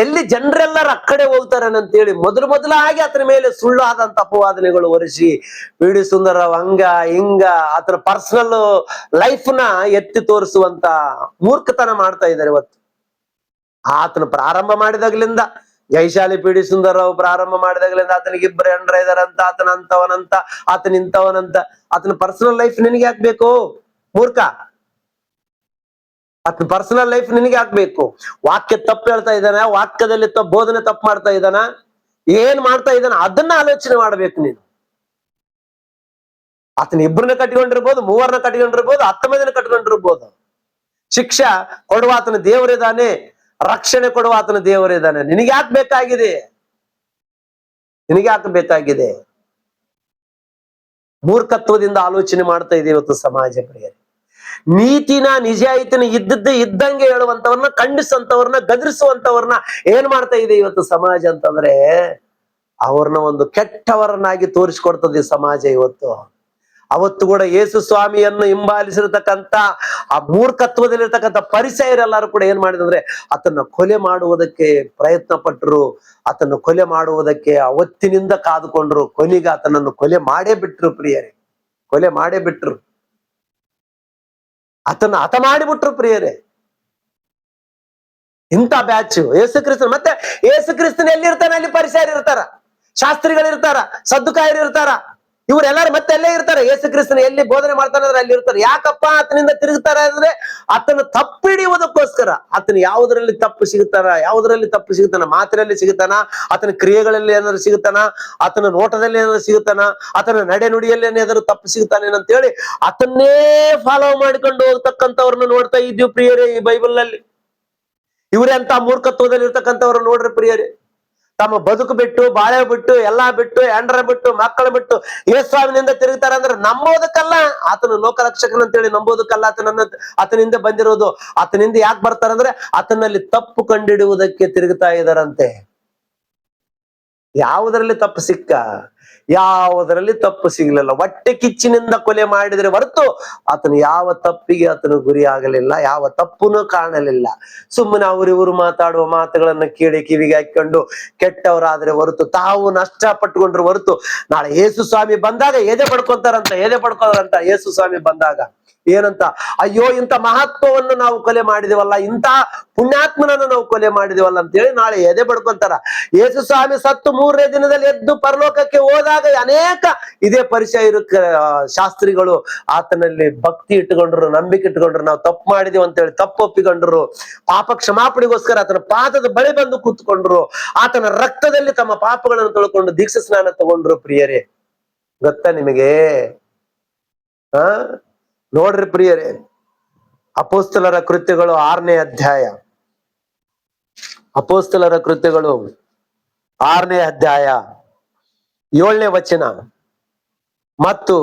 ಎಲ್ಲಿ ಜನರೆಲ್ಲರ ಅಕ್ಕಡೆ ಹೋಗ್ತಾರೇನಂತೇಳಿ ಮೊದಲಾಗಿ ಆತನ ಮೇಲೆ ಸುಳ್ಳು ಆದಂತ ಅಪವಾದನೆಗಳು ಹೊರಿಸಿ ಪಿ ಡಿ ಸುಂದರರಾವ್ ಹಂಗ ಹಿಂಗ ಆತನ ಪರ್ಸನಲ್ ಲೈಫ್ ನ ಎತ್ತಿ ತೋರಿಸುವಂತ ಮೂರ್ಖತನ ಮಾಡ್ತಾ ಇದ್ದಾರೆ ಇವತ್ತು. ಆತನ ಪ್ರಾರಂಭ ಮಾಡಿದಾಗ್ಲಿಂದ, ಜಯಶಾಲಿ ಪಿ ಡಿ ಸುಂದರರಾವ್ ಪ್ರಾರಂಭ ಮಾಡಿದಾಗಲಿಂದ ಆತನಿಗೆ ಇಬ್ಬರು ಹೆಂಡ್ರ ಇದಾರಂತ, ಆತನ ಅಂತವನಂತ, ಆತನ ಇಂಥವನಂತ. ಆತನ ಪರ್ಸನಲ್ ಲೈಫ್ ನಿನಗೆ ಹಾಕ್ಬೇಕು ಮೂರ್ಖ? ಆತನ ಪರ್ಸನಲ್ ಲೈಫ್ ನಿನಗೆ ಹಾಕ್ಬೇಕು? ವಾಕ್ಯ ತಪ್ಪು ಹೇಳ್ತಾ ಇದ್ದಾನ, ವಾಕ್ಯದಲ್ಲಿ ಬೋಧನೆ ತಪ್ಪು ಮಾಡ್ತಾ ಇದ್ದಾನ, ಏನ್ ಮಾಡ್ತಾ ಇದ್ದಾನ ಅದನ್ನ ಆಲೋಚನೆ ಮಾಡ್ಬೇಕು ನೀನು. ಆತನ ಇಬ್ಬರನ್ನ ಕಟ್ಕೊಂಡಿರ್ಬೋದು, ಮೂವರನ್ನ ಕಟ್ಕೊಂಡಿರ್ಬೋದು, 10 ಮಂದಿನ ಕಟ್ಕೊಂಡಿರ್ಬೋದು. ಶಿಕ್ಷೆ ಕೊಡುವ ಆತನ ದೇವರಿದ್ದಾನೆ, ರಕ್ಷಣೆ ಕೊಡುವ ಆತನ ದೇವರಿದ್ದಾನೆ. ನಿನಗೆ ಹಾಕಬೇಕಾಗಿದೆ. ಮೂರ್ಖತ್ವದಿಂದ ಆಲೋಚನೆ ಮಾಡ್ತಾ ಇದೆ ಇವತ್ತು ಸಮಾಜ ಪ್ರಿಯರೇ. ನೀತಿನ ನಿಜಾಯಿತಿನ ಇದ್ದಂಗೆ ಹೇಳುವಂತವ್ರನ್ನ, ಖಂಡಿಸುವಂತವ್ರನ್ನ, ಗದರಿಸುವಂತವ್ರನ್ನ ಏನ್ ಮಾಡ್ತಾ ಇದೆ ಇವತ್ತು ಸಮಾಜ ಅಂತಂದ್ರೆ, ಅವ್ರನ್ನ ಒಂದು ಕೆಟ್ಟವರನ್ನಾಗಿ ತೋರಿಸ್ಕೊಡ್ತದೆ ಸಮಾಜ ಇವತ್ತು. ಅವತ್ತು ಕೂಡ ಯೇಸು ಸ್ವಾಮಿಯನ್ನು ಹಿಂಬಾಲಿಸಿರ್ತಕ್ಕಂಥ ಆ ಮೂರ್ಖತ್ವದಲ್ಲಿರ್ತಕ್ಕಂಥ ಪರಿಸಯರೆಲ್ಲರೂ ಕೂಡ ಏನ್ ಮಾಡಿದಂದ್ರೆ ಆತನ್ನ ಕೊಲೆ ಮಾಡುವುದಕ್ಕೆ ಪ್ರಯತ್ನ ಪಟ್ಟರು, ಆತನ್ನು ಕೊಲೆ ಮಾಡುವುದಕ್ಕೆ ಅವತ್ತಿನಿಂದ ಕಾದುಕೊಂಡ್ರು. ಕೊನೆಗೆ ಆತನನ್ನು ಕೊಲೆ ಮಾಡೇ ಬಿಟ್ರು ಪ್ರಿಯರೇ, ಆತನ್ನ ಹತ ಮಾಡಿಬಿಟ್ರು ಪ್ರಿಯರೇ. ಇಂಥ ಬ್ಯಾಚ್ ಯೇಸು ಕ್ರಿಸ್ತನ್. ಮತ್ತೆ ಯೇಸು ಕ್ರಿಸ್ತನ್ ಎಲ್ಲಿರ್ತಾನೆ ಅಲ್ಲಿ ಪರಿಸಯರು ಇರ್ತಾರ, ಶಾಸ್ತ್ರಿಗಳಿರ್ತಾರ, ಸದ್ದುಕಾಯರು ಇರ್ತಾರ, ಇವರೆಲ್ಲರೂ ಮತ್ತೆ ಅಲ್ಲೇ ಇರ್ತಾರೆ. ಯೇಸು ಕ್ರಿಸ್ತನ ಎಲ್ಲಿ ಬೋಧನೆ ಮಾಡ್ತಾನೆ ಅಂದ್ರೆ ಅಲ್ಲಿ ಇರ್ತಾರೆ. ಯಾಕಪ್ಪ ಆತನಿಂದ ತಿರುಗ್ತಾರೆ ಅಂದ್ರೆ ಆತನ ತಪ್ಪಿಡಿಯುವುದಕ್ಕೋಸ್ಕರ. ಆತನ ಯಾವುದರಲ್ಲಿ ತಪ್ಪು ಸಿಗುತ್ತಾನ? ಮಾತಿನಲ್ಲಿ ಸಿಗುತ್ತಾನ, ಆತನ ಕ್ರಿಯೆಗಳಲ್ಲಿ ಏನಾದ್ರು ಸಿಗುತ್ತಾನ, ಆತನ ನೋಟದಲ್ಲಿ ಏನಾದ್ರು ಸಿಗುತ್ತಾನ, ಆತನ ನಡೆ ನುಡಿಯಲ್ಲಿ ಏನಾದ್ರು ತಪ್ಪು ಸಿಗುತ್ತಾನೇನಂತೇಳಿ ಆತನ್ನೇ ಫಾಲೋ ಮಾಡಿಕೊಂಡು ಹೋಗ್ತಕ್ಕಂಥವ್ರನ್ನ ನೋಡ್ತಾ ಇದ್ದೀವಿ ಪ್ರಿಯರೇ ಈ ಬೈಬಲ್ ನಲ್ಲಿ. ಇವರೇ ಅಂತ ಮೂರ್ಖತ್ವದಲ್ಲಿ ಇರ್ತಕ್ಕಂಥವ್ರು ನೋಡ್ರಿ ಪ್ರಿಯರೇ. ತಮ್ಮ ಬದುಕು ಬಿಟ್ಟು, ಬಾಳೆ ಬಿಟ್ಟು, ಎಲ್ಲಾ ಬಿಟ್ಟು, ಹೆಂಡ್ರ ಬಿಟ್ಟು, ಮಕ್ಕಳು ಬಿಟ್ಟು ಯೇಸುವಿನಿಂದ ತಿರುಗ್ತಾರ ಅಂದ್ರೆ ನಂಬೋದಕ್ಕಲ್ಲ, ಆತನ ಲೋಕರಕ್ಷಕನಂತೇಳಿ ನಂಬೋದಕ್ಕಲ್ಲ, ಆತನಿಂದ ಬಂದಿರೋದು. ಆತನಿಂದ ಯಾಕೆ ಬರ್ತಾರಂದ್ರೆ ಆತನಲ್ಲಿ ತಪ್ಪು ಕಂಡಿಡುವುದಕ್ಕೆ ತಿರುಗ್ತಾ ಇದಾರಂತೆ. ಯಾವುದರಲ್ಲಿ ತಪ್ಪು ಸಿಗ್ಲಿಲ್ಲ. ಹೊಟ್ಟೆ ಕಿಚ್ಚಿನಿಂದ ಕೊಲೆ ಮಾಡಿದ್ರೆ ಹೊರತು ಆತನು ಯಾವ ತಪ್ಪಿಗೆ ಆತನು ಗುರಿ ಆಗಲಿಲ್ಲ, ಯಾವ ತಪ್ಪುನು ಕಾಣಲಿಲ್ಲ. ಸುಮ್ಮನೆ ಇವರು ಮಾತಾಡುವ ಮಾತುಗಳನ್ನ ಕೇಳಿ ಕಿವಿಗೆ ಹಾಕೊಂಡು ಕೆಟ್ಟವರಾದ್ರೆ ಹೊರತು, ತಾವು ನಷ್ಟ ಪಟ್ಟುಕೊಂಡ್ರು ಹೊರತು, ನಾಳೆ ಯೇಸು ಸ್ವಾಮಿ ಬಂದಾಗ ಎದೆ ಪಡ್ಕೋತಾರಂತ ಯೇಸು ಸ್ವಾಮಿ ಬಂದಾಗ ಏನಂತ, ಅಯ್ಯೋ ಇಂಥ ಮಹತ್ವವನ್ನು ನಾವು ಕೊಲೆ ಮಾಡಿದೀವಲ್ಲ, ಇಂಥ ಪುಣ್ಯಾತ್ಮನನ್ನು ನಾವು ಕೊಲೆ ಮಾಡಿದೀವಲ್ಲ ಅಂತೇಳಿ ನಾಳೆ ಎದೆ ಪಡ್ಕೊಂತಾರ. ಯೇಸು ಸ್ವಾಮಿ ಸತ್ತು 3ನೇ ದಿನದಲ್ಲಿ ಎದ್ದು ಪರಲೋಕಕ್ಕೆ ಹೋದ ನಡೆದಾಗ ಅನೇಕ ಇದೇ ಪರಿಚಯ ಶಾಸ್ತ್ರಿಗಳು ಆತನಲ್ಲಿ ಭಕ್ತಿ ಇಟ್ಟುಕೊಂಡ್ರು, ನಂಬಿಕೆ ಇಟ್ಟುಕೊಂಡ್ರು. ನಾವು ತಪ್ಪು ಮಾಡಿದೀವಿ ಅಂತ ಹೇಳಿ ತಪ್ಪು ಒಪ್ಪಿಕೊಂಡ್ರು. ಪಾಪ ಕ್ಷಮಾಪಣೆಗೋಸ್ಕರ ಆತನ ಪಾದದ ಬಳಿ ಬಂದು ಕೂತ್ಕೊಂಡ್ರು. ಆತನ ರಕ್ತದಲ್ಲಿ ತಮ್ಮ ಪಾಪಗಳನ್ನು ತೊಳ್ಕೊಂಡು ದೀಕ್ಷಾ ಸ್ನಾನ ತಗೊಂಡ್ರು. ಪ್ರಿಯರೇ, ಗೊತ್ತಾ ನಿಮಗೆ? ನೋಡ್ರಿ ಪ್ರಿಯರೇ, ಅಪೊಸ್ತಲರ ಕೃತ್ಯಗಳು 6ನೇ ಅಧ್ಯಾಯ, ಅಪೊಸ್ತಲರ ಕೃತ್ಯಗಳು 6ನೇ ಅಧ್ಯಾಯ 7ನೇ ವಚನ. ಮತ್ತು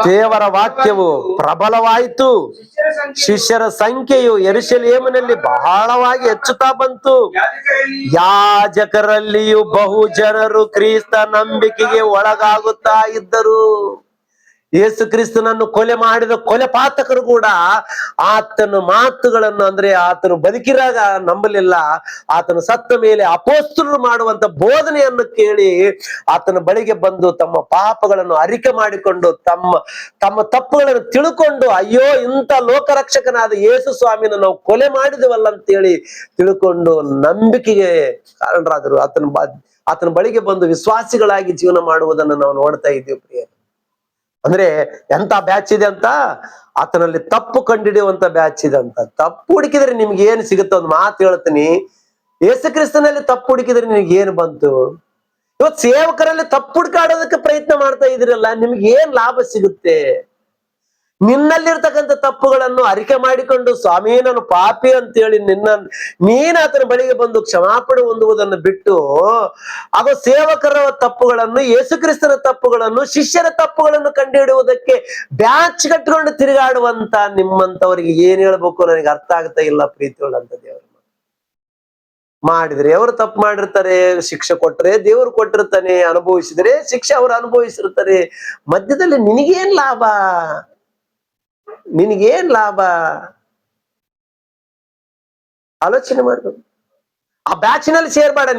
ದೇವರ ವಾಕ್ಯವು ಪ್ರಬಲವಾಯಿತು, ಶಿಷ್ಯರ ಸಂಖ್ಯೆಯು ಯೆರೂಸಲೇಮಿನಲ್ಲಿ ಬಹಳವಾಗಿ ಹೆಚ್ಚುತ್ತಾ ಬಂತು. ಯಾಜಕರಲ್ಲಿಯೂ ಬಹು ಜನರು ಕ್ರಿಸ್ತ ನಂಬಿಕೆಗೆ ಒಳಗಾಗುತ್ತಾ ಇದ್ದರು. ಯೇಸು ಕ್ರಿಸ್ತನನ್ನು ಕೊಲೆ ಮಾಡಿದ ಕೊಲೆ ಪಾತಕರು ಕೂಡ ಆತನ ಮಾತುಗಳನ್ನು, ಅಂದ್ರೆ ಆತನು ಬದುಕಿರಾಗ ನಂಬಲಿಲ್ಲ. ಆತನು ಸತ್ತ ಮೇಲೆ ಅಪೊಸ್ತಲರು ಮಾಡುವಂತ ಬೋಧನೆಯನ್ನು ಕೇಳಿ ಆತನ ಬಳಿಗೆ ಬಂದು ತಮ್ಮ ಪಾಪಗಳನ್ನು ಅರಿಕೆ ಮಾಡಿಕೊಂಡು ತಮ್ಮ ತಪ್ಪುಗಳನ್ನು ತಿಳ್ಕೊಂಡು, ಅಯ್ಯೋ ಇಂಥ ಲೋಕರಕ್ಷಕನಾದ ಯೇಸು ಸ್ವಾಮಿನ ನಾವು ಕೊಲೆ ಮಾಡಿದವಲ್ಲ ಅಂತೇಳಿ ತಿಳ್ಕೊಂಡು ನಂಬಿಕೆಗೆ ಕಾರಣರಾದರು. ಆತನ ಬಳಿಗೆ ಬಂದು ವಿಶ್ವಾಸಿಗಳಾಗಿ ಜೀವನ ಮಾಡುವುದನ್ನು ನಾವು ನೋಡ್ತಾ ಇದ್ದೀವಿ ಪ್ರಿಯ. ಅಂದ್ರೆ ಎಂತ ಬ್ಯಾಚ್ ಇದೆ ಅಂತ, ಆತನಲ್ಲಿ ತಪ್ಪು ಕಂಡಿಡಿಯುವಂತ ಬ್ಯಾಚ್ ಇದೆ ಅಂತ. ತಪ್ಪು ಹುಡುಕಿದ್ರೆ ನಿಮ್ಗೆ ಏನ್ ಸಿಗುತ್ತೆ? ಒಂದು ಮಾತು ಹೇಳ್ತೀನಿ, ಯೇಸು ಕ್ರಿಸ್ತನಲ್ಲಿ ತಪ್ಪು ಹುಡುಕಿದ್ರೆ ನಿಮ್ಗೆ ಏನ್ ಬಂತು? ಇವತ್ತು ಸೇವಕರಲ್ಲಿ ತಪ್ಪು ಹುಡುಕಾಡೋದಕ್ಕೆ ಪ್ರಯತ್ನ ಮಾಡ್ತಾ ಇದ್ರಲ್ಲ, ನಿಮ್ಗೆ ಏನ್ ಲಾಭ ಸಿಗುತ್ತೆ? ನಿನ್ನಲ್ಲಿರ್ತಕ್ಕಂಥ ತಪ್ಪುಗಳನ್ನು ಅರಿಕೆ ಮಾಡಿಕೊಂಡು, ಸ್ವಾಮಿ ನಾನು ಪಾಪಿ ಅಂತೇಳಿ ನೀನ್ ಆತನ ಬಳಿಗೆ ಬಂದು ಕ್ಷಮಾಪಣೆ ಹೊಂದುವುದನ್ನು ಬಿಟ್ಟು, ಅದು ಸೇವಕರ ತಪ್ಪುಗಳನ್ನು, ಯೇಸು ಕ್ರಿಸ್ತನ ತಪ್ಪುಗಳನ್ನು, ಶಿಷ್ಯರ ತಪ್ಪುಗಳನ್ನು ಕಂಡುಹಿಡಿಯುವುದಕ್ಕೆ ಬ್ಯಾಚ್ ಕಟ್ಕೊಂಡು ತಿರುಗಾಡುವಂತ ನಿಮ್ಮಂತವರಿಗೆ ಏನ್ ಹೇಳ್ಬೇಕು ನನಗೆ ಅರ್ಥ ಆಗ್ತಾ ಇಲ್ಲ. ಪ್ರೀತಿಯುಳ್ಳಂತ ದೇವರು ಮಾಡಿದ್ರೆ ಅವರು ತಪ್ಪು ಮಾಡಿರ್ತಾರೆ, ಶಿಕ್ಷೆ ಕೊಟ್ಟರೆ ದೇವರು ಕೊಟ್ಟಿರ್ತಾನೆ, ಅನುಭವಿಸಿದ್ರೆ ಶಿಕ್ಷೆ ಅವರು ಅನುಭವಿಸಿರ್ತಾರೆ. ಮಧ್ಯದಲ್ಲಿ ನಿನಗೇನ್ ಲಾಭ? ನಿನಗೇನ್ ಲಾಭ? ಆಲೋಚನೆ ಮಾಡ್ಬೇಕು. ಆ ಬ್ಯಾಚಿನಲ್ಲಿ ಸೇರ್ಬೇಡ.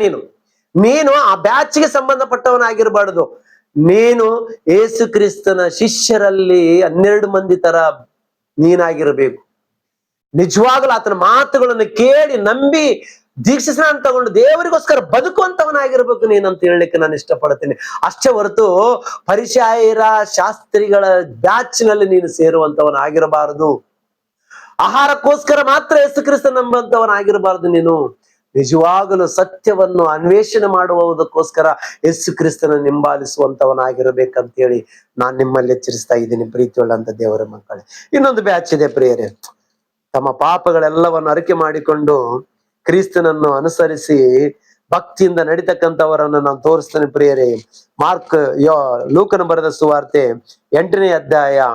ನೀನು ಆ ಬ್ಯಾಚ್ಗೆ ಸಂಬಂಧಪಟ್ಟವನಾಗಿರ್ಬಾರ್ದು. ನೀನು ಯೇಸು ಕ್ರಿಸ್ತನ ಶಿಷ್ಯರಲ್ಲಿ 12 ಮಂದಿ ತರ ನೀನಾಗಿರ್ಬೇಕು. ನಿಜವಾಗ್ಲೂ ಆತನ ಮಾತುಗಳನ್ನು ಕೇಳಿ ನಂಬಿ ದೀಕ್ಷಾ ಸ್ನಾನ ತಗೊಂಡು ದೇವರಿಗೋಸ್ಕರ ಬದುಕುವಂತವನಾಗಿರ್ಬೇಕು ನೀನಂತ ಹೇಳಲಿಕ್ಕೆ ನಾನು ಇಷ್ಟಪಡ್ತೀನಿ. ಅಷ್ಟೇ ಹೊರತು ಪರಿಸಯ್ಯರ ಶಾಸ್ತ್ರಿಗಳ ಬ್ಯಾಚ್ ನಲ್ಲಿ ನೀನು ಸೇರುವಂತವನಾಗಿರಬಾರದು. ಆಹಾರಕ್ಕೋಸ್ಕರ ಮಾತ್ರ ಯೇಸು ಕ್ರಿಸ್ತ ನಂಬುವಂತವನಾಗಿರಬಾರದು. ನೀನು ನಿಜವಾಗಲೂ ಸತ್ಯವನ್ನು ಅನ್ವೇಷಣೆ ಮಾಡುವುದಕ್ಕೋಸ್ಕರ ಯೇಸು ಕ್ರಿಸ್ತನ ಹಿಂಬಾಲಿಸುವಂತವನಾಗಿರ್ಬೇಕಂತೇಳಿ ನಾನ್ ನಿಮ್ಮಲ್ಲಿ ಎಚ್ಚರಿಸ್ತಾ ಇದ್ದೀನಿ ಪ್ರೀತಿಯುಳ್ಳಂತ ದೇವರ ಮಕ್ಕಳೇ. ಇನ್ನೊಂದು ಬ್ಯಾಚ್ ಇದೆ ಪ್ರಿಯರೇ, ತಮ್ಮ ಪಾಪಗಳೆಲ್ಲವನ್ನು ಅರಿಕೆ ಮಾಡಿಕೊಂಡು ಕ್ರಿಸ್ತನನ್ನು ಅನುಸರಿಸಿ ಭಕ್ತಿಯಿಂದ ನಡೀತಕ್ಕಂಥವರನ್ನು ನಾನು ತೋರಿಸ್ತೇನೆ ಪ್ರಿಯರೇ. ಲೂಕನ ಬರೆದ ಸುವಾರ್ತೆ 8ನೇ ಅಧ್ಯಾಯ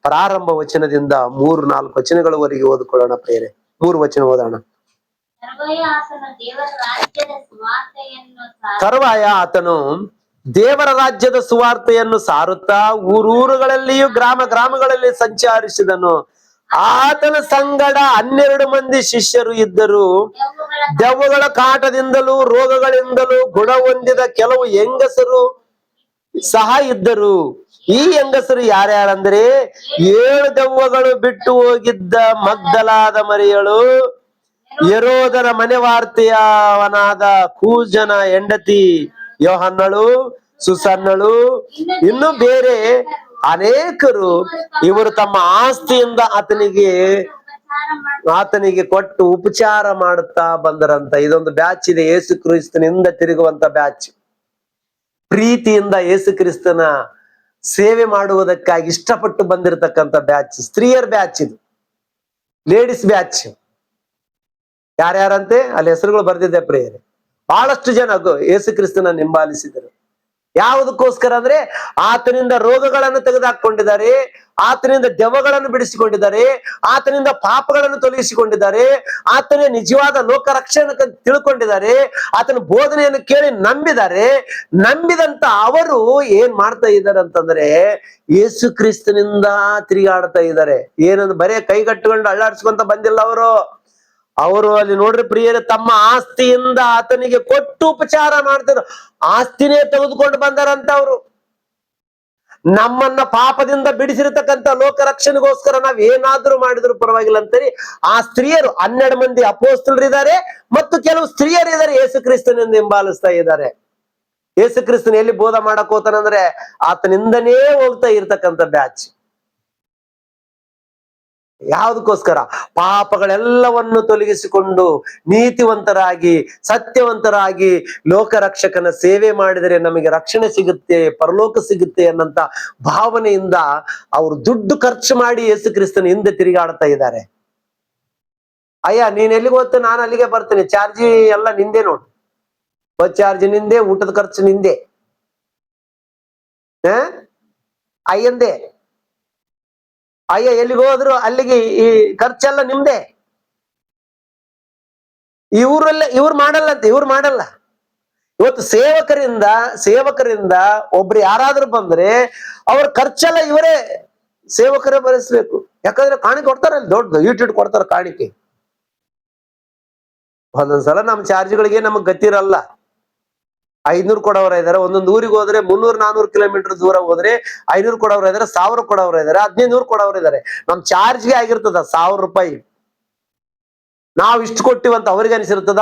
ಪ್ರಾರಂಭ ವಚನದಿಂದ 3-4 ವಚನಗಳವರೆಗೆ ಓದಿಕೊಳ್ಳೋಣ ಪ್ರಿಯರೇ. 3 ವಚನ ಓದೋಣ. ತರುವಾಯ ಆತನು ದೇವರ ರಾಜ್ಯದ ಸುವಾರ್ತೆಯನ್ನು ಸಾರುತ್ತಾ ಊರೂರುಗಳಲ್ಲಿಯೂ ಗ್ರಾಮಗಳಲ್ಲಿ ಸಂಚರಿಸಿದನು. ಆತನ ಸಂಗಡ 12 ಮಂದಿ ಶಿಷ್ಯರು ಇದ್ದರು. ದೆವ್ವಗಳ ಕಾಟದಿಂದಲೂ ರೋಗಗಳಿಂದಲೂ ಗುಣ ಹೊಂದಿದ ಕೆಲವು ಹೆಂಗಸರು ಸಹ ಇದ್ದರು. ಈ ಹೆಂಗಸರು ಯಾರ್ಯಾರಂದ್ರೆ 7 ದೆವ್ವಗಳು ಬಿಟ್ಟು ಹೋಗಿದ್ದ ಮಗ್ದಲಾದ ಮರಿಯಳು, ಹೆರೋದನ ಮನೆವಾರ್ತೆಯವನಾದ ಕೂಜನ ಹೆಂಡತಿ ಯೋಹನ್ನಳು, ಸುಸನ್ನಳು, ಇನ್ನು ಬೇರೆ ಅನೇಕರು. ಇವರು ತಮ್ಮ ಆಸ್ತಿಯಿಂದ ಆತನಿಗೆ ಕೊಟ್ಟು ಉಪಚಾರ ಮಾಡುತ್ತಾ ಬಂದರಂತ. ಇದೊಂದು ಬ್ಯಾಚ್ ಇದೆ, ಯೇಸು ಕ್ರಿಸ್ತನಿಂದ ತಿರುಗುವಂತ ಬ್ಯಾಚ್. ಪ್ರೀತಿಯಿಂದ ಯೇಸು ಕ್ರಿಸ್ತನ ಸೇವೆ ಮಾಡುವುದಕ್ಕಾಗಿ ಇಷ್ಟಪಟ್ಟು ಬಂದಿರತಕ್ಕಂಥ ಬ್ಯಾಚ್, ಸ್ತ್ರೀಯರ್ ಬ್ಯಾಚ್, ಇದು ಲೇಡೀಸ್ ಬ್ಯಾಚ್. ಯಾರ್ಯಾರಂತೆ ಅಲ್ಲಿ ಹೆಸರುಗಳು ಬರ್ದಿದೆ ಪ್ರಿಯರೇ. ಬಹಳಷ್ಟು ಜನ ಯೇಸು ಕ್ರಿಸ್ತನ ಹಿಂಬಾಲಿಸಿದರು. ಯಾವುದಕ್ಕೋಸ್ಕರ ಅಂದ್ರೆ ಆತನಿಂದ ರೋಗಗಳನ್ನು ತೆಗೆದುಹಾಕೊಂಡಿದ್ದಾರೆ, ಆತನಿಂದ ದೆವ್ವಗಳನ್ನು ಬಿಡಿಸಿಕೊಂಡಿದ್ದಾರೆ, ಆತನಿಂದ ಪಾಪಗಳನ್ನು ತೊಲಗಿಸಿಕೊಂಡಿದ್ದಾರೆ, ಆತನೇ ನಿಜವಾದ ಲೋಕ ರಕ್ಷಣೆ ತಿಳ್ಕೊಂಡಿದ್ದಾರೆ, ಆತನ ಬೋಧನೆಯನ್ನು ಕೇಳಿ ನಂಬಿದ್ದಾರೆ. ನಂಬಿದಂತ ಅವರು ಏನ್ ಮಾಡ್ತಾ ಇದ್ದಾರೆ ಅಂತಂದ್ರೆ ಯೇಸು ಕ್ರಿಸ್ತನಿಂದ ತಿರುಗಾಡ್ತಾ ಇದ್ದಾರೆ. ಏನಂದ್ರೆ ಬರೇ ಕೈಗಟ್ಟುಕೊಂಡು ಅಳ್ಳಾಡ್ಸ್ಕೊಂತ ಬಂದಿಲ್ಲ ಅವರು ಅಲ್ಲಿ ನೋಡ್ರಿ ಪ್ರಿಯರೇ, ತಮ್ಮ ಆಸ್ತಿಯಿಂದ ಆತನಿಗೆ ಕೊಟ್ಟು ಉಪಚಾರ ಮಾಡ್ತಾರೆ. ಆಸ್ತಿನೇ ತೆಗೆದುಕೊಂಡು ಬಂದಾರಂತ ಅವರು. ನಮ್ಮನ್ನ ಪಾಪದಿಂದ ಬಿಡಿಸಿರತಕ್ಕಂತ ಲೋಕ ರಕ್ಷಣೆಗೋಸ್ಕರ ನಾವ್ ಏನಾದ್ರೂ ಮಾಡಿದ್ರು ಪರವಾಗಿಲ್ಲ ಅಂತೇಳಿ ಆ ಸ್ತ್ರೀಯರು 12 ಮಂದಿ ಅಪೊಸ್ತಲರು ಇದ್ದಾರೆ ಮತ್ತು ಕೆಲವು ಸ್ತ್ರೀಯರು ಇದ್ದಾರೆ, ಯೇಸು ಕ್ರಿಸ್ತನಿಂದ ಹಿಂಬಾಲಿಸ್ತಾ ಇದ್ದಾರೆ. ಯೇಸು ಕ್ರಿಸ್ತನ ಎಲ್ಲಿ ಬೋಧ ಮಾಡಕ್ ಹೋತಾನಂದ್ರೆ ಆತನಿಂದನೇ ಹೋಗ್ತಾ ಇರ್ತಕ್ಕಂಥ ಬ್ಯಾಚ್. ಯಾವುದಕ್ಕೋಸ್ಕರ? ಪಾಪಗಳೆಲ್ಲವನ್ನು ತೊಲಗಿಸಿಕೊಂಡು ನೀತಿವಂತರಾಗಿ ಸತ್ಯವಂತರಾಗಿ ಲೋಕರಕ್ಷಕನ ಸೇವೆ ಮಾಡಿದರೆ ನಮಗೆ ರಕ್ಷಣೆ ಸಿಗುತ್ತೆ, ಪರಲೋಕ ಸಿಗುತ್ತೆ ಅನ್ನಂತ ಭಾವನೆಯಿಂದ ಅವರು ದುಡ್ಡು ಖರ್ಚು ಮಾಡಿ ಯೇಸು ಕ್ರಿಸ್ತನ ಹಿಂದೆ ತಿರುಗಾಡ್ತಾ ಇದ್ದಾರೆ. ಅಯ್ಯ ನೀನ್ ಎಲ್ಲಿಗೆ ಹೋಗ್ತು, ನಾನು ಅಲ್ಲಿಗೆ ಬರ್ತೇನೆ, ಚಾರ್ಜಿ ಎಲ್ಲ ನಿಂದೆ ನೋಡು, ಬಸ್ ಚಾರ್ಜ್ ನಿಂದೆ, ಊಟದ ಖರ್ಚು ನಿಂದೆ, ಅಯ್ಯಂದೆ. ಅಯ್ಯ ಎಲ್ಲಿಗೆ ಹೋದ್ರು ಅಲ್ಲಿಗೆ ಈ ಖರ್ಚೆಲ್ಲ ನಿಮ್ದೆ. ಇವ್ರು ಮಾಡಲ್ಲ. ಇವತ್ತು ಸೇವಕರಿಂದ ಒಬ್ರು ಯಾರಾದ್ರೂ ಬಂದ್ರೆ ಅವ್ರ ಖರ್ಚೆಲ್ಲ ಇವರೇ ಸೇವಕರೇ ಭರಿಸ್ಬೇಕು. ಯಾಕಂದ್ರೆ ಕಾಣಿಕೆ ಕೊಡ್ತಾರ, ಅಲ್ಲಿ ದೊಡ್ಡ ಇಟ್ಟು ಕೊಡ್ತಾರ ಕಾಣಿಕೆ. ಒಂದೊಂದ್ಸಲ ನಮ್ಮ ಚಾರ್ಜ್ಗಳಿಗೆ ನಮಗ್ ಗತಿರಲ್ಲ. 500 ಕೊಡೋರ ಇದಾರೆ, ಒಂದೊಂದು ಊರಿಗೆ ಹೋದ್ರೆ 300-400 ಕಿಲೋಮೀಟರ್ ದೂರ ಹೋದ್ರೆ 500 ಕೊಡೋರ ಇದಾರೆ, 1000 ಕೊಡೋರ ಇದಾರೆ, 1500 ಕೊಡೋರು ಇದಾರೆ. ನಮ್ ಚಾರ್ಜ್ಗೆ ಆಗಿರ್ತದ 1000 ರೂಪಾಯಿ. ನಾವ್ ಇಷ್ಟು ಕೊಟ್ಟಿವಂತ ಅವ್ರಿಗೆ ಅನಿಸಿರ್ತದ.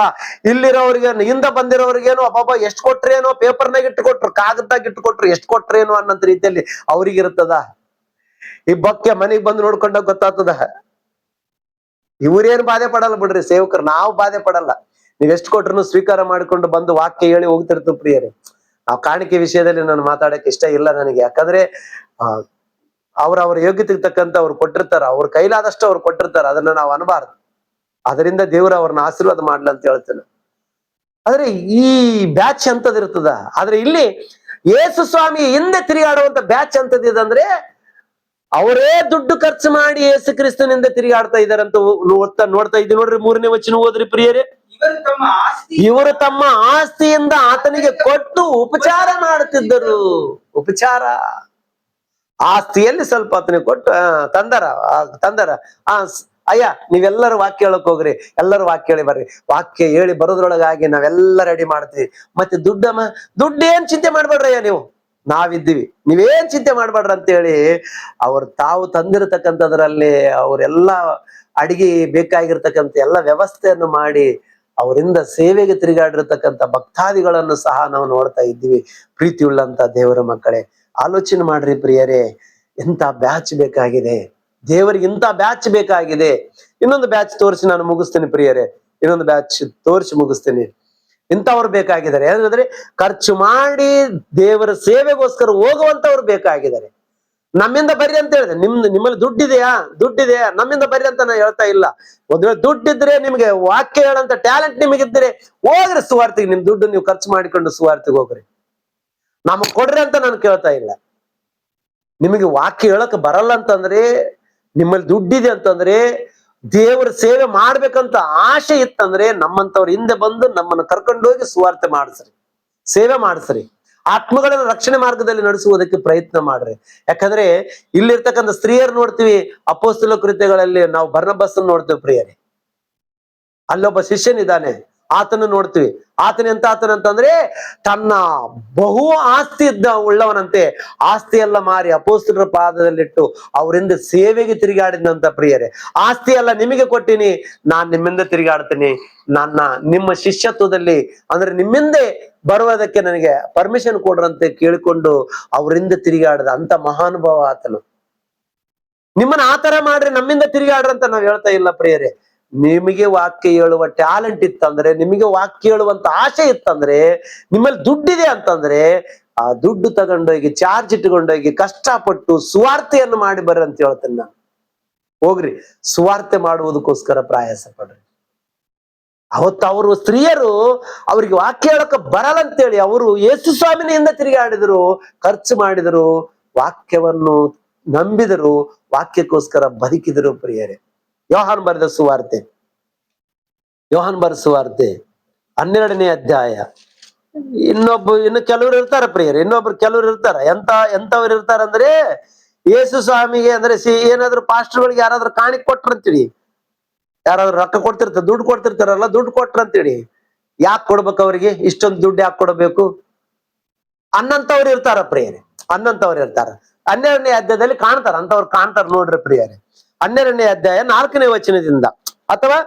ಇಲ್ಲಿರೋರಿಗೆ, ಹಿಂದ ಬಂದಿರೋರಿಗೇನು ಅಬ್ಬಬ್ಬ ಎಷ್ಟು ಕೊಟ್ರೇನೋ, ಪೇಪರ್ನಾಗ ಇಟ್ಟು ಕೊಟ್ರು, ಕಾಗದದಾಗ ಇಟ್ಟು ಕೊಟ್ರು, ಎಷ್ಟು ಕೊಟ್ರೇನೋ ಅನ್ನಂತ ರೀತಿಯಲ್ಲಿ ಅವ್ರಿಗಿರ್ತದ. ಈ ಬಕ್ಕೆ ಮನೆಗ್ ಬಂದು ನೋಡ್ಕೊಂಡಾಗ ಗೊತ್ತಾಗ್ತದ. ಇವ್ರೇನು ಬಾಧೆ ಪಡಲ್ಲ ಬಿಡ್ರಿ ಸೇವಕರು, ನಾವು ಬಾಧೆ ಪಡಲ್ಲ. ನೀವ್ ಎಷ್ಟು ಕೊಟ್ರು ಸ್ವೀಕಾರ ಮಾಡಿಕೊಂಡು ಬಂದು ವಾಕ್ಯ ಹೇಳಿ ಹೋಗ್ತಿರ್ತೀವಿ ಪ್ರಿಯರೇ. ಆ ಕಾಣಿಕೆ ವಿಷಯದಲ್ಲಿ ನಾನು ಮಾತಾಡಕ್ಕೆ ಇಷ್ಟ ಇಲ್ಲ ನನಗೆ. ಯಾಕಂದ್ರೆ ಅವ್ರ ಯೋಗ್ಯತೆಗೆ ತಕ್ಕಂತ ಅವ್ರು ಕೊಟ್ಟಿರ್ತಾರ, ಅವ್ರ ಕೈಲಾದಷ್ಟು ಅವ್ರು ಕೊಟ್ಟಿರ್ತಾರ, ಅದನ್ನ ನಾವು ಅನ್ಬಾರ್ದು. ಅದರಿಂದ ದೇವ್ರ ಅವ್ರನ್ನ ಆಶೀರ್ವಾದ ಮಾಡ್ಲ ಅಂತ ಹೇಳ್ತೇನೆ. ಆದ್ರೆ ಈ ಬ್ಯಾಚ್ ಅಂತದಿರ್ತದ. ಆದ್ರೆ ಇಲ್ಲಿ ಯೇಸು ಸ್ವಾಮಿ ಹಿಂದೆ ತಿರುಗಾಡುವಂತ ಬ್ಯಾಚ್ ಅಂತದಿದಂದ್ರೆ ಅವರೇ ದುಡ್ಡು ಖರ್ಚು ಮಾಡಿ ಯೇಸು ಕ್ರಿಸ್ತನಿಂದ ತಿರುಗಾಡ್ತಾ ಇದಾರಂತ ನೋಡ್ತಾ ಇದ್ದೀವಿ. ನೋಡ್ರಿ 3ನೇ ವಚನ ಓದ್ರಿ ಪ್ರಿಯರೇ. ಇವರು ತಮ್ಮ ಆಸ್ತಿಯಿಂದ ಆತನಿಗೆ ಕೊಟ್ಟು ಉಪಚಾರ ಮಾಡುತ್ತಿದ್ದರು. ಉಪಚಾರ ಆಸ್ತಿಯಲ್ಲಿ ಸ್ವಲ್ಪ ಆತನಿಗೆ ಕೊಟ್ಟು ತಂದರ ಅಯ್ಯ ನೀವೆಲ್ಲರೂ ವಾಕ್ಯ ಹೇಳಕ್ ಹೋಗ್ರಿ, ಎಲ್ಲರೂ ವಾಕ್ಯ ಹೇಳಿ ಬರ್ರಿ, ವಾಕ್ಯ ಹೇಳಿ ಬರೋದ್ರೊಳಗಾಗಿ ನಾವೆಲ್ಲ ರೆಡಿ ಮಾಡ್ತೀವಿ. ಮತ್ತೆ ದುಡ್ಡು ಏನ್ ಚಿಂತೆ ಮಾಡ್ಬೇಡ್ರಯ್ಯ, ನೀವು ನಾವಿದ್ದೀವಿ, ನೀವೇನ್ ಚಿಂತೆ ಮಾಡ್ಬೇಡ್ರ ಅಂತ ಹೇಳಿ ತಾವು ತಂದಿರತಕ್ಕಂಥದ್ರಲ್ಲಿ ಅವರೆಲ್ಲ ಅಡಿಗೆ ಬೇಕಾಗಿರ್ತಕ್ಕಂಥ ಎಲ್ಲ ವ್ಯವಸ್ಥೆಯನ್ನು ಮಾಡಿ ಅವರಿಂದ ಸೇವೆಗೆ ತಿರುಗಾಡಿರ್ತಕ್ಕಂಥ ಭಕ್ತಾದಿಗಳನ್ನು ಸಹ ನಾವು ನೋಡ್ತಾ ಇದ್ದೀವಿ. ಪ್ರೀತಿ ಉಳ್ಳಂತ ದೇವರ ಮಕ್ಕಳೇ, ಆಲೋಚನೆ ಮಾಡ್ರಿ ಪ್ರಿಯರೇ, ಎಂತ ಬ್ಯಾಚ್ ಬೇಕಾಗಿದೆ ದೇವರಿಗೆ, ಇಂಥ ಬ್ಯಾಚ್ ಬೇಕಾಗಿದೆ. ಇನ್ನೊಂದು ಬ್ಯಾಚ್ ತೋರಿಸಿ ನಾನು ಮುಗಿಸ್ತೇನೆ ಪ್ರಿಯರೇ, ಇನ್ನೊಂದು ಬ್ಯಾಚ್ ತೋರಿಸಿ ಮುಗಿಸ್ತೇನೆ. ಇಂಥವ್ರು ಬೇಕಾಗಿದ್ದಾರೆ. ಯಾಕಂದ್ರೆ ಖರ್ಚು ಮಾಡಿ ದೇವರ ಸೇವೆಗೋಸ್ಕರ ಹೋಗುವಂತವ್ರು ಬೇಕಾಗಿದ್ದಾರೆ. ನಮ್ಮಿಂದ ಬರ್ರಿ ಅಂತ ಹೇಳಿದೆ. ನಿಮ್ಮಲ್ಲಿ ದುಡ್ಡಿದೆಯಾ ನಮ್ಮಿಂದ ಬರ್ರಿ ಅಂತ ನಾನು ಹೇಳ್ತಾ ಇಲ್ಲ. ಒಂದ್ ವೇಳೆ ದುಡ್ಡಿದ್ರೆ, ನಿಮ್ಗೆ ವಾಕ್ಯ ಹೇಳಂತ ಟ್ಯಾಲೆಂಟ್ ನಿಮಗಿದ್ರೆ ಹೋಗ್ರಿ ಸುವಾರ್ತೆಗೆ. ನಿಮ್ ದುಡ್ಡು ನೀವು ಖರ್ಚು ಮಾಡಿಕೊಂಡು ಸುವಾರ್ತೆಗೆ ಹೋಗ್ರಿ, ನಮಗ್ ಕೊಡ್ರಿ ಅಂತ ನಾನು ಕೇಳ್ತಾ ಇಲ್ಲ. ನಿಮಗೆ ವಾಕ್ಯ ಹೇಳಕ್ ಬರಲ್ಲ ಅಂತಂದ್ರೆ, ನಿಮ್ಮಲ್ಲಿ ದುಡ್ಡಿದೆ ಅಂತಂದ್ರೆ, ದೇವರ ಸೇವೆ ಮಾಡ್ಬೇಕಂತ ಆಶೆ ಇತ್ತಂದ್ರೆ ನಮ್ಮಂತವ್ರ ಹಿಂದೆ ಬಂದು ನಮ್ಮನ್ನು ಕರ್ಕೊಂಡೋಗಿ ಸುವಾರ್ತೆ ಮಾಡಿಸ್ರಿ, ಸೇವೆ ಮಾಡಿಸ್ರಿ, ಆತ್ಮಗಳನ್ನು ರಕ್ಷಣೆ ಮಾರ್ಗದಲ್ಲಿ ನಡೆಸುವುದಕ್ಕೆ ಪ್ರಯತ್ನ ಮಾಡ್ರಿ. ಯಾಕಂದ್ರೆ ಇಲ್ಲಿರ್ತಕ್ಕಂಥ ಸ್ತ್ರೀಯರು ನೋಡ್ತೀವಿ, ಅಪೊಸ್ತಲ ಕೃತ್ಯಗಳಲ್ಲಿ ನಾವು ಬರ್ನಬಸ್ ನೋಡ್ತೀವಿ ಪ್ರಿಯರೇ. ಅಲ್ಲೊಬ್ಬ ಶಿಷ್ಯನಿದ್ದಾನೆ, ಆತನ ನೋಡ್ತೀವಿ. ಆತನಂತಂದ್ರೆ ತನ್ನ ಬಹು ಆಸ್ತಿ ಉಳ್ಳವನಂತೆ ಆಸ್ತಿ ಎಲ್ಲ ಮಾರಿ ಅಪೊಸ್ತಲರ ಪಾದದಲ್ಲಿಟ್ಟು ಅವರಿಂದ ಸೇವೆಗೆ ತಿರುಗಾಡಿದಂತ ಪ್ರಿಯರೇ. ಆಸ್ತಿ ಎಲ್ಲ ನಿಮಗೆ ಕೊಟ್ಟಿನಿ, ನಾನ್ ನಿಮ್ಮಿಂದ ತಿರುಗಾಡ್ತೀನಿ, ನಿಮ್ಮ ಶಿಷ್ಯತ್ವದಲ್ಲಿ ಅಂದ್ರೆ ನಿಮ್ಮಿಂದೆ ಬರುವುದಕ್ಕೆ ನನಗೆ ಪರ್ಮಿಷನ್ ಕೊಡ್ರಂತೆ ಕೇಳಿಕೊಂಡು ಅವರಿಂದ ತಿರುಗಾಡದ ಅಂತ ಮಹಾನುಭಾವ ಆತನು. ನಿಮ್ಮನ್ನ ಆತರ ಮಾಡ್ರಿ, ನಮ್ಮಿಂದ ತಿರುಗಾಡ್ರಂತ ನಾವ್ ಹೇಳ್ತಾ ಇಲ್ಲ ಪ್ರಿಯರೇ. ನಿಮಗೆ ವಾಕ್ಯ ಹೇಳುವ ಟ್ಯಾಲೆಂಟ್ ಇತ್ತಂದ್ರೆ, ನಿಮಗೆ ವಾಕ್ಯ ಹೇಳುವಂತ ಆಸೆ ಇತ್ತಂದ್ರೆ, ನಿಮ್ಮಲ್ಲಿ ದುಡ್ಡಿದೆ ಅಂತಂದ್ರೆ ಆ ದುಡ್ಡು ತಗೊಂಡೋಗಿ ಚಾರ್ಜ್ ಇಟ್ಕೊಂಡೋಗಿ ಕಷ್ಟಪಟ್ಟು ಸುವಾರ್ತೆಯನ್ನು ಮಾಡಿ ಬರ್ರಿ ಅಂತ ಹೇಳ್ತೇನೆ ನಾನು. ಹೋಗ್ರಿ ಸುವಾರ್ತೆ ಮಾಡುವುದಕ್ಕೋಸ್ಕರ ಪ್ರಯಾಸ ಪಡ್ರಿ. ಅವತ್ತು ಅವರು ಸ್ತ್ರೀಯರು ಅವ್ರಿಗೆ ವಾಕ್ಯ ಹೇಳಕ ಬರಲ್ಲ ಅಂತೇಳಿ ಅವರು ಯೇಸು ಸ್ವಾಮಿನಿಂದ ತಿರುಗಾಡಿದ್ರು, ಖರ್ಚು ಮಾಡಿದರು, ವಾಕ್ಯವನ್ನು ನಂಬಿದರು, ವಾಕ್ಯಕ್ಕೋಸ್ಕರ ಬದುಕಿದರು ಪ್ರಿಯರೇ. ಯೋಹಾನ್ ಬರೆದ ಸುವಾರ್ತೆ 12ನೇ ಅಧ್ಯಾಯ. ಇನ್ನು ಕೆಲವರು ಇರ್ತಾರ ಪ್ರಿಯರೇ, ಕೆಲವರು ಇರ್ತಾರ. ಎಂತವ್ರು ಇರ್ತಾರಂದ್ರೆ, ಯೇಸು ಸ್ವಾಮಿಗೆ ಅಂದ್ರೆ ಏನಾದ್ರು ಪಾಸ್ಟರ್ಗಳಿಗೆ ಯಾರಾದ್ರೂ ಕಾಣಿಕೆ ಕೊಟ್ರಂತೇಳಿ, ಯಾರಾದ್ರೂ ರೊಕ್ಕ ಕೊಡ್ತಿರ್ತಾರ, ದುಡ್ಡು ಕೊಡ್ತಿರ್ತಾರಲ್ಲ, ದುಡ್ಡು ಕೊಟ್ರಂತೇಳಿ ಯಾಕೆ ಕೊಡ್ಬೇಕು ಅವ್ರಿಗೆ, ಇಷ್ಟೊಂದು ದುಡ್ಡು ಯಾಕೆ ಕೊಡಬೇಕು ಅನ್ನಂತವ್ರು ಇರ್ತಾರ ಪ್ರಿಯರೇ. ಅನ್ನಂತವ್ರು ಇರ್ತಾರ. 12ನೇ ಅಧ್ಯಾಯದಲ್ಲಿ ಕಾಣ್ತಾರ, ಅಂತವ್ರು ಕಾಣ್ತಾರ ನೋಡ್ರಿ ಪ್ರಿಯರೇ. 12ನೇ ಅಧ್ಯಾಯ 4ನೇ ವಚನದಿಂದ, ಅಥವಾ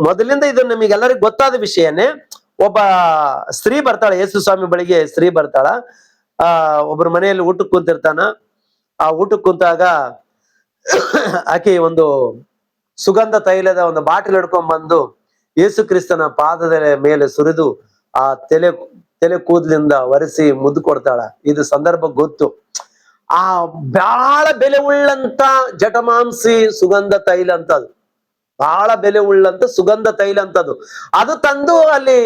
ಮೊದಲಿಂದ ಇದು ನಮಗೆಲ್ಲರಿಗೂ ಗೊತ್ತಾದ ವಿಷಯನೇ. ಒಬ್ಬ ಸ್ತ್ರೀ ಬರ್ತಾಳ, ಯೇಸು ಸ್ವಾಮಿ ಬಳಿಗೆ ಸ್ತ್ರೀ ಬರ್ತಾಳ. ಒಬ್ಬರ ಮನೆಯಲ್ಲಿ ಊಟಕ್ಕೆ ಕುಂತಿರ್ತಾನ. ಆ ಊಟಕ್ಕೆ ಕುಂತಾಗ ಆಕೆ ಒಂದು ಸುಗಂಧ ತೈಲದ ಒಂದು ಬಾಟಲ್ ಹಿಡ್ಕೊಂಡ್ ಬಂದು ಯೇಸು ಕ್ರಿಸ್ತನ ಪಾದದ ಮೇಲೆ ಸುರಿದು ಆ ತಲೆ ಕೂದಲಿಂದ ಒರೆಸಿ ಮುದ್ದು ಕೊಡ್ತಾಳ. ಇದು ಸಂದರ್ಭ ಗೊತ್ತು. ಆ ಬಹಳ ಬೆಲೆ ಉಳ್ಳಂತ ಜಟಮಾಂಸಿ ಸುಗಂಧ ತೈಲ ಅಂತದು, ಬಹಳ ಬೆಲೆ ಉಳ್ಳಂತ ಸುಗಂಧ ತೈಲ ಅಂತದು. ಅದು ತಂದು ಅಲ್ಲಿ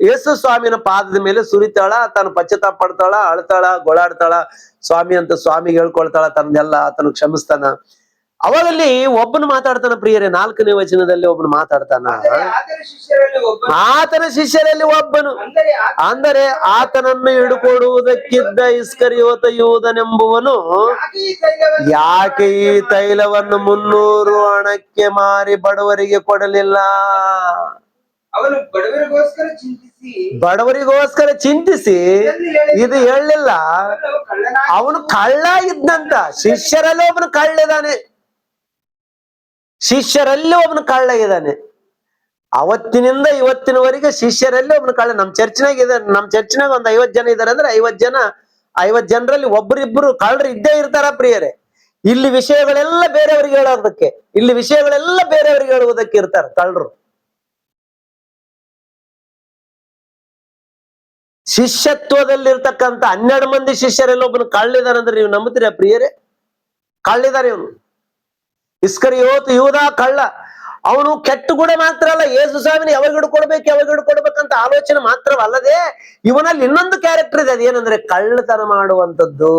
ಯೇಸು ಸ್ವಾಮಿನ ಪಾದದ ಮೇಲೆ ಸುರಿತಾಳ. ತಾನು ಪಶ್ಚಾತ್ತಾಪ ಪಡ್ತಾಳ, ಅಳ್ತಾಳ, ಗೊಳಾಡ್ತಾಳ. ಸ್ವಾಮಿ ಅಂತ ಸ್ವಾಮಿಗೆ ಹೇಳ್ಕೊಳ್ತಾಳ ತನ್ನದೆಲ್ಲ, ಆತನು ಕ್ಷಮಿಸ್ತಾನ. ಅವಳಲ್ಲಿ ಒಬ್ಬನು ಮಾತಾಡ್ತಾನ ಪ್ರಿಯರೇ, 4ನೇ ವಚನದಲ್ಲಿ ಒಬ್ಬನು ಮಾತಾಡ್ತಾನ. ಆತನ ಶಿಷ್ಯರಲ್ಲಿ ಒಬ್ಬನು, ಅಂದರೆ ಆತನನ್ನು ಹಿಡುಕೊಡುವುದಕ್ಕಿದ್ದ ಇಸ್ಕರಿಯೋತ ಯೂದನೆಂಬುವನು ಯಾಕೆ ಈ ತೈಲವನ್ನು 300 ಹಣಕ್ಕೆ ಮಾರಿ ಬಡವರಿಗೆ ಕೊಡಲಿಲ್ಲ? ಅವನು ಬಡವರಿಗೋಸ್ಕರ ಚಿಂತಿಸಿ ಇದು ಹೇಳಲಿಲ್ಲ. ಅವನು ಕಳ್ಳ ಇದ್ದಂತ. ಶಿಷ್ಯರಲ್ಲಿ ಒಬ್ಬನು ಕಳ್ಳಿದಾನೆ, ಶಿಷ್ಯರಲ್ಲಿ ಒಬ್ಬನು ಕಳ್ಳ ಇದ್ದಾನೆ. ಅವತ್ತಿನಿಂದ ಇವತ್ತಿನವರೆಗೆ ಶಿಷ್ಯರಲ್ಲಿ ಒಬ್ಬನು ಕಳ್ಳ. ನಮ್ ಚರ್ಚಿನಾಗ ಇದಾರೆ. ನಮ್ ಚರ್ಚಿನಾಗ ಒಂದು 50 ಜನ ಇದಾರೆ ಅಂದ್ರೆ 50 ಜನರಲ್ಲಿ ಒಬ್ಬರಿಬ್ಬರು ಕಳ್ಳರು ಇದ್ದೇ ಇರ್ತಾರ ಪ್ರಿಯರೇ. ಇಲ್ಲಿ ವಿಷಯಗಳೆಲ್ಲ ಬೇರೆಯವ್ರಿಗೆ ಹೇಳೋದಕ್ಕೆ, ಇಲ್ಲಿ ವಿಷಯಗಳೆಲ್ಲ ಬೇರೆಯವ್ರಿಗೆ ಹೇಳುವುದಕ್ಕೆ ಇರ್ತಾರ ಕಳ್ಳರು. ಶಿಷ್ಯತ್ವದಲ್ಲಿರ್ತಕ್ಕಂಥ 12 ಮಂದಿ ಶಿಷ್ಯರೆಲ್ಲ ಒಬ್ಬನು ಕಳ್ಳಿದಾನಂದ್ರೆ ನೀವು ನಂಬುತ್ತೀರಾ ಪ್ರಿಯರೇ? ಕಳ್ಳಿದಾರೆ ಇವನು. ಇಸ್ಕರಿಯೋತ ಯೂದ ಕಳ್ಳ. ಅವನು ಕೆಟ್ಟ ಗುಣ ಮಾತ್ರ ಅಲ್ಲ, ಯೇಸು ಸ್ವಾಮಿನ ಯಾವಾಗ ಹಿಡ್ಕೊಡ್ಬೇಕಂತ ಆಲೋಚನೆ ಮಾತ್ರವಲ್ಲದೆ ಇವನಲ್ಲಿ ಇನ್ನೊಂದು ಕ್ಯಾರೆಕ್ಟರ್ ಇದೆ. ಅದೇನಂದ್ರೆ ಕಳ್ಳತನ ಮಾಡುವಂಥದ್ದು.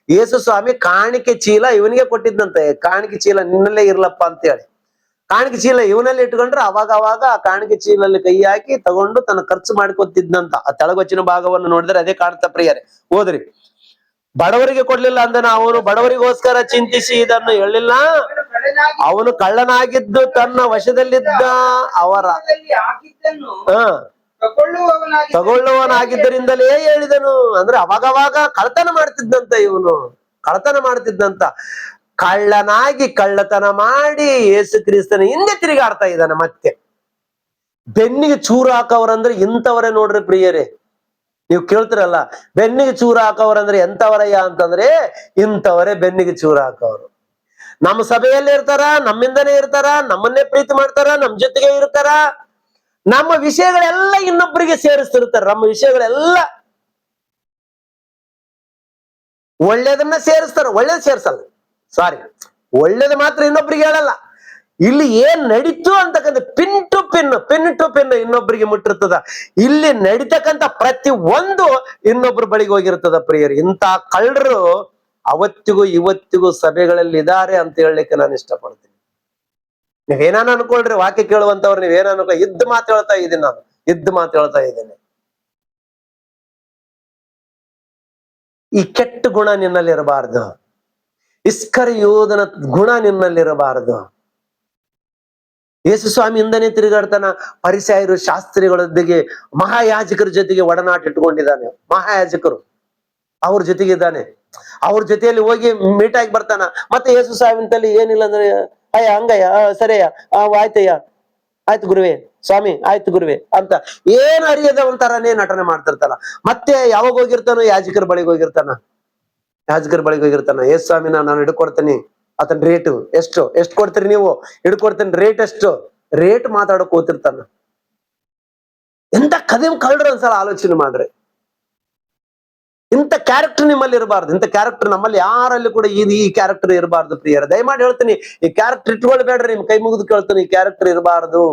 ಯೇಸು ಸ್ವಾಮಿ ಕಾಣಿಕೆ ಚೀಲ ಇವನಿಗೆ ಕೊಟ್ಟಿದ್ದಂತೆ. ಕಾಣಿಕೆ ಚೀಲ ನಿನ್ನಲ್ಲೇ ಇರ್ಲಪ್ಪ ಅಂತ ಹೇಳಿ ಕಾಣಿಕೆ ಚೀಲ ಇವನಲ್ಲಿ ಇಟ್ಕೊಂಡ್ರೆ ಅವಾಗ ಆ ಕಾಣಿಕೆ ಚೀಲಲ್ಲಿ ಕೈ ಹಾಕಿ ತಗೊಂಡು ತನ್ನ ಖರ್ಚು ಮಾಡ್ಕೊತಿದ್ನಂತ. ಆ ತೆಳಗೊಚ್ಚಿನ ಭಾಗವನ್ನು ನೋಡಿದ್ರೆ ಅದೇ ಕಾಣ್ತಾ ಪ್ರಿಯರೇ. ಓದ್ರಿ. ಬಡವರಿಗೆ ಕೊಡ್ಲಿಲ್ಲ ಅಂದನ, ಅವನು ಬಡವರಿಗೋಸ್ಕರ ಚಿಂತಿಸಿ ಇದನ್ನು ಹೇಳಿಲ್ಲ. ಅವನು ಕಳ್ಳನಾಗಿದ್ದು ತನ್ನ ವಶದಲ್ಲಿದ್ದ ಅವರ ತಗೊಳ್ಳುವನಾಗಿದ್ದರಿಂದಲೇ ಹೇಳಿದನು. ಅಂದ್ರೆ ಅವಾಗವಾಗ ಕಳ್ಳತನ ಮಾಡ್ತಿದ್ದಂತ. ಇವನು ಕಳ್ಳತನ ಮಾಡ್ತಿದ್ದಂತ. ಕಳ್ಳನಾಗಿ ಕಳ್ಳತನ ಮಾಡಿ ಯೇಸು ಕ್ರಿಸ್ತನ ಹಿಂದೆ ತಿರುಗಾಡ್ತಾ ಇದ್ದಾನೆ. ಮತ್ತೆ ಬೆನ್ನಿಗೆ ಚೂರು ಹಾಕವ್ರಂದ್ರೆ ಇಂಥವರೇ ನೋಡ್ರಿ ಪ್ರಿಯರೇ. ನೀವು ಕೇಳ್ತಿರಲ್ಲ, ಬೆನ್ನಿಗೆ ಚೂರು ಹಾಕವ್ರಂದ್ರೆ ಎಂತವರಯ್ಯ ಅಂತಂದ್ರೆ ಇಂಥವರೇ ಬೆನ್ನಿಗೆ ಚೂರು ಹಾಕವ್ರು. ನಮ್ಮ ಸಭೆಯಲ್ಲಿ ಇರ್ತಾರ, ನಮ್ಮಿಂದನೇ ಇರ್ತಾರ, ನಮ್ಮನ್ನೇ ಪ್ರೀತಿ ಮಾಡ್ತಾರ, ನಮ್ ಜೊತೆಗೆ ಇರ್ತಾರ. ನಮ್ಮ ವಿಷಯಗಳೆಲ್ಲ ಇನ್ನೊಬ್ಬರಿಗೆ ಸೇರಿಸ್ತಿರ್ತಾರ. ನಮ್ಮ ವಿಷಯಗಳೆಲ್ಲ ಒಳ್ಳೇದನ್ನ ಸೇರಿಸ್ತಾರ, ಒಳ್ಳೇದ್ ಸೇರ್ಸಲ್ಲ. ಸಾರಿ, ಒಳ್ಳೇದು ಮಾತ್ರ ಇನ್ನೊಬ್ರಿಗೆ ಹೇಳಲ್ಲ. ಇಲ್ಲಿ ಏನ್ ನಡೀತು ಅಂತಕ್ಕಂಥ ಪಿನ್ ಟು ಪಿನ್ ಇನ್ನೊಬ್ಬರಿಗೆ ಮುಟ್ಟಿರ್ತದ. ಇಲ್ಲಿ ನಡೀತಕ್ಕಂಥ ಪ್ರತಿ ಒಂದು ಇನ್ನೊಬ್ರ ಬಳಿಗೆ ಹೋಗಿರ್ತದ ಪ್ರಿಯರು. ಇಂಥ ಕಳ್ಳರು ಅವತ್ತಿಗೂ ಇವತ್ತಿಗೂ ಸಭೆಗಳಲ್ಲಿ ಇದಾರೆ ಅಂತ ಹೇಳಲಿಕ್ಕೆ ನಾನು ಇಷ್ಟಪಡ್ತೀನಿ. ನೀವೇನಾನ ಅನ್ಕೊಳ್ರಿ, ವಾಕ್ಯ ಕೇಳುವಂತವ್ರು ನೀವೇನ ಅನ್ಕೊ, ಇದ್ದು ಮಾತು ಹೇಳ್ತಾ ಇದ್ದೀನಿ ನಾನು, ಇದ್ದು ಮಾತು ಹೇಳ್ತಾ ಇದ್ದೇನೆ. ಈ ಕೆಟ್ಟ ಗುಣ ನಿನ್ನಲ್ಲಿರಬಾರ್ದು. ಇಸ್ಕರಿಯೋತನ ಗುಣ ನಿನ್ನಲ್ಲಿರಬಾರದು. ಯೇಸು ಸ್ವಾಮಿ ಹಿಂದನೇ ತಿರುಗಾಡ್ತಾನ. ಪರಿಸೇಯರು, ಶಾಸ್ತ್ರಿಗಳೊಂದಿಗೆ, ಮಹಾಯಾಜಕರ ಜೊತೆಗೆ ಒಡನಾಟ ಇಟ್ಕೊಂಡಿದ್ದಾನೆ. ಮಹಾಯಾಜಕರು ಅವ್ರ ಜೊತೆಗಿದ್ದಾನೆ. ಅವ್ರ ಜೊತೆಯಲ್ಲಿ ಹೋಗಿ ಮೀಟ್ ಆಗಿ ಬರ್ತಾನ. ಮತ್ತೆ ಯೇಸು ಸ್ವಾಮಿಂತಲ್ಲಿ ಏನಿಲ್ಲ ಅಂದ್ರೆ, ಅಯ್ಯ ಹಂಗಯ್ಯ, ಸರಿಯ, ಆಯ್ತಯ್ಯ, ಆಯ್ತು ಗುರುವೆ, ಸ್ವಾಮಿ ಆಯ್ತು ಗುರುವೆ ಅಂತ ಏನ್ ಅರಿಯದ ಒಂಥರನೇ ನಟನೆ ಮಾಡ್ತಿರ್ತಾನ. ಮತ್ತೆ ಯಾವಾಗ ಹೋಗಿರ್ತಾನೋ ಯಾಜಕರ ಬಳಿಗೆ ಹೋಗಿರ್ತಾನ. ಯೇಸು ಸ್ವಾಮಿನ ನಾನು ಹಿಡ್ಕೊಡ್ತೀನಿ, ಆತನ ರೇಟು ಎಷ್ಟು ಕೊಡ್ತೀರಿ ನೀವು, ಹಿಡ್ಕೊಡ್ತೀನಿ, ರೇಟ್ ಎಷ್ಟು, ರೇಟ್ ಮಾತಾಡಕ್ ಹೋಗ್ತಿರ್ತಾನ. ಎಂತ ಕದಿಮ್ ಕಳ್ರು ಒಂದ್ಸಲ ಆಲೋಚನೆ ಮಾಡ್ರಿ. ಇಂಥ ಕ್ಯಾರೆಕ್ಟರ್ ನಿಮ್ಮಲ್ಲಿ ಇರಬಾರ್ದು. ಇಂಥ ಕ್ಯಾರೆಕ್ಟರ್ ನಮ್ಮಲ್ಲಿ ಯಾರಲ್ಲಿ ಕೂಡ ಈ ಕ್ಯಾರೆಕ್ಟರ್ ಇರಬಾರ್ದು ಪ್ರಿಯರ. ದಯಮಾಡಿ ಹೇಳ್ತೀನಿ, ಈ ಕ್ಯಾರೆಕ್ಟರ್ ಇಟ್ಕೊಳ್ಬೇಡ್ರಿ. ನಿಮ್ ಕೈ ಮುಗಿದು ಕೇಳ್ತೀನಿ, ಈ ಕ್ಯಾರೆಕ್ಟರ್ ಇರಬಾರ್ದು.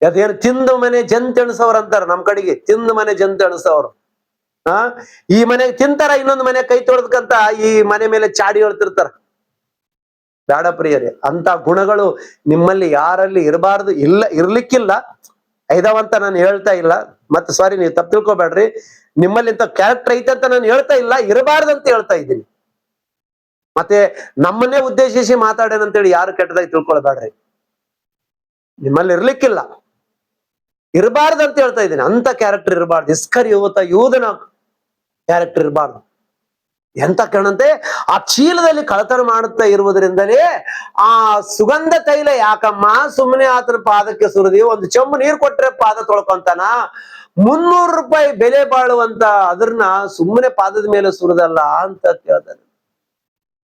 ಅದೇನು ತಿಂದು ಮನೆ ಜಂತ್ ಎಣಸವ್ರು ಅಂತಾರ ನಮ್ ಕಡೆಗೆ. ತಿಂದು ಮನೆ ಜಂತ್ ಎಣಸವ್ರು. ಈ ಮನೆಗೆ ತಿಂತಾರ, ಇನ್ನೊಂದು ಮನೆ ಕೈ ತೊಳೆದ್ಕಂತ ಈ ಮನೆ ಮೇಲೆ ಚಾಡಿ ಹೇಳ್ತಿರ್ತಾರ. ಬೇಡ ಪ್ರಿಯರೇ, ಅಂತ ಗುಣಗಳು ನಿಮ್ಮಲ್ಲಿ ಯಾರಲ್ಲಿ ಇರಬಾರ್ದು. ಇರ್ಲಿಕ್ಕಿಲ್ಲ, ಐದವಂತ ನಾನು ಹೇಳ್ತಾ ಇಲ್ಲ. ಮತ್ತೆ ಸಾರಿ, ನೀವು ತಪ್ಪು ತಿಳ್ಕೊಬೇಡ್ರಿ. ನಿಮ್ಮಲ್ಲಿ ಇಂಥ ಕ್ಯಾರೆಕ್ಟರ್ ಐತೆ ಅಂತ ನಾನು ಹೇಳ್ತಾ ಇಲ್ಲ, ಇರಬಾರ್ದಂತ ಹೇಳ್ತಾ ಇದ್ದೀನಿ. ಮತ್ತೆ ನಮ್ಮನ್ನೇ ಉದ್ದೇಶಿಸಿ ಮಾತಾಡೇನಂತೇಳಿ ಯಾರು ಕೆಟ್ಟದಾಗಿ ತಿಳ್ಕೊಳ್ಬೇಡ್ರಿ. ನಿಮ್ಮಲ್ಲಿ ಇರ್ಲಿಕ್ಕಿಲ್ಲ, ಇರಬಾರ್ದಂತ ಹೇಳ್ತಾ ಇದ್ದೀನಿ. ಅಂತ ಕ್ಯಾರೆಕ್ಟರ್ ಇರಬಾರ್ದು. ಇಸ್ಕರಿಯೋತ ಯೂದನ ಕ್ಯಾರೆಕ್ಟರ್ ಇರಬಾರ್ದು. ಎಂತ ಕಾರಣಂತೆ ಆ ಚೀಲದಲ್ಲಿ ಕಳತನ ಮಾಡುತ್ತಾ ಇರುವುದರಿಂದಲೇ ಆ ಸುಗಂಧ ತೈಲ ಯಾಕಮ್ಮ ಸುಮ್ಮನೆ ಆತನ ಪಾದಕ್ಕೆ ಸುರಿದಿ, ಒಂದು ಚೆಂಬು ನೀರು ಕೊಟ್ರೆ ಪಾದ ತೊಳ್ಕೊಂತಾನ, 300 ರೂಪಾಯಿ ಬೆಲೆ ಬಾಳುವಂತ ಅದನ್ನ ಸುಮ್ಮನೆ ಪಾದದ ಮೇಲೆ ಸುರಿದಲ್ಲ ಅಂತ ಕೇಳ್ತಾನೆ.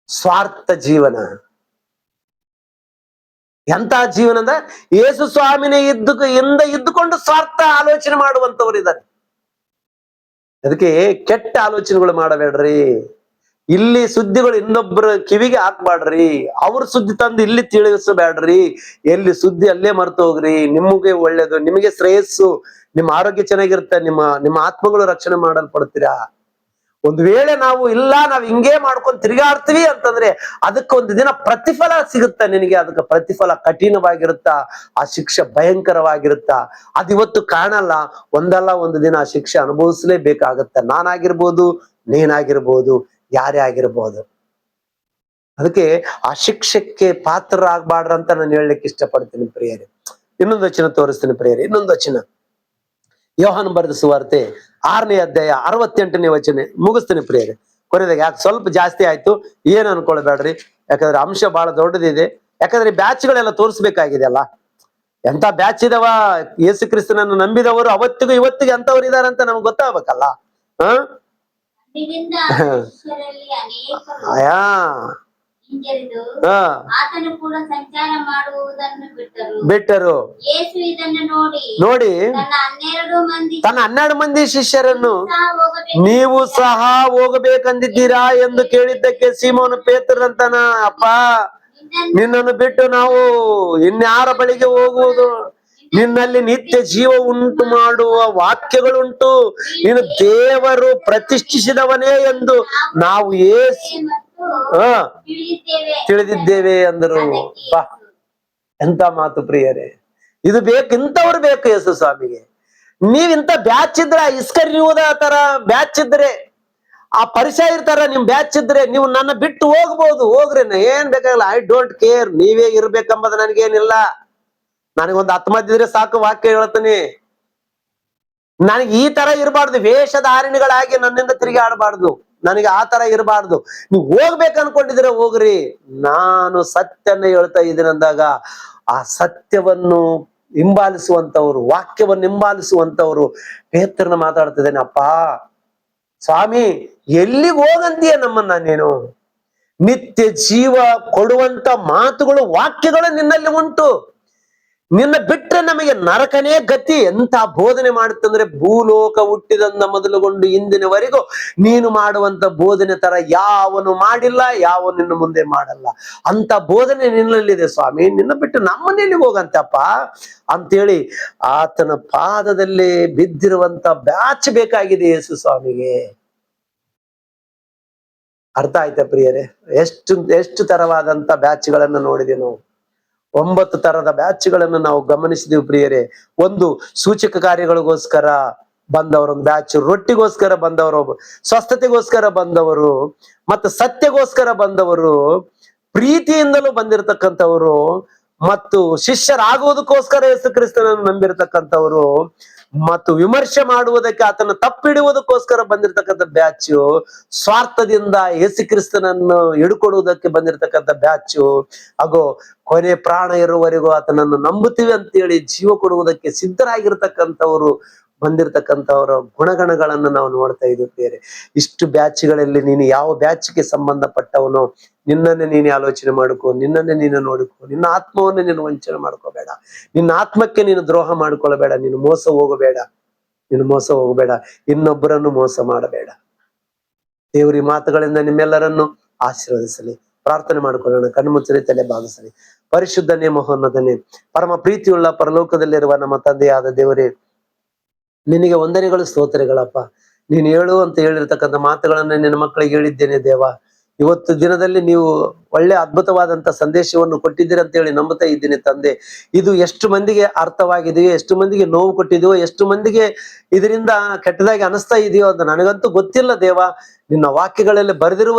ಸ್ವಾರ್ಥ ಜೀವನ. ಎಂತ ಜೀವನ ಅಂದ್ರೆ ಯೇಸು ಸ್ವಾಮಿನೇ ಇದ್ದುಕೊಂಡು ಸ್ವಾರ್ಥ ಆಲೋಚನೆ ಮಾಡುವಂತವ್ರು ಇದ್ದಾರೆ. ಅದಕ್ಕೆ ಕೆಟ್ಟ ಆಲೋಚನೆಗಳು ಮಾಡಬೇಡ್ರಿ. ಇಲ್ಲಿ ಸುದ್ದಿಗಳು ಇನ್ನೊಬ್ಬರ ಕಿವಿಗೆ ಹಾಕ್ಬಾಡ್ರಿ. ಅವ್ರ ಸುದ್ದಿ ತಂದು ಇಲ್ಲಿ ತಿಳಿಸಬೇಡ್ರಿ. ಎಲ್ಲಿ ಸುದ್ದಿ ಅಲ್ಲೇ ಮರ್ತು ಹೋಗ್ರಿ. ನಿಮಗೆ ಒಳ್ಳೇದು, ನಿಮಗೆ ಶ್ರೇಯಸ್ಸು, ನಿಮ್ಮ ಆರೋಗ್ಯ ಚೆನ್ನಾಗಿರುತ್ತೆ, ನಿಮ್ಮ ಆತ್ಮಗಳು ರಕ್ಷಣೆ ಮಾಡಲ್ಪಡ್ತೀರಾ. ಒಂದು ವೇಳೆ ನಾವ್ ಹಿಂಗೇ ಮಾಡ್ಕೊಂಡು ತಿರುಗಾಡ್ತೀವಿ ಅಂತಂದ್ರೆ ಅದಕ್ಕೊಂದು ದಿನ ಪ್ರತಿಫಲ ಸಿಗುತ್ತಾ ನಿನಗೆ. ಅದಕ್ಕೆ ಪ್ರತಿಫಲ ಕಠಿಣವಾಗಿರುತ್ತಾ, ಆ ಶಿಕ್ಷೆ ಭಯಂಕರವಾಗಿರುತ್ತಾ. ಅದಿವತ್ತು ಕಾಣಲ್ಲ, ಒಂದಲ್ಲ ಒಂದು ದಿನ ಆ ಶಿಕ್ಷೆ ಅನುಭವಿಸಲೇಬೇಕಾಗತ್ತ. ನಾನಾಗಿರ್ಬೋದು, ನೀನಾಗಿರ್ಬೋದು, ಯಾರೇ ಆಗಿರ್ಬೋದು. ಅದಕ್ಕೆ ಆ ಶಿಕ್ಷಕ್ಕೆ ಪಾತ್ರರಾಗಬಾರ್ದು ಅಂತ ನಾನು ಹೇಳಲಿಕ್ಕೆ ಇಷ್ಟಪಡ್ತೀನಿ ಪ್ರಿಯರೇ. ಇನ್ನೊಂದು ವಚನ ತೋರಿಸ್ತೀನಿ ಪ್ರಿಯರೇ. ಇನ್ನೊಂದು ವಚನ, ಯೋಹಾನ ಬರೆದ ಸುವಾರ್ತೆ 6ನೇ ಅಧ್ಯಾಯ 68ನೇ ವಚನ ಮುಗಿಸ್ತೀನಿ ಪ್ರಿಯರೇ. ಕೊನೆದಾಗ ಯಾಕೆ ಸ್ವಲ್ಪ ಜಾಸ್ತಿ ಆಯ್ತು ಏನು ಅನ್ಕೊಳ್ಬೇಡ್ರಿ, ಯಾಕಂದ್ರೆ ಅಂಶ ಬಹಳ ದೊಡ್ಡದಿದೆ. ಯಾಕಂದ್ರೆ ಬ್ಯಾಚ್ಗಳೆಲ್ಲ ತೋರಿಸ್ಬೇಕಾಗಿದೆ ಅಲ್ಲ. ಎಂತ ಬ್ಯಾಚ್ ಇದಾವ, ಯೇಸು ಕ್ರಿಸ್ತನನ್ನು ನಂಬಿದವರು ಅವತ್ತಿಗೂ ಇವತ್ತಿಗೆ ಅಂತವ್ರು ಇದಾರೆ ಅಂತ ನಮ್ಗೆ ಗೊತ್ತಾಗ್ಬೇಕಲ್ಲ. ಆಯಾ ಆತನು ಕೂಡ ಸಂಚಾರ ಮಾಡುವುದನ್ನು ಬಿಟ್ಟರು. ಯೇಸು ಇದನ್ನು ನೋಡಿ ತನ್ನ 12 ಮಂದಿ ಶಿಷ್ಯರನ್ನು, ನೀವು ಸಹ ಹೋಗಬೇಕಂದಿದ್ದೀರಾ ಎಂದು ಕೇಳಿದ್ದಕ್ಕೆ ಸೀಮೋನ ಪೇತ್ರರಂತನ, ಅಪ್ಪ ನಿನ್ನನ್ನು ಬಿಟ್ಟು ನಾವು ಇನ್ಯಾರ ಬಳಿಗೆ ಹೋಗುವುದು? ನಿನ್ನಲ್ಲಿ ನಿತ್ಯ ಜೀವ ಉಂಟು ಮಾಡುವ ವಾಕ್ಯಗಳುಂಟು, ನೀನು ದೇವರು ಪ್ರತಿಷ್ಠಿಸಿದವನೇ ಎಂದು ನಾವು ತಿಳಿದಿದ್ದೇವೆ ಅಂದರು. ಎಂತ ಮಾತು ಪ್ರಿಯರೇ, ಇದು ಬೇಕು, ಇಂಥವ್ರು ಬೇಕು ಯೇಸು ಸ್ವಾಮಿಗೆ. ನೀವಿಂತ ಬ್ಯಾಚ್ ಇದ್ರೆ, ಇಸ್ಕರಿಯೋದ ತರ ಬ್ಯಾಚ್ ಇದ್ರೆ, ಆ ಪರಿಚಯ ಇರ್ತಾರ ನಿಮ್ ಬ್ಯಾಚ್ ಇದ್ರೆ, ನೀವು ನನ್ನ ಬಿಟ್ಟು ಹೋಗ್ಬೋದು, ಹೋಗ್ರಿ, ಏನ್ ಬೇಕಾಗಿಲ್ಲ. ಐ ಡೋಂಟ್ ಕೇರ್, ನೀವೇ ಇರ್ಬೇಕಂಬುದು ನನಗೇನಿಲ್ಲ. ನನಗೊಂದು ಆತ್ಮದಿದ್ರೆ ಸಾಕು, ವಾಕ್ಯ ಹೇಳ್ತೀನಿ. ನನಗೆ ಈ ತರ ಇರಬಾರ್ದು, ವೇಷಧಾರಿಣಿಗಳಾಗಿ ನನ್ನಿಂದ ತಿರುಗಿ ಆಡಬಾರ್ದು. ನನಗೆ ಆ ತರ ಇರಬಾರ್ದು. ನೀವು ಹೋಗ್ಬೇಕು ಅನ್ಕೊಂಡಿದ್ರೆ ಹೋಗ್ರಿ, ನಾನು ಸತ್ಯನ್ನ ಹೇಳ್ತಾ ಇದ್ದೀನಿ ಅಂದಾಗ ಆ ಸತ್ಯವನ್ನು ಹಿಂಬಾಲಿಸುವಂತವ್ರು, ವಾಕ್ಯವನ್ನು ಹಿಂಬಾಲಿಸುವಂತವ್ರು. ಪೇತ್ರನ ಮಾತಾಡ್ತಿದ್ದೇನೆ, ಅಪ್ಪ ಸ್ವಾಮಿ ಎಲ್ಲಿಗೆ ಹೋಗಂತೀಯ ನಮ್ಮನ್ನ ನೀನು? ನಿತ್ಯ ಜೀವ ಕೊಡುವಂತ ಮಾತುಗಳು, ವಾಕ್ಯಗಳು ನಿನ್ನಲ್ಲಿ ಉಂಟು. ನಿನ್ನ ಬಿಟ್ರೆ ನಮಗೆ ನರಕನೇ ಗತಿ. ಎಂತ ಬೋಧನೆ ಮಾಡುತ್ತಂದ್ರೆ, ಭೂಲೋಕ ಹುಟ್ಟಿದಂದ ಮೊದಲುಗೊಂಡು ಇಂದಿನವರೆಗೂ ನೀನು ಮಾಡುವಂತ ಬೋಧನೆ ತರ ಯಾವನು ಮಾಡಿಲ್ಲ, ಯಾವನು ನಿನ್ನ ಮುಂದೆ ಮಾಡಲ್ಲ. ಅಂತ ಬೋಧನೆ ನಿನ್ನಲ್ಲಿದೆ ಸ್ವಾಮಿ, ನಿನ್ನ ಬಿಟ್ಟು ನಮ್ಮನೇಲಿ ಹೋಗಂತಪ್ಪ ಅಂತೇಳಿ ಆತನ ಪಾದದಲ್ಲಿ ಬಿದ್ದಿರುವಂತ ಬ್ಯಾಚ್ ಬೇಕಾಗಿದೆ ಯೇಸು ಸ್ವಾಮಿಗೆ. ಅರ್ಥ ಆಯ್ತಾ ಪ್ರಿಯರೇ? ಎಷ್ಟು ತರವಾದಂತ ಬ್ಯಾಚ್ಗಳನ್ನು ನೋಡಿದೆವು ನಾವು. 9 ತರದ ಬ್ಯಾಚ್ಗಳನ್ನು ನಾವು ಗಮನಿಸಿದೀವಿ ಪ್ರಿಯರೇ. ಒಂದು ಸೂಚಕ ಕಾರ್ಯಗಳಿಗೋಸ್ಕರ ಬಂದವರು ಒಂದು ಬ್ಯಾಚ್, ರೊಟ್ಟಿಗೋಸ್ಕರ ಬಂದವರು, ಸ್ವಸ್ಥತೆಗೋಸ್ಕರ ಬಂದವರು, ಮತ್ತು ಸತ್ಯಗೋಸ್ಕರ ಬಂದವರು, ಪ್ರೀತಿಯಿಂದಲೂ ಬಂದಿರತಕ್ಕಂಥವರು, ಮತ್ತು ಶಿಷ್ಯರಾಗುವುದಕ್ಕೋಸ್ಕರ ಯೇಸು ಕ್ರಿಸ್ತನನ್ನು ನಂಬಿರತಕ್ಕಂಥವರು, ಮತ್ತು ವಿಮರ್ಶೆ ಮಾಡುವುದಕ್ಕೆ, ಆತನ ತಪ್ಪಿಡುವುದಕ್ಕೋಸ್ಕರ ಬಂದಿರತಕ್ಕಂಥ ಬ್ಯಾಚು, ಸ್ವಾರ್ಥದಿಂದ ಯೇಸು ಕ್ರಿಸ್ತನನ್ನು ಹಿಡ್ಕೊಡುವುದಕ್ಕೆ ಬಂದಿರತಕ್ಕಂಥ ಬ್ಯಾಚು, ಹಾಗೂ ಕೊನೆ ಪ್ರಾಣ ಇರುವವರೆಗೂ ಆತನನ್ನು ನಂಬುತ್ತೀವಿ ಅಂತೇಳಿ ಜೀವ ಕೊಡುವುದಕ್ಕೆ ಸಿದ್ಧರಾಗಿರ್ತಕ್ಕಂಥವ್ರು ಬಂದಿರತಕ್ಕಂಥವರ ಗುಣಗಣಗಳನ್ನು ನಾವು ನೋಡ್ತಾ ಇದ್ದೀವಿ ಬೇರೆ. ಇಷ್ಟು ಬ್ಯಾಚ್ಗಳಲ್ಲಿ ನೀನು ಯಾವ ಬ್ಯಾಚ್ಗೆ ಸಂಬಂಧಪಟ್ಟವನೋ ನಿನ್ನನ್ನೇ ನೀನು ಆಲೋಚನೆ ಮಾಡ್ಕೋ, ನಿನ್ನನ್ನೇ ನೀನು ನೋಡ್ಕೋ. ನಿನ್ನ ಆತ್ಮವನ್ನೇ ನೀನು ವಂಚನೆ ಮಾಡ್ಕೋಬೇಡ, ನಿನ್ನ ಆತ್ಮಕ್ಕೆ ನೀನು ದ್ರೋಹ ಮಾಡ್ಕೊಳ್ಬೇಡ, ನೀನು ಮೋಸ ಹೋಗಬೇಡ, ಇನ್ನೊಬ್ಬರನ್ನು ಮೋಸ ಮಾಡಬೇಡ. ದೇವರಿ ಮಾತುಗಳಿಂದ ನಿಮ್ಮೆಲ್ಲರನ್ನು ಆಶೀರ್ವದಿಸಲಿ. ಪ್ರಾರ್ಥನೆ ಮಾಡ್ಕೊಳ್ಳೋಣ, ಕಣ್ಣು ಮುಚ್ಚಲಿ, ತಲೆ ಬಾಗಿಸಲಿ. ಪರಿಶುದ್ಧನೇ, ಮಹೋನ್ನತನೇ, ಪರಮ ಪ್ರೀತಿಯುಳ್ಳ ಪರಲೋಕದಲ್ಲಿರುವ ನಮ್ಮ ತಂದೆಯಾದ ದೇವರೇ, ನಿನಗೆ ವಂದನೆಗಳು, ಸ್ತೋತ್ರಗಳಪ್ಪ. ನೀನು ಹೇಳು ಅಂತ ಹೇಳಿರ್ತಕ್ಕಂಥ ಮಾತುಗಳನ್ನ ನಿನ್ನ ಮಕ್ಕಳಿಗೆ ಹೇಳಿದ್ದೇನೆ ದೇವ. ಇವತ್ತು ದಿನದಲ್ಲಿ ನೀವು ಒಳ್ಳೆ ಅದ್ಭುತವಾದಂತ ಸಂದೇಶವನ್ನು ಕೊಟ್ಟಿದ್ದೀರಿ ಅಂತ ಹೇಳಿ ನಂಬುತ್ತಾ ಇದ್ದೀನಿ ತಂದೆ. ಇದು ಎಷ್ಟು ಮಂದಿಗೆ ಅರ್ಥವಾಗಿದೆಯೋ, ಎಷ್ಟು ಮಂದಿಗೆ ನೋವು ಕೊಟ್ಟಿದೆಯೋ, ಎಷ್ಟು ಮಂದಿಗೆ ಇದರಿಂದ ಕೆಟ್ಟದಾಗಿ ಅನಿಸ್ತಾ ಇದೆಯೋ ಅಂತ ನನಗಂತೂ ಗೊತ್ತಿಲ್ಲ ದೇವ. ನಿನ್ನ ವಾಕ್ಯಗಳಲ್ಲಿ ಬರೆದಿರುವ